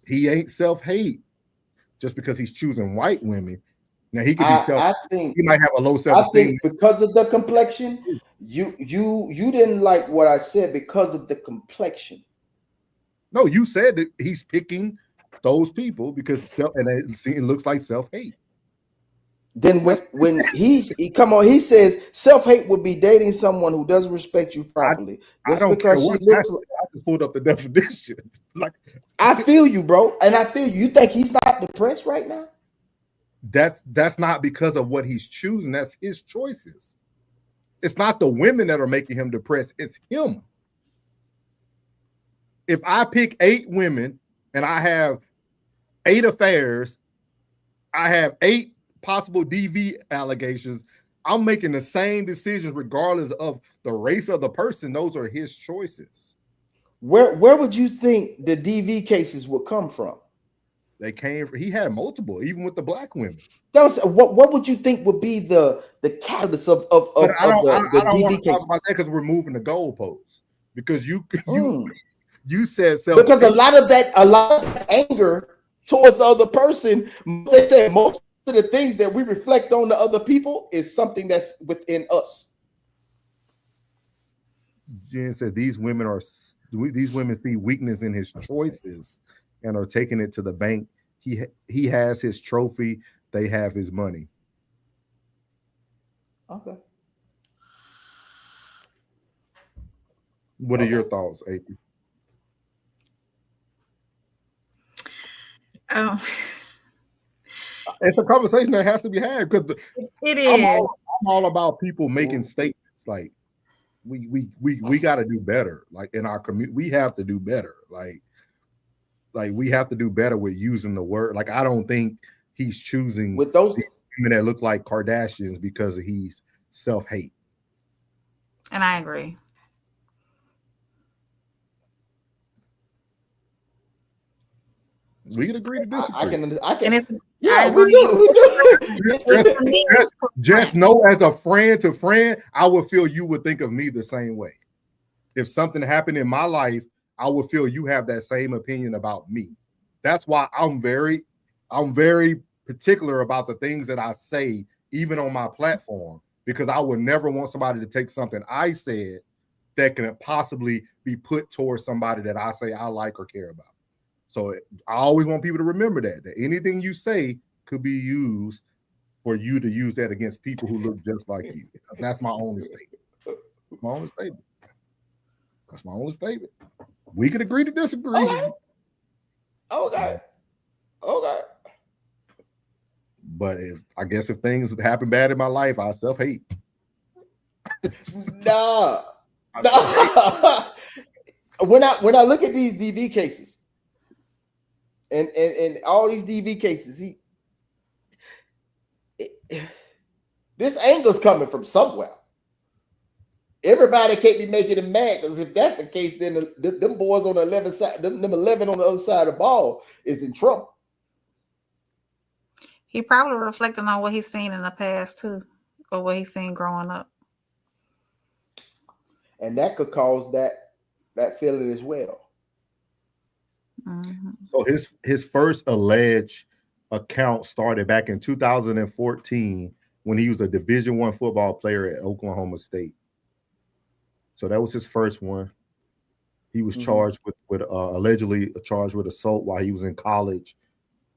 He ain't self-hate just because he's choosing white women. Now he could be he might have a low self-esteem. I think because of the complexion, you didn't like what I said because of the complexion. No, you said that he's picking those people because it looks like self-hate. Then when he says self-hate would be dating someone who doesn't respect you properly. I don't care what I just pulled up the definition. I feel you, bro, and I feel you. You think he's not depressed right now? That's not because of what he's choosing. That's his choices. It's not the women that are making him depressed. It's him. If I pick 8 women and I have 8 affairs, I have 8 possible DV allegations, I'm making the same decisions regardless of the race of the person. Those are his choices. Where would you think the DV cases would come from? He had multiple, even with the black women. What would you think would be the catalyst of the DV cases? Talk about that because we're moving the goalposts. Because you said self. Because a lot of that anger towards the other person, they say most of the things that we reflect on to other people is something that's within us. Jen said these women see weakness in his choices and are taking it to the bank. He has his trophy. They have his money. Okay. What are your thoughts, AP? It's a conversation that has to be had because it is. I'm all about people making statements like we got to do better. Like in our community, we have to do better. Like we have to do better with using the word. Like I don't think he's choosing with those women that look like Kardashians because he's self-hate. And I agree. We can agree to disagree. I can. And it's, yeah, we do. Just know, as a friend to friend, I would feel you would think of me the same way. If something happened in my life, I would feel you have that same opinion about me. That's why I'm very particular about the things that I say, even on my platform, because I would never want somebody to take something I said that can possibly be put towards somebody that I say I like or care about. So I always want people to remember that anything you say could be used for you to use that against people who look just like you. That's my only statement. My only statement. That's my only statement. We could agree to disagree. Okay. But if things happen bad in my life, I self-hate. Nah. When I look at these DV cases, and all these DV cases, this anger's coming from somewhere. Everybody can't be making him mad, because if that's the case, then them boys on the 11 side, them 11 on the other side of the ball is in trouble. He probably reflecting on what he's seen in the past too, or what he's seen growing up, and that could cause that feeling as well. Mm-hmm. So his first alleged account started back in 2014 when he was a Division I football player at Oklahoma State. So that was his first one. He was charged with allegedly charged with assault while he was in college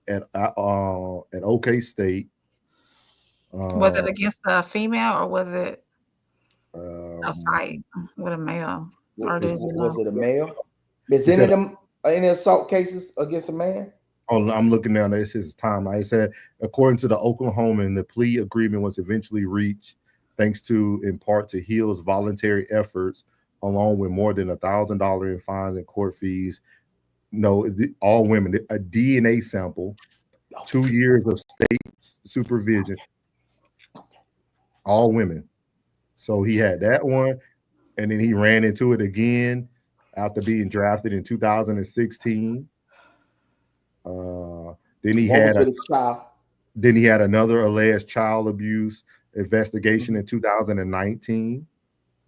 at OK State. Was it against a female, or was it a fight with a male? Was it a male? Is any of them any assault cases against a man? Oh, I'm looking down. This is his timeline. It said, according to the Oklahoman, the plea agreement was eventually reached thanks to, in part, to Hill's voluntary efforts, along with more than $1,000 in fines and court fees. No, all women, a DNA sample, 2 years of state supervision, all women. So he had that one, and then he ran into it again after being drafted in 2016. Then he had another alleged child abuse investigation in 2019.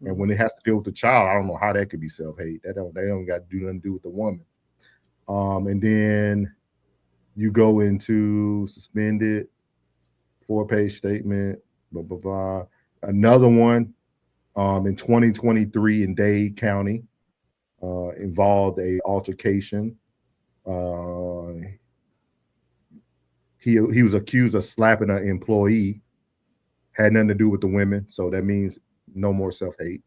And when it has to deal with the child, I don't know how that could be self-hate. They don't got to do nothing to do with the woman. And then you go into suspended, 4-page statement, blah, blah, blah. Another one in 2023 in Dade County involved a altercation. He was accused of slapping an employee. Had nothing to do with the women, so that means no more self-hate.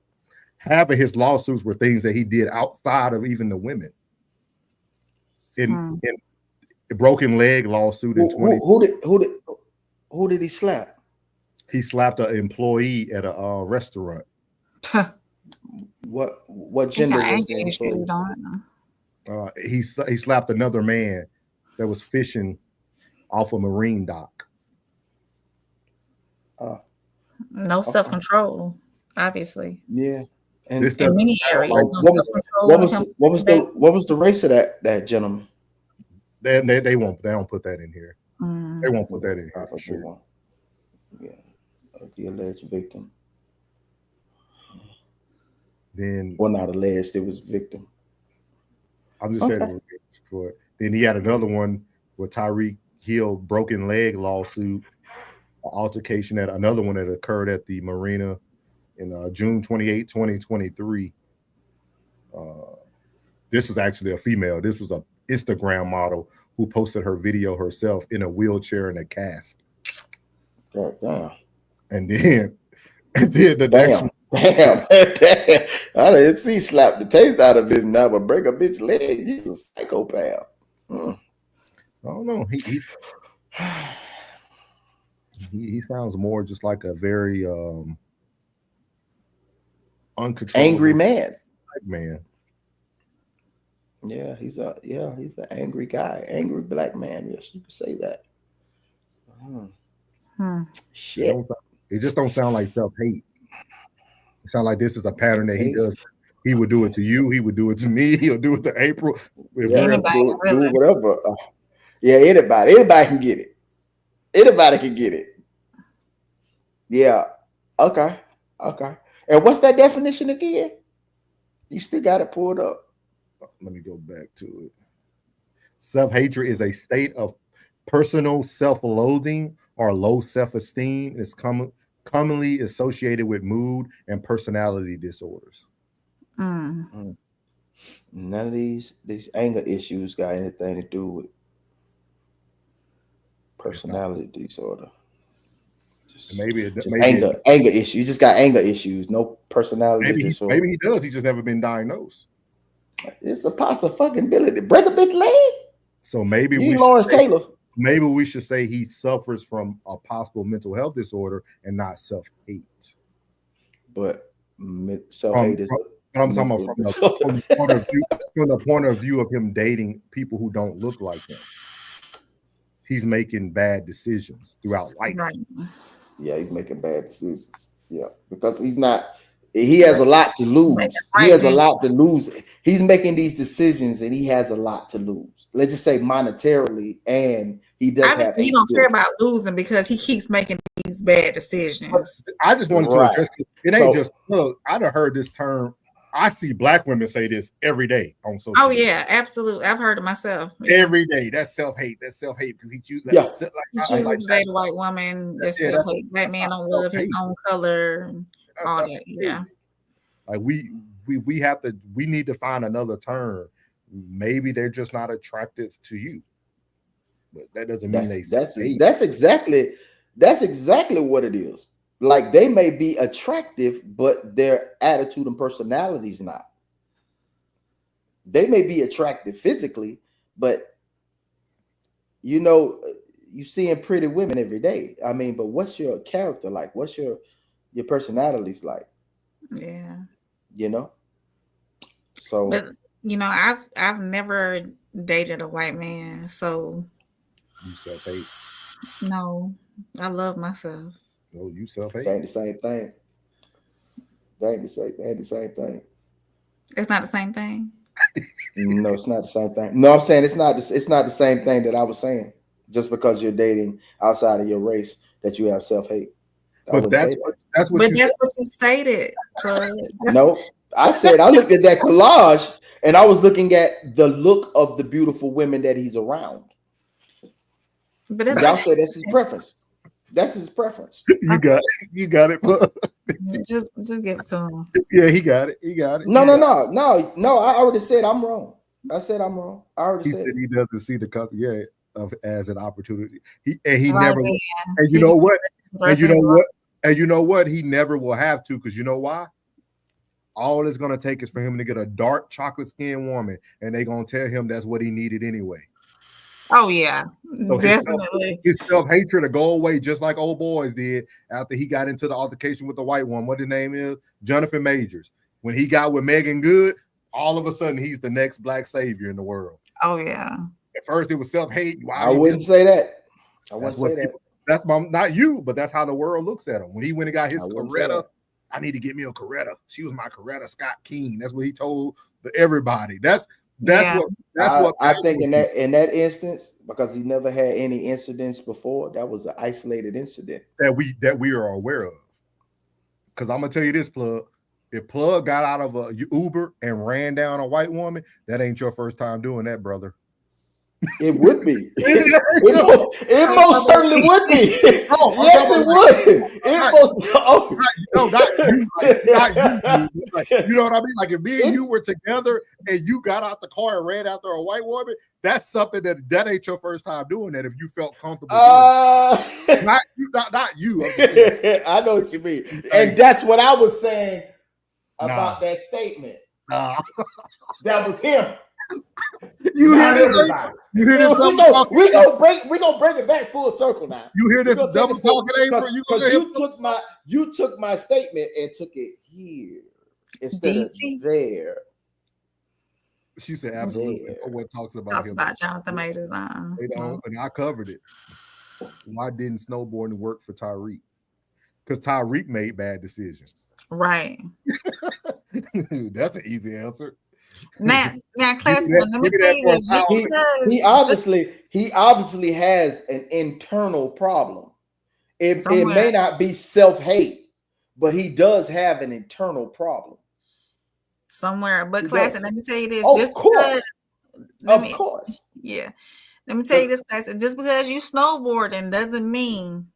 Half of his lawsuits were things that he did outside of even the women. In a broken leg lawsuit in 20. Who did he slap? He slapped an employee at a restaurant. What gender was the employee? He slapped another man that was fishing off a marine dock. No self-control, obviously. Yeah. And in many areas, what was the race of that gentleman? They don't put that in here. They won't put that in here for sure. Yeah, the alleged victim. Then, well, not alleged, it was victim. I'm just saying it was for it. Then he had another one with Tyreek heel broken leg lawsuit, altercation at another one that occurred at the marina in June 28, 2023. This was actually a female. This was a Instagram model who posted her video herself in a wheelchair and a cast. God damn. And then the next one, Damn. I didn't see slap the taste out of it now, but break a bitch leg. He's a psychopath. I don't know. He sounds more just like a very uncontrollable angry man. Man. Yeah, he's an angry guy, angry black man. Yes, you could say that. Shit. It just don't sound like self-hate. It sounds like this is a pattern that he does. He would do it to you. He would do it to me. He'll do it to April. Do whatever. Yeah, anybody can get it. Anybody can get it. Yeah. Okay. And what's that definition again? You still got it pulled up. Let me go back to it. Self-hatred is a state of personal self-loathing or low self-esteem. It's commonly associated with mood and personality disorders. None of these anger issues got anything to do with personality disorder. Maybe anger issue. You just got anger issues, no personality disorder. Maybe he does. He's just never been diagnosed. It's a possibility. Break a bitch leg. So maybe Lawrence Taylor. Maybe we should say he suffers from a possible mental health disorder and not self-hate. But self-hate is. I'm talking about from the point of view of him dating people who don't look like him. He's making bad decisions throughout life. Right. Yeah, he's making bad decisions. Yeah, because he has a lot to lose. He has a lot to lose. He's making these decisions and he has a lot to lose. Let's just say monetarily, and he does. Obviously, he don't care about losing because he keeps making these bad decisions. I just wanted to address it. Ain't just look. I've heard this term. I see black women say this every day on social media. Yeah, absolutely. I've heard it myself. Every day. That's self-hate. That's self-hate because he chooses he chooses to date a white woman. That's self-hate. Black man don't love his own color and all that. Yeah. Like we need to find another term. Maybe they're just not attractive to you. But that doesn't mean that's exactly what it is. Like they may be attractive, but their attitude and personality is not. They may be attractive physically, but you seeing pretty women every day. I mean, but what's your character like? What's your personality's like? Yeah. So but I've never dated a white man, so you self-hate. No, I love myself. Oh, you self-hate. That ain't the same thing. That ain't the same thing. It's not the same thing. No, it's not the same thing. No, I'm saying it's not the same thing that I was saying. Just because you're dating outside of your race, that you have self-hate. But that's what you stated. No, I said I looked at that collage and I was looking at the look of the beautiful women that he's around. But y'all said that's his preference. That's his preference. You got it. Just give it to him. Yeah, he got it. No. I already said I'm wrong. I said I'm wrong. I already said he doesn't see the customer as an opportunity. He never. And you know what? And you know what? He never will have to, because you know why? All it's gonna take is for him to get a dark chocolate skinned woman, and they're gonna tell him that's what he needed anyway. Oh yeah, so definitely. His self-hatred to go away, just like old boys did after he got into the altercation with the white one. What his name is? Jonathan Majors. When he got with Megan Good, all of a sudden he's the next black savior in the world. Oh yeah. At first it was self-hate. I wouldn't say that. I wouldn't say that. That's not you, but that's how the world looks at him. When he went and got his Coretta, I need to get me a Coretta. She was my Coretta Scott King. That's what he told everybody. That's what I think in that instance, because he never had any incidents before, that was an isolated incident that we are aware of. Because I'm gonna tell you this, Plug. If Plug got out of a Uber and ran down a white woman, that ain't your first time doing that, brother. It would be. It most certainly would be. Yes, it would. It most. Oh. No, not you. Not you. Like, you know what I mean? Like if me and you were together and you got out the car and ran after a white woman, that's something that ain't your first time doing that. If you felt comfortable, not you. I know what you mean, and that's what I was saying about that statement. That was him. You hear this? You hear this? We gonna bring it back full circle now. You hear this double talking, April? Because you took my statement and took it here instead of there. She said absolutely. No one talks about him. About Jonathan Majors. They don't, and I covered it. Why didn't snowboarding work for Tyreek? Because Tyreek made bad decisions. Right. That's an easy answer. Now, class. Let me tell you this. He obviously has an internal problem. It may not be self-hate, but he does have an internal problem somewhere. But class, and let me tell you this. Of course. Yeah. Let me tell you this, class. Just because you snowboarding doesn't mean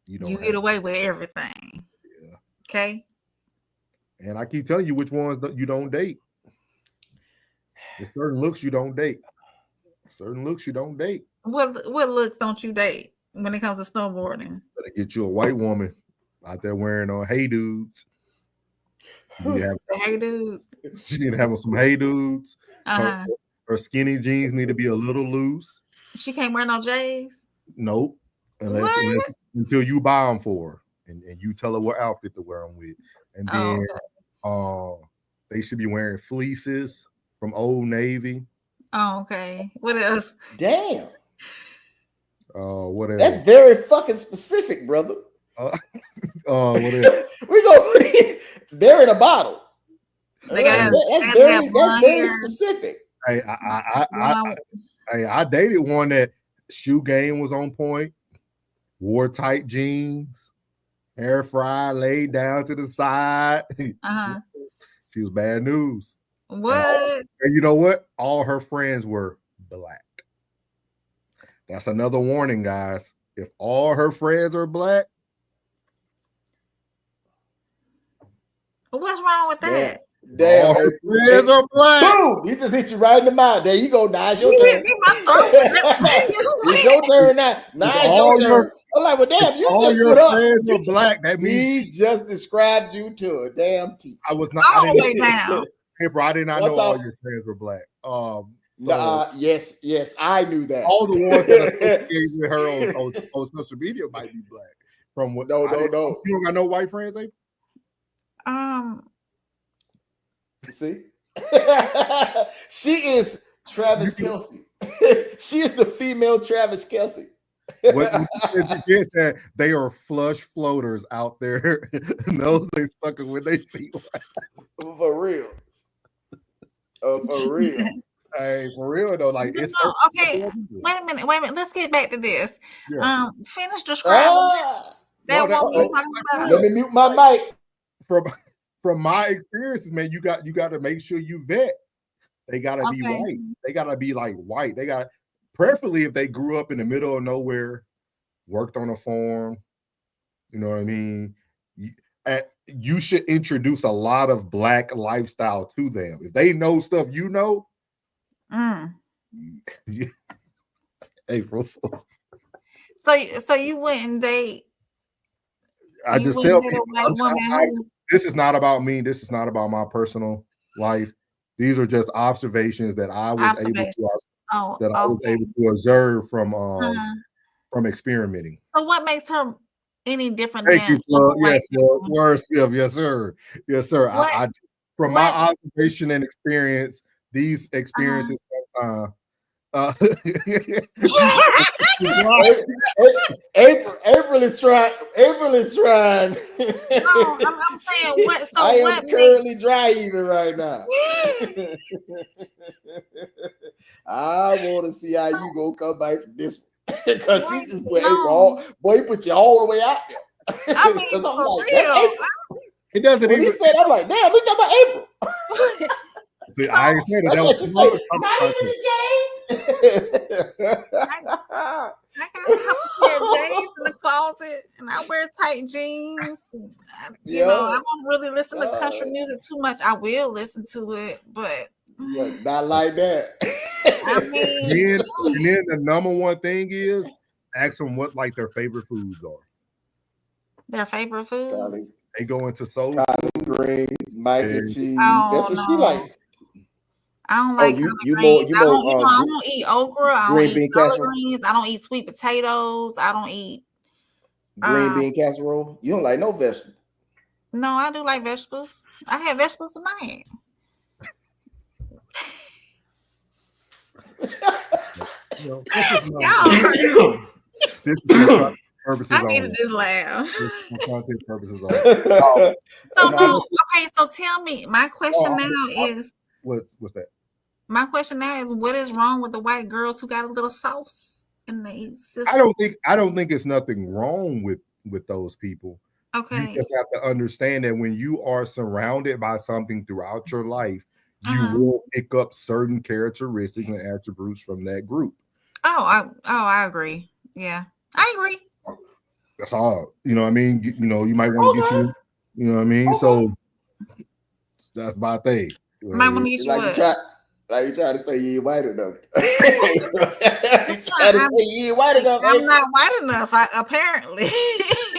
you get away with everything. Yeah. Okay. And I keep telling you which ones you don't date. There's certain looks you don't date. Certain looks you don't date. What looks don't you date when it comes to snowboarding? Better get you a white woman out there wearing hey dudes. Hey dudes. She need to have some hey dudes. Her skinny jeans need to be a little loose. She can't wear no J's? Nope. Until you buy them for her and you tell her what outfit to wear them with. And then they should be wearing fleeces from Old Navy. Oh, okay. What else? Damn. What else? That's very fucking specific, brother. What else? They're in a bottle. That's very specific. Hey, I dated one that shoe game was on point, wore tight jeans, hair fried, laid down to the side. She was bad news. What? And you know what? All her friends were black. That's another warning, guys. If all her friends are black, what's wrong with that? Damn, her friends are black. Boom! He just hit you right in the mouth. There you go. Now it's your turn. It's your turn now. Now it's your turn. I'm like, well, damn, you all just your put up. friends are black. That means he just described you to a damn T. I was not. All the way down. Hey, bro, I did not know all your friends were black. Yes, I knew that. All the ones that associated with her on social media might be black. From what? No. You don't got no white friends, eh? See, she is Travis Kelce. She is the female Travis Kelce. What you get that they are flush floaters out there. Those they sucker when they see one. For real. For real. Hey, for real though, like it's okay. Wait a minute. Let's get back to this. Yeah. Finish describing that one we were talking about. Let me mute my mic. From my experiences, man, you got to make sure you vet. They gotta be white. They gotta be like white. They got preferably if they grew up in the middle of nowhere, worked on a farm. You know what I mean? You should introduce a lot of black lifestyle to them. If they know stuff you know, April. So you wouldn't date. I just tell people this is not about me. This is not about my personal life. These are just observations that I was able to observe from experimenting. So what makes her any different? Thank you, Flo. Yes, words. Yes, sir. Yes, sir. From my observation and experience, these experiences April is trying. No, I'm saying what? So I what am currently dry even right now. I want to see how you gonna come back from this one because she just put April. Boy, he put you all the way out there. I mean, for real. It doesn't. When he said, I'm like, damn, we talking about April. See, I ain't said it. That was I got a couple pair of jeans in the closet, and I wear tight jeans. You know, I don't really listen to country music too much. I will listen to it, but not like that. I mean, and then the number one thing is ask them what like their favorite foods are. Their favorite food? They go into soul collard greens, mac and cheese. Oh, That's what she like. I don't like collard greens. I don't eat okra. I don't eat collard greens. I don't eat sweet potatoes. I don't eat green bean casserole. You don't like no vegetables. No, I do like vegetables. I had vegetables tonight. I needed this laugh. Content purposes only. Okay, so tell me, my question is what's that? My question now is, what is wrong with the white girls who got a little sauce in the system? I don't think it's nothing wrong with those people. Okay. You just have to understand that when you are surrounded by something throughout your life, you will pick up certain characteristics and attributes from that group. I agree. Yeah, I agree. That's all. You know what I mean? You know, you might want to get you, you know what I mean? So that's my thing. You might want to get you what? Like you trying to say you ain't white enough. You trying to say you ain't white enough. I'm not white enough, apparently.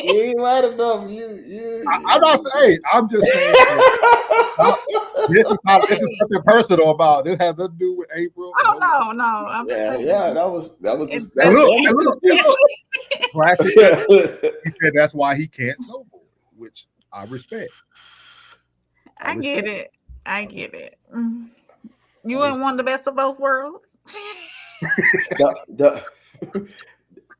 You ain't white enough. I'm not saying. I'm just saying. This is something personal about. This has nothing to do with April. Oh no. I'm that was just Classic. He said that's why he can't snowboard, which I respect. I get it. You wouldn't want the best of both worlds.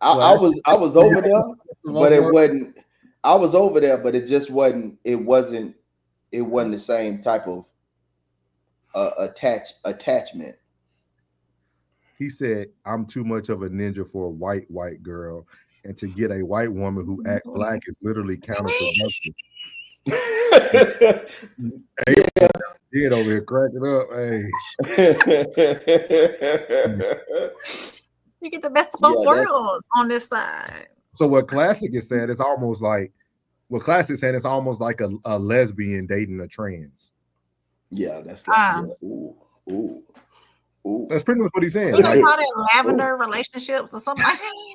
I was over there, but it wasn't. I was over there, but it just wasn't. It wasn't the same type of attachment. He said, "I'm too much of a ninja for a white girl, and to get a white woman who act black is literally counterproductive." Get over here, crack it up, hey. You get the best of both worlds on this side. So what Classic is saying is almost like it's almost like a lesbian dating a trans. Yeah, that's like ooh. That's pretty much what he's saying. We don't call that lavender relationships or something like that.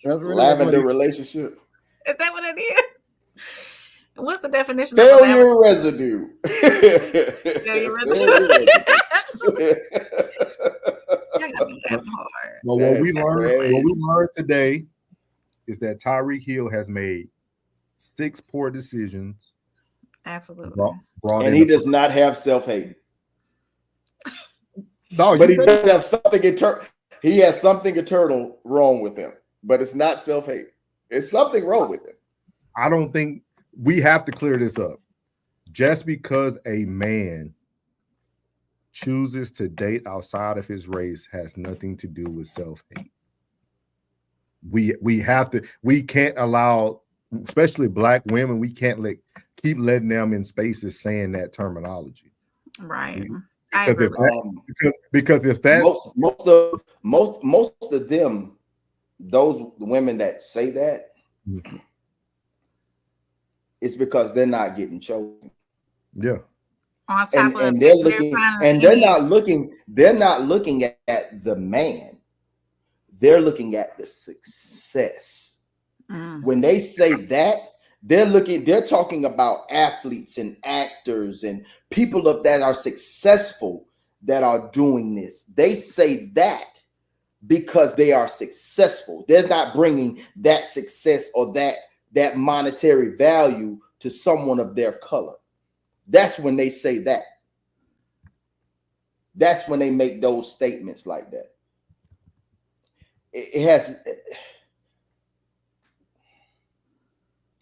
That's really lavender relationship. Is that what it is? What's the definition failure of residue? Failure residue. Well, what we learned today is that Tyreek Hill has made 6 poor decisions. Absolutely. And he does not have self-hate. No, but he does have something internal. He has something eternal wrong with him, but it's not self-hate. It's something wrong with him. I don't think we have to clear this up. Just because a man chooses to date outside of his race has nothing to do with self-hate. We can't allow, especially black women, we can't keep letting them in spaces saying that terminology. Right. Because if that most of them, those women that say that, it's because they're not getting chosen. Yeah. And they're looking, and they're not looking at the man. They're looking at the success. When they say that, they're talking about athletes and actors and people that are successful that are doing this. They say that because they are successful. They're not bringing that success or that monetary value to someone of their color. That's when they say that. That's when they make those statements like that. It has.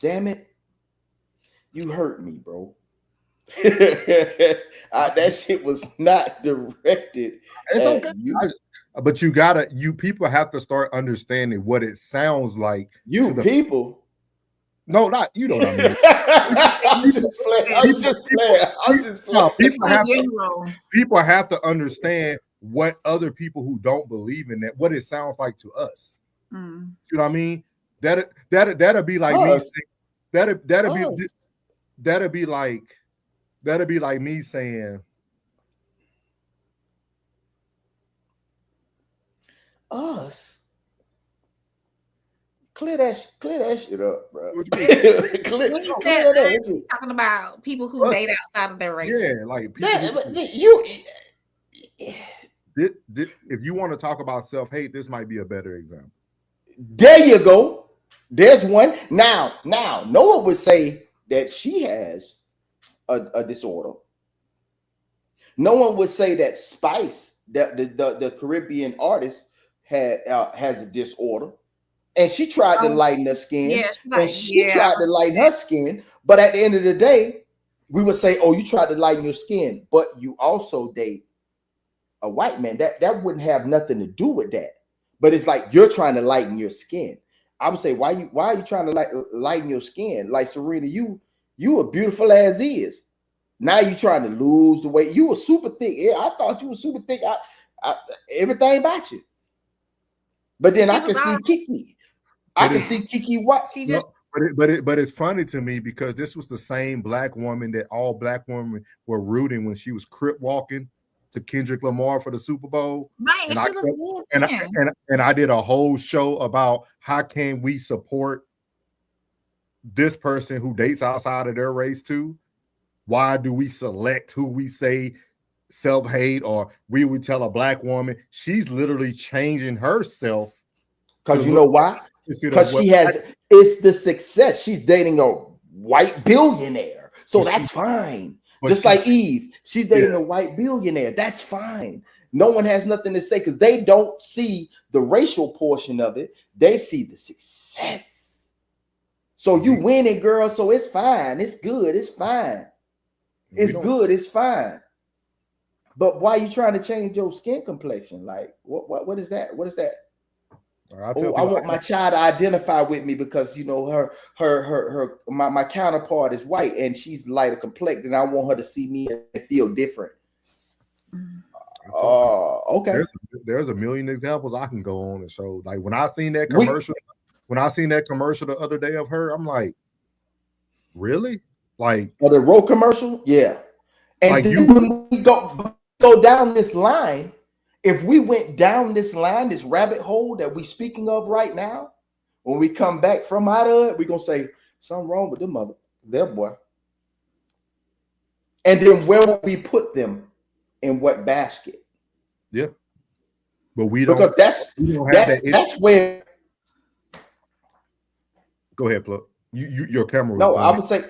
Damn it. You hurt me, bro. That shit was not directed. It's okay. But you people have to start understanding what it sounds like. People. No, not you don't know. I'm just playing. People have to understand what other people who don't believe in that, what it sounds like to us. Mm. You know what I mean? That'll be like me saying, that'll be like me saying us. Clear that shit up, bro. clear that. Talking about people who date outside of their race. Yeah, like if you want to talk about self-hate, this might be a better example. There you go. There's one. Now, Noah would say that she has a disorder. No one would say that Spice, the Caribbean artist, has a disorder. And she tried to lighten her skin. Yeah, she tried to lighten her skin. But at the end of the day, we would say, oh, you tried to lighten your skin, but you also date a white man. That wouldn't have nothing to do with that. But it's like you're trying to lighten your skin. I would say, why are you trying to lighten your skin? Like Serena, you are beautiful as is. Now you trying to lose the weight. You were super thick. Yeah, I thought you were super thick. Everything about you. But then I can see Kiki. I can see Kiki what she just. But it's funny to me because this was the same black woman that all black women were rooting when she was crip walking to Kendrick Lamar for the Super Bowl. Right, and I did a whole show about how can we support this person who dates outside of their race too. Why do we select who we say self-hate, or we would tell a black woman she's literally changing herself? Because you know why? Because it's the success. She's dating a white billionaire. So that's fine. Just like Eve, she's dating a white billionaire. That's fine. No one has nothing to say because they don't see the racial portion of it. They see the success. So you win it, girl. So it's fine. It's good. It's fine. It's good. It's fine. But why are you trying to change your skin complexion? Like, what is that? What is that? I want my child to identify with me because you know my counterpart is white and she's lighter complected, and I want her to see me and feel different. Okay. There's a million examples I can go on and show. Like when I seen that commercial, the other day of her, I'm like, really? Like the road commercial, yeah. And like when we go down this line. If we went down this line, this rabbit hole that we speaking of right now, when we come back from out of it, we're going to say something wrong with them their boy. And then where will we put them in what basket? Yeah. But we don't. Because that's where. Go ahead, Plug. Your camera. No, I would say.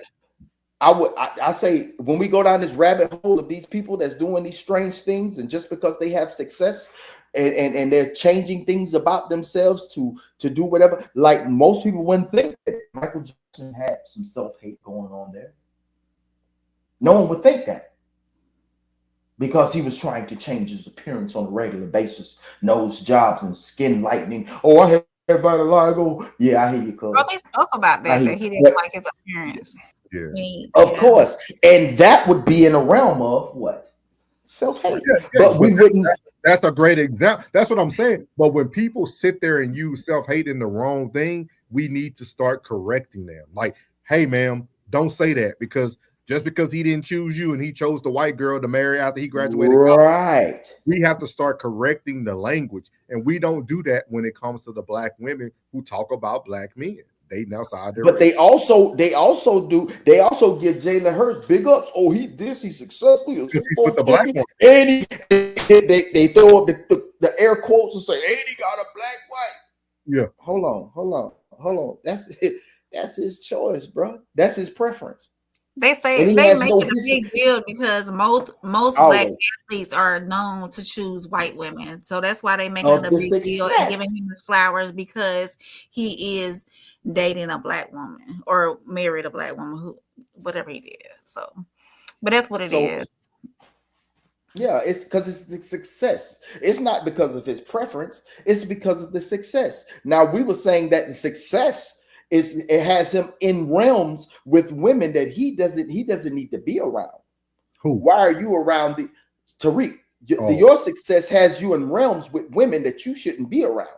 I say when we go down this rabbit hole of these people that's doing these strange things, and just because they have success and they're changing things about themselves to do whatever, like most people wouldn't think that Michael Jackson had some self-hate going on there. No one would think that because he was trying to change his appearance on a regular basis, nose jobs and skin lightening. Oh, I have vitiligo. Yeah, I hear you, cuz. Well, they spoke about that he didn't like his appearance. Yeah. Of course. And that would be in a realm of what? Self-hate. But we wouldn't. That's a great example. That's what I'm saying. But when people sit there and use self-hate in the wrong thing, we need to start correcting them. Like, hey, ma'am, don't say that because just because he didn't choose you and he chose the white girl to marry after he graduated. Right. College, we have to start correcting the language. And we don't do that when it comes to the black women who talk about black men. They outside their but race. They also give Jalen Hurts big ups. Oh, he's successful. He's with the black one. And they throw up the air quotes and say, and he got a black white. Yeah. Hold on. That's it. That's his choice, bro. That's his preference. They say they make it a big deal because most black athletes are known to choose white women. So that's why they make it a big deal and giving him his flowers because he is dating a black woman or married a black woman, whatever he did. So, but that's what it is. Yeah, it's because it's the success. It's not because of his preference. It's because of the success. Now, we were saying that the success it has him in realms with women that he doesn't need to be around. Who? Why are you around Tariq? Your success has you in realms with women that you shouldn't be around.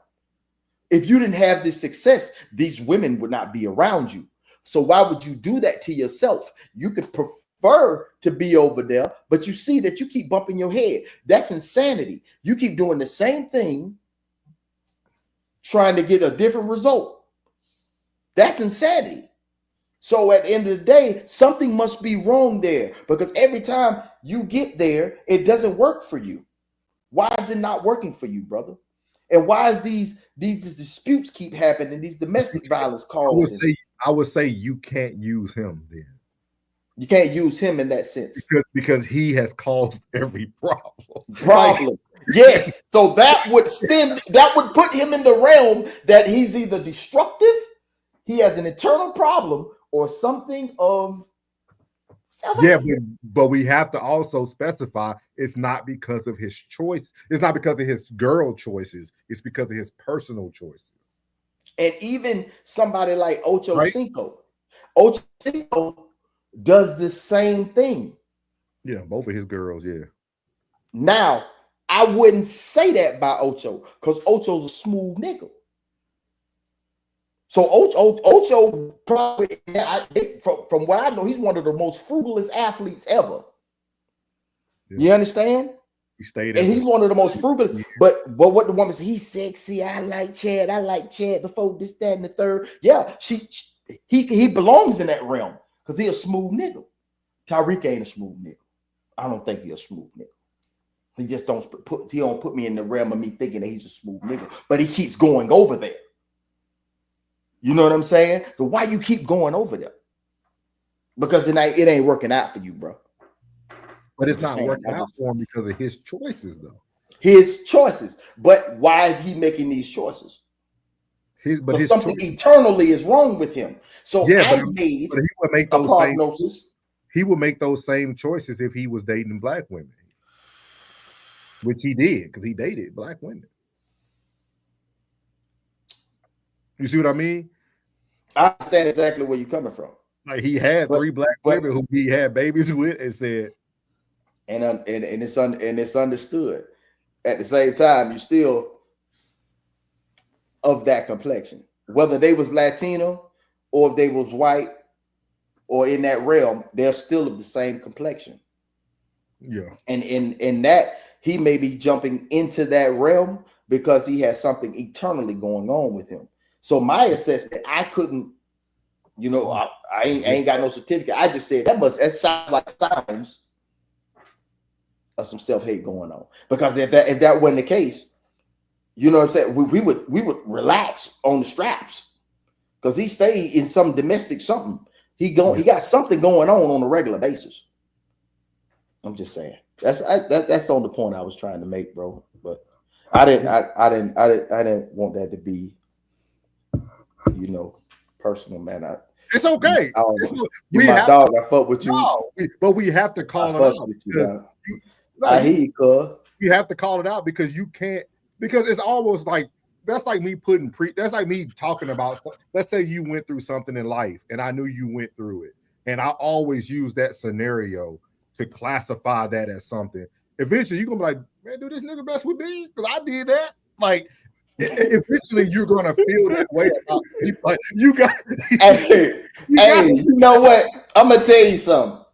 If you didn't have this success, these women would not be around you. So why would you do that to yourself? You could prefer to be over there, but you see that you keep bumping your head. That's insanity. You keep doing the same thing, trying to get a different result. That's insanity. So at the end of the day, something must be wrong there, because every time you get there, it doesn't work for you. Why is it not working for you, brother? And why is these disputes keep happening, these domestic violence calls? I would say you can't use him then. You can't use him in that sense. Because he has caused every problem. Like, yes. So that would put him in the realm that he's either destructive, he has an internal problem, or something of but we have to also specify it's not because of his choice. It's not because of his girl choices. It's because of his personal choices. And even somebody like Ocho Cinco. Ocho Cinco does the same thing. Yeah, both of his girls, yeah. Now, I wouldn't say that by Ocho, because Ocho's a smooth nigga. So Ocho probably, from what I know, he's one of the most frugalest athletes ever. Yeah. You understand? He stayed, and he's one of the most frugal. But what the woman said, he's sexy. I like Chad before this, that, and the third. Yeah, he belongs in that realm because he's a smooth nigga. Tyreek ain't a smooth nigga. I don't think he's a smooth nigga. He just don't put me in the realm of me thinking that he's a smooth nigga. But he keeps going over there. You know what I'm saying? So why you keep going over there? Because it ain't working out for you, bro. But it's not working out for him because of his choices, though. His choices. But why is he making these choices? But something eternally is wrong with him. So he would make those prognosis. He would make those same choices if he was dating black women, which he did because he dated black women. You see what I mean? I understand exactly where you're coming from. Like he had three black women who he had babies with, and said, and it's understood. At the same time, you still of that complexion, whether they was Latino or if they was white or in that realm, they're still of the same complexion. Yeah, and in that he may be jumping into that realm because he has something eternally going on with him. So my assessment, I couldn't, I ain't got no certificate. I just said that sounds like signs of some self-hate going on. Because if that wasn't the case, you know what I'm saying, we would relax on the straps because he stayed in some domestic something. He got something going on a regular basis. I'm just saying that's the only point I was trying to make, bro. But I didn't want that to be, personal, man. It's okay. My dog. I fuck with you. No, but we have to call it out. I hear you, cuz. You have to call it out because you can't. Because it's almost like that's like me that's like me talking about. Let's say you went through something in life, and I knew you went through it, and I always use that scenario to classify that as something. Eventually, you're gonna be like, man, do this nigga mess with me? Because I did that. Like, eventually, you're gonna feel that way about me. Like, you know what? I'm gonna tell you something.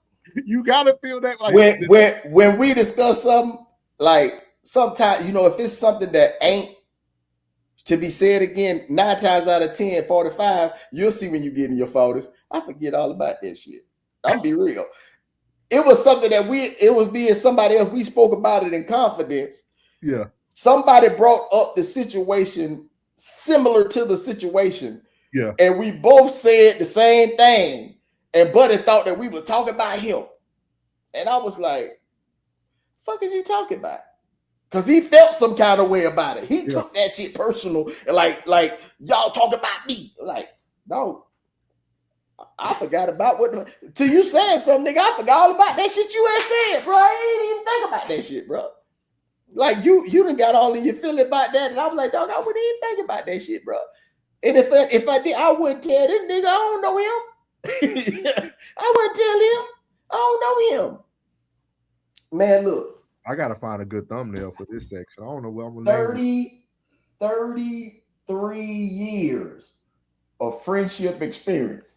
You gotta feel that. Like when we discuss something, like sometimes, if it's something that ain't to be said again, 9 times out of 10, 45, you'll see when you get in your photos. I forget all about that shit. I'll be real. It was something that it was being somebody else. We spoke about it in confidence. Yeah. Somebody brought up the situation similar to the situation. Yeah. And we both said the same thing. And Buddy thought that we were talking about him. And I was like, fuck is you talking about? Because he felt some kind of way about it. He took that shit personal. Like y'all talking about me. Like, no. I forgot about till you said something, nigga. I forgot all about that shit you had said, bro. I ain't even think about that shit, bro. Like you done got all of your feeling about that, and I was like, dog, I wouldn't even think about that shit, bro. And if I did, I wouldn't tell this nigga. I don't know him. I wouldn't tell him. I don't know him. Man, look, I gotta find a good thumbnail for this section. I don't know where I'm gonna name 33 years of friendship experience.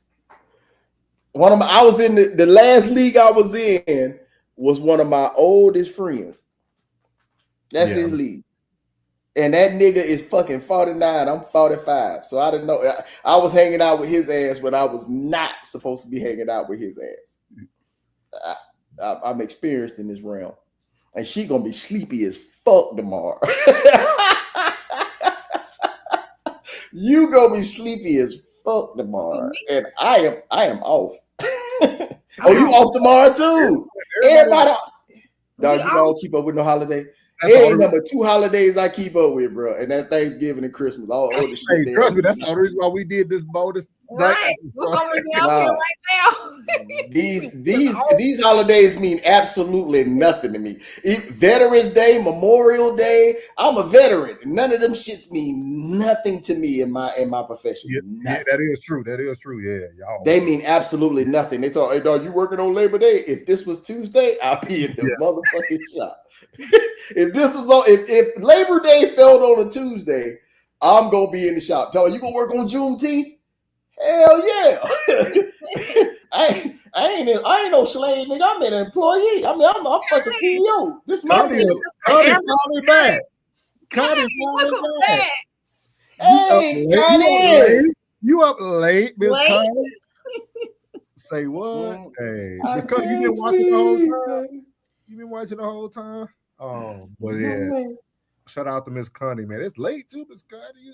I was in the last league I was in was one of my oldest friends. That's his league. And that nigga is fucking 49. I'm 45. So I didn't know. I was hanging out with his ass when I was not supposed to be hanging out with his ass. I'm experienced in this realm. And she gonna be sleepy as fuck tomorrow. You gonna be sleepy as fuck tomorrow. And I am off. Oh, you off tomorrow too? Everybody. Dog, you don't keep up with no holiday. There ain't number 2 holidays I keep up with, bro, and that's Thanksgiving and Christmas. All the shit. Hey, trust me, that's the reason why we did this bonus. Right. Right now. These holidays mean absolutely nothing to me. Veterans Day, Memorial Day. I'm a veteran. None of them shits mean nothing to me in my profession. Yeah, that is true. That is true. Yeah, y'all. They mean absolutely nothing. They talk, hey dog, you working on Labor Day? If this was Tuesday, I'll be in the motherfucking shop. If Labor Day fell on a Tuesday, I'm gonna be in the shop. Dog, you gonna work on Juneteenth? Hell yeah. I ain't no slave, nigga. I'm an employee. I mean, I'm fucking CEO. This my business. Connie, call me back. Connie, call me back. Hey, Connie. You up late, Miss Connie? Say what? Hey, Miss Connie, you been watching the whole time? You been watching the whole time? Oh, but yeah. Shout out to Miss Connie, man. It's late too, Miss Connie.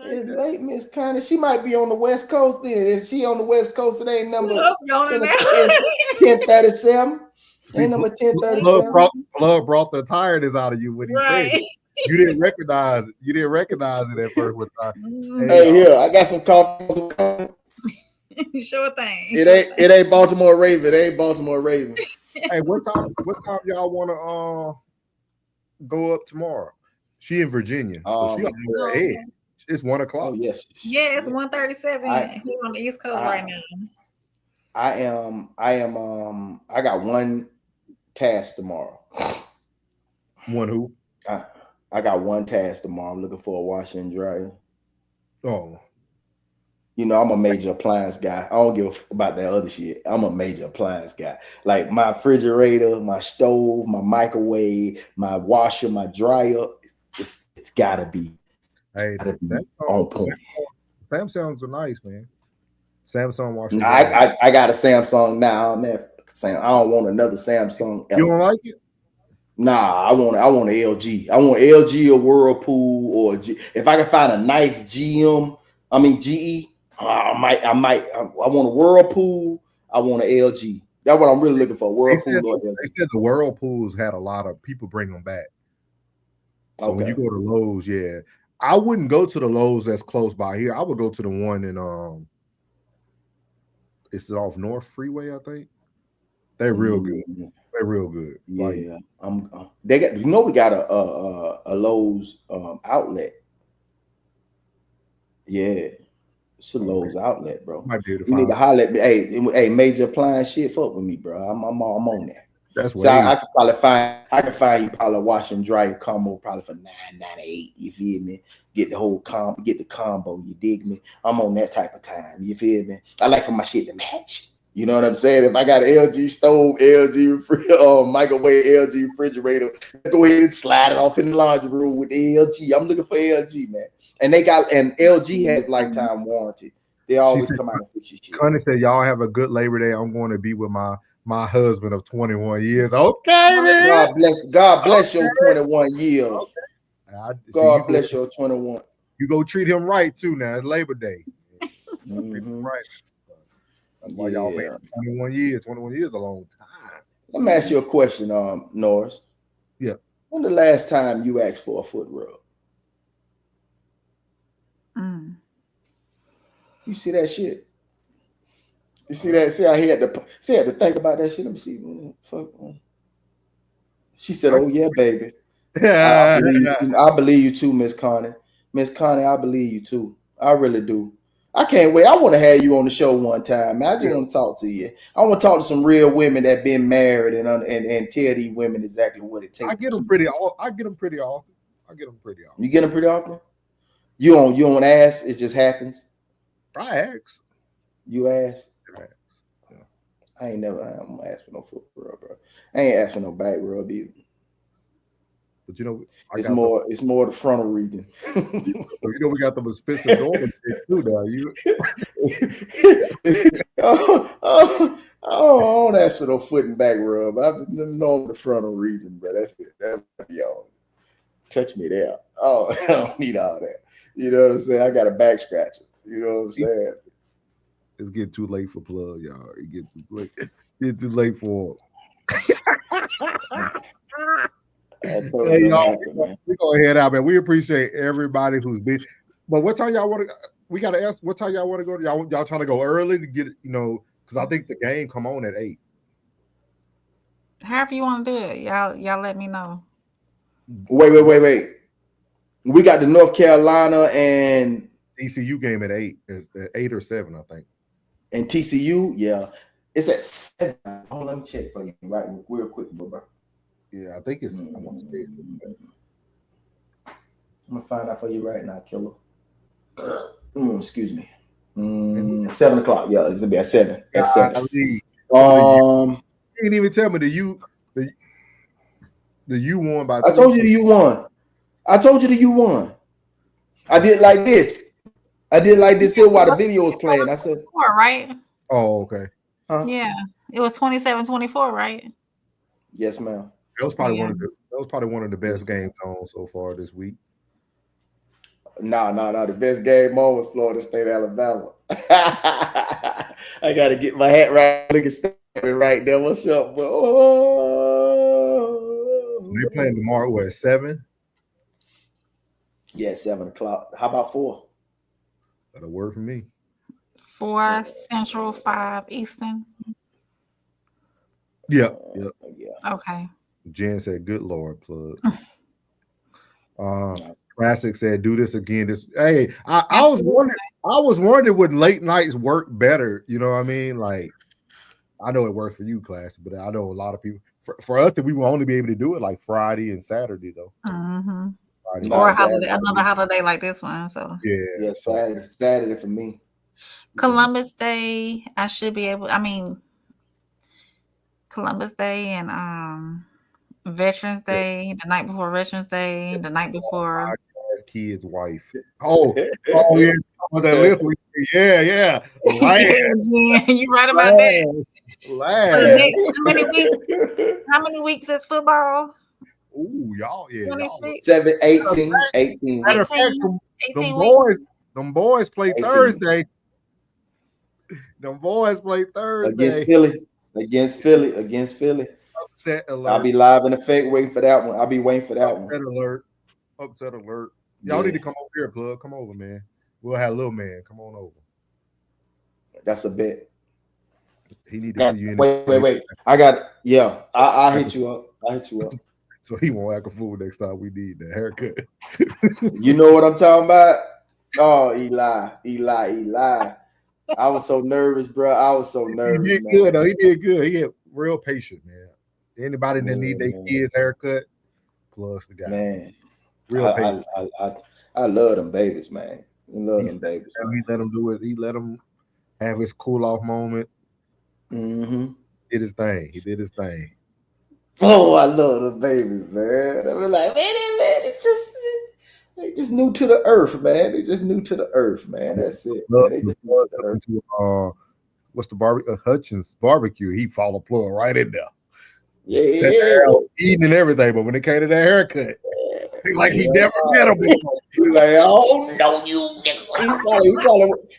It's late, Miss Connie. She might be on the West Coast then. If she on the West Coast, it ain't number 1037. Ain't number 1037. Blood brought the tiredness out of you when he said it. You didn't recognize it. You didn't recognize it at first one time. Hey, here, I got some coffee. Sure thing. It ain't Baltimore Raven. It ain't Baltimore Raven. Hey, what time y'all want to go up tomorrow? She in Virginia, so she ahead. It's 1 o'clock. Oh, yes. Yeah, it's 1:37 here on the East Coast right now. I got one task tomorrow. One who? I got one task tomorrow. I'm looking for a washer and dryer. Oh. You know, I'm a major appliance guy. I don't give a fuck about that other shit. I'm a major appliance guy. Like my refrigerator, my stove, my microwave, my washer, my dryer. It's gotta be. Hey, on point. Samsungs are nice, man. Samsung washer. I got a Samsung now. I don't want another Samsung. You don't like it? Nah, I want an LG. I want LG or Whirlpool or if I can find a nice GE. I want a Whirlpool. I want an LG. That's what I'm really looking for. Whirlpool. They said the Whirlpools had a lot of people bring them back. So when you go to Lowe's, yeah, I wouldn't go to the Lowe's that's close by here. I would go to the one in it's off North Freeway, I think. They're real good. They're real good. Yeah, they got. You know, we got a Lowe's outlet. Yeah. It's a Lowe's outlet, bro. You need to holler at me. Hey, major appliance shit, fuck with me, bro. I'm on that. That's what so I can probably find you probably a wash and dry combo probably for $9.98. You feel me? Get the whole combo. You dig me? I'm on that type of time. You feel me? I like for my shit to match. You know what I'm saying? If I got an LG stove, LG microwave, LG refrigerator, let's go ahead and slide it off in the laundry room with the LG. I'm looking for LG, man. And LG has lifetime warranty. They always come out and fix your shit. Connie said, y'all have a good Labor Day. I'm going to be with my husband of 21 years. Okay, man. God bless your 21 years. Okay. God bless your 21. You go treat him right too now. It's Labor Day. Treat him right. That's why y'all made 21 years. 21 years is a long time. Let me ask you a question, Norris. Yeah. When the last time you asked for a foot rub? You see that shit? You see that? See how he had to think about that shit? Let me see. Fuck. She said, "Oh yeah, baby." I believe you too, Miss Connie. Miss Connie, I believe you too. I really do. I can't wait. I want to have you on the show one time, man. I just want to talk to you. I want to talk to some real women that been married and tell these women exactly what it takes. I get them pretty often. You get them pretty often? You don't ask, it just happens. I ask. You ask? I ask. Yeah. I'm gonna ask for no foot rub, bro. I ain't asking no back rub either. But you know, it's more the frontal region. So you know we got them expensive Norman too now. I don't ask for no foot and back rub. I've been known the frontal region, but that's it. That's y'all. Touch me there. Oh, I don't need all that. You know what I'm saying? I got a back scratcher. You know what I'm saying? It's getting too late for plug, y'all. It gets too late. It's too late for. Hey y'all, we go ahead out, man. We appreciate everybody who's been. But what time y'all want to? We got to ask. What time y'all want to go? Y'all trying to go early to get it? You know, because I think the game come on at 8. However you want to do it, y'all let me know. Wait. We got the North Carolina and TCU game at 8. Is 8 or 7, I think. And TCU, yeah, it's at 7. Hold on, let me check for you right real quick, bro. Yeah, I think it's. I want to say. I'm gonna find out for you right now, killer. Excuse me. 7 o'clock. Yeah, it's gonna be at 7. At 7. You didn't even tell me the U won by. I told you the U won. I did like this. Here while the video was playing. I said, right? Oh, okay. Huh? Yeah, it was 27-24, right? Yes, ma'am. That was probably one of the best games on so far this week. No. The best game on was Florida State, Alabama. I gotta get my hat right. Look at Stanley right there. What's up, bro? They're playing tomorrow at 7. Yeah, 7 o'clock. How about 4? That'll work for me. 4 Central, 5 Eastern. Yeah. Okay. Jen said, "Good Lord, plug." Classic said, "Do this again." I was wondering would late nights work better? You know what I mean? Like, I know it worked for you, Classic, but I know a lot of people. For us, that we will only be able to do it like Friday and Saturday, though. Mm-hmm. Or another holiday like this one. So yeah, Saturday for me. Columbus Day, I should be able. I mean, Columbus Day and Veterans Day, the night before Veterans Day, the night before. Kid's wife. Oh yes. Yeah. Right. You right about that. For the next, how many weeks is football? Ooh, y'all, yeah. 26? 7, 18 weeks. Them boys play 18. Thursday. Them boys play Thursday. Against Philly. Upset alert. I'll be live in effect waiting for that one. Upset alert. Y'all need to come over here, plug. Come over, man. We'll have little man. Come on over. That's a bet. He need to see you in Wait. I'll hit you up. So he won't act a fool next time we need that haircut. You know what I'm talking about? Oh, Eli. I was so nervous, bro. He did good, though. He did good. He had real patient, man. Anybody that need their kids haircut, plus the guy. Man. Real patient. I love them babies, man. I love them babies. He let them do it. He let them have his cool off moment. Mm-hmm. He did his thing. Oh, I love the babies, man. I be like, man, they just new to the earth, man. That's it. Man. What's the barbecue? Hutchins barbecue. He follow plug right in there. Yeah. Eating and everything, but when it came to that haircut, he never met him before. He's like, oh no, you nigga.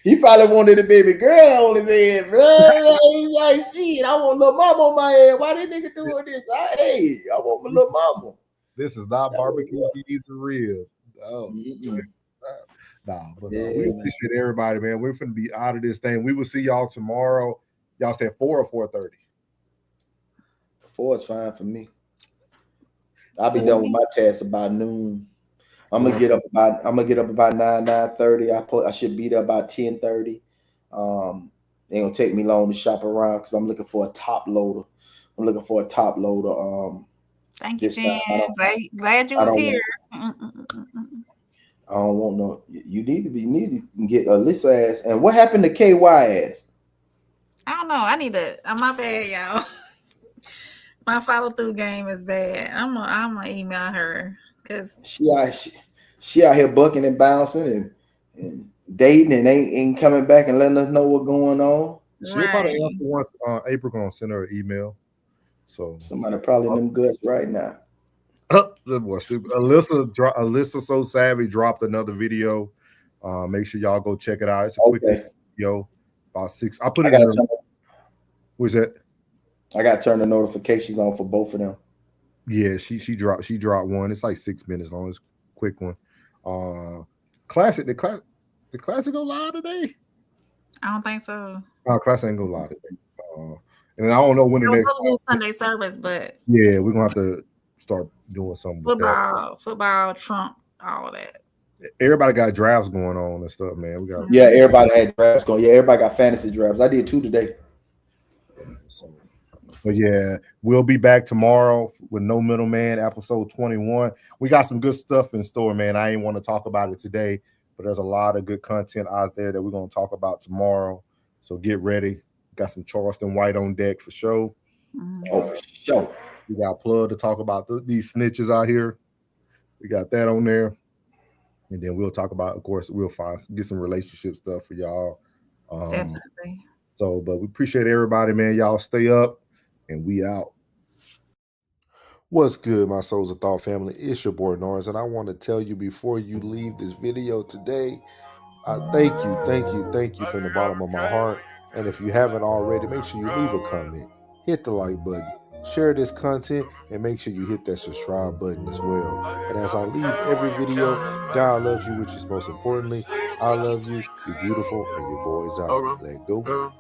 He probably wanted a baby girl on his head, bro. He's like, shit, I want little mama on my head. Why that nigga doing this? I want my little mama. This is not barbecue. He's real. Oh, but we appreciate everybody, man. We're finna be out of this thing. We will see y'all tomorrow. Y'all said 4 or 4:30. 4 is fine for me. I'll be done with my task about noon. I'm gonna get up about 9:30. I should be there about 10:30. It ain't gonna take me long to shop around because I'm looking for a top loader. Thank you, This time, Jen. Glad you I was don't here. I don't want no. You need to get Alyssa ass. And what happened to KY ass? I don't know. I need to. My bad, y'all. My follow through game is bad. I'm gonna email her because She out here bucking and bouncing and dating and ain't coming back and letting us know what's going on. She'll probably answer once April gonna send her an email. So somebody probably in them guts right now. Alyssa So Savvy dropped another video. Make sure y'all go check it out. It's a quick video, about 6. I put it in. What's that? I got to turn the notifications on for both of them. Yeah, she dropped one. It's like 6 minutes long. It's a quick one. Classic. The classic go live today? I don't think so. Classic ain't go live today. And I don't know when the next Sunday service, but yeah, we're gonna have to start doing something with that. Football, Trump, all that. Everybody got drafts going on and stuff, man. We got everybody had drafts going. Yeah, everybody got fantasy drafts. I did 2 today. But yeah, we'll be back tomorrow with No Middleman, episode 21. We got some good stuff in store, man. I ain't want to talk about it today, but there's a lot of good content out there that we're going to talk about tomorrow. So get ready. Got some Charleston White on deck for sure. Oh, for sure. We got Plug to talk about these snitches out here. We got that on there. And then we'll talk about, of course, get some relationship stuff for y'all. Definitely. So, but we appreciate everybody, man. Y'all stay up. And we out. What's good, my Souls of Thought family? It's your boy Norris, and I want to tell you before you leave this video today, thank you from the bottom of my heart. And if you haven't already, make sure you leave a comment, hit the like button, share this content, and make sure you hit that subscribe button as well. And as I leave every video, God loves you, which is most importantly, I love you. You're beautiful, and your boy's out. Let go.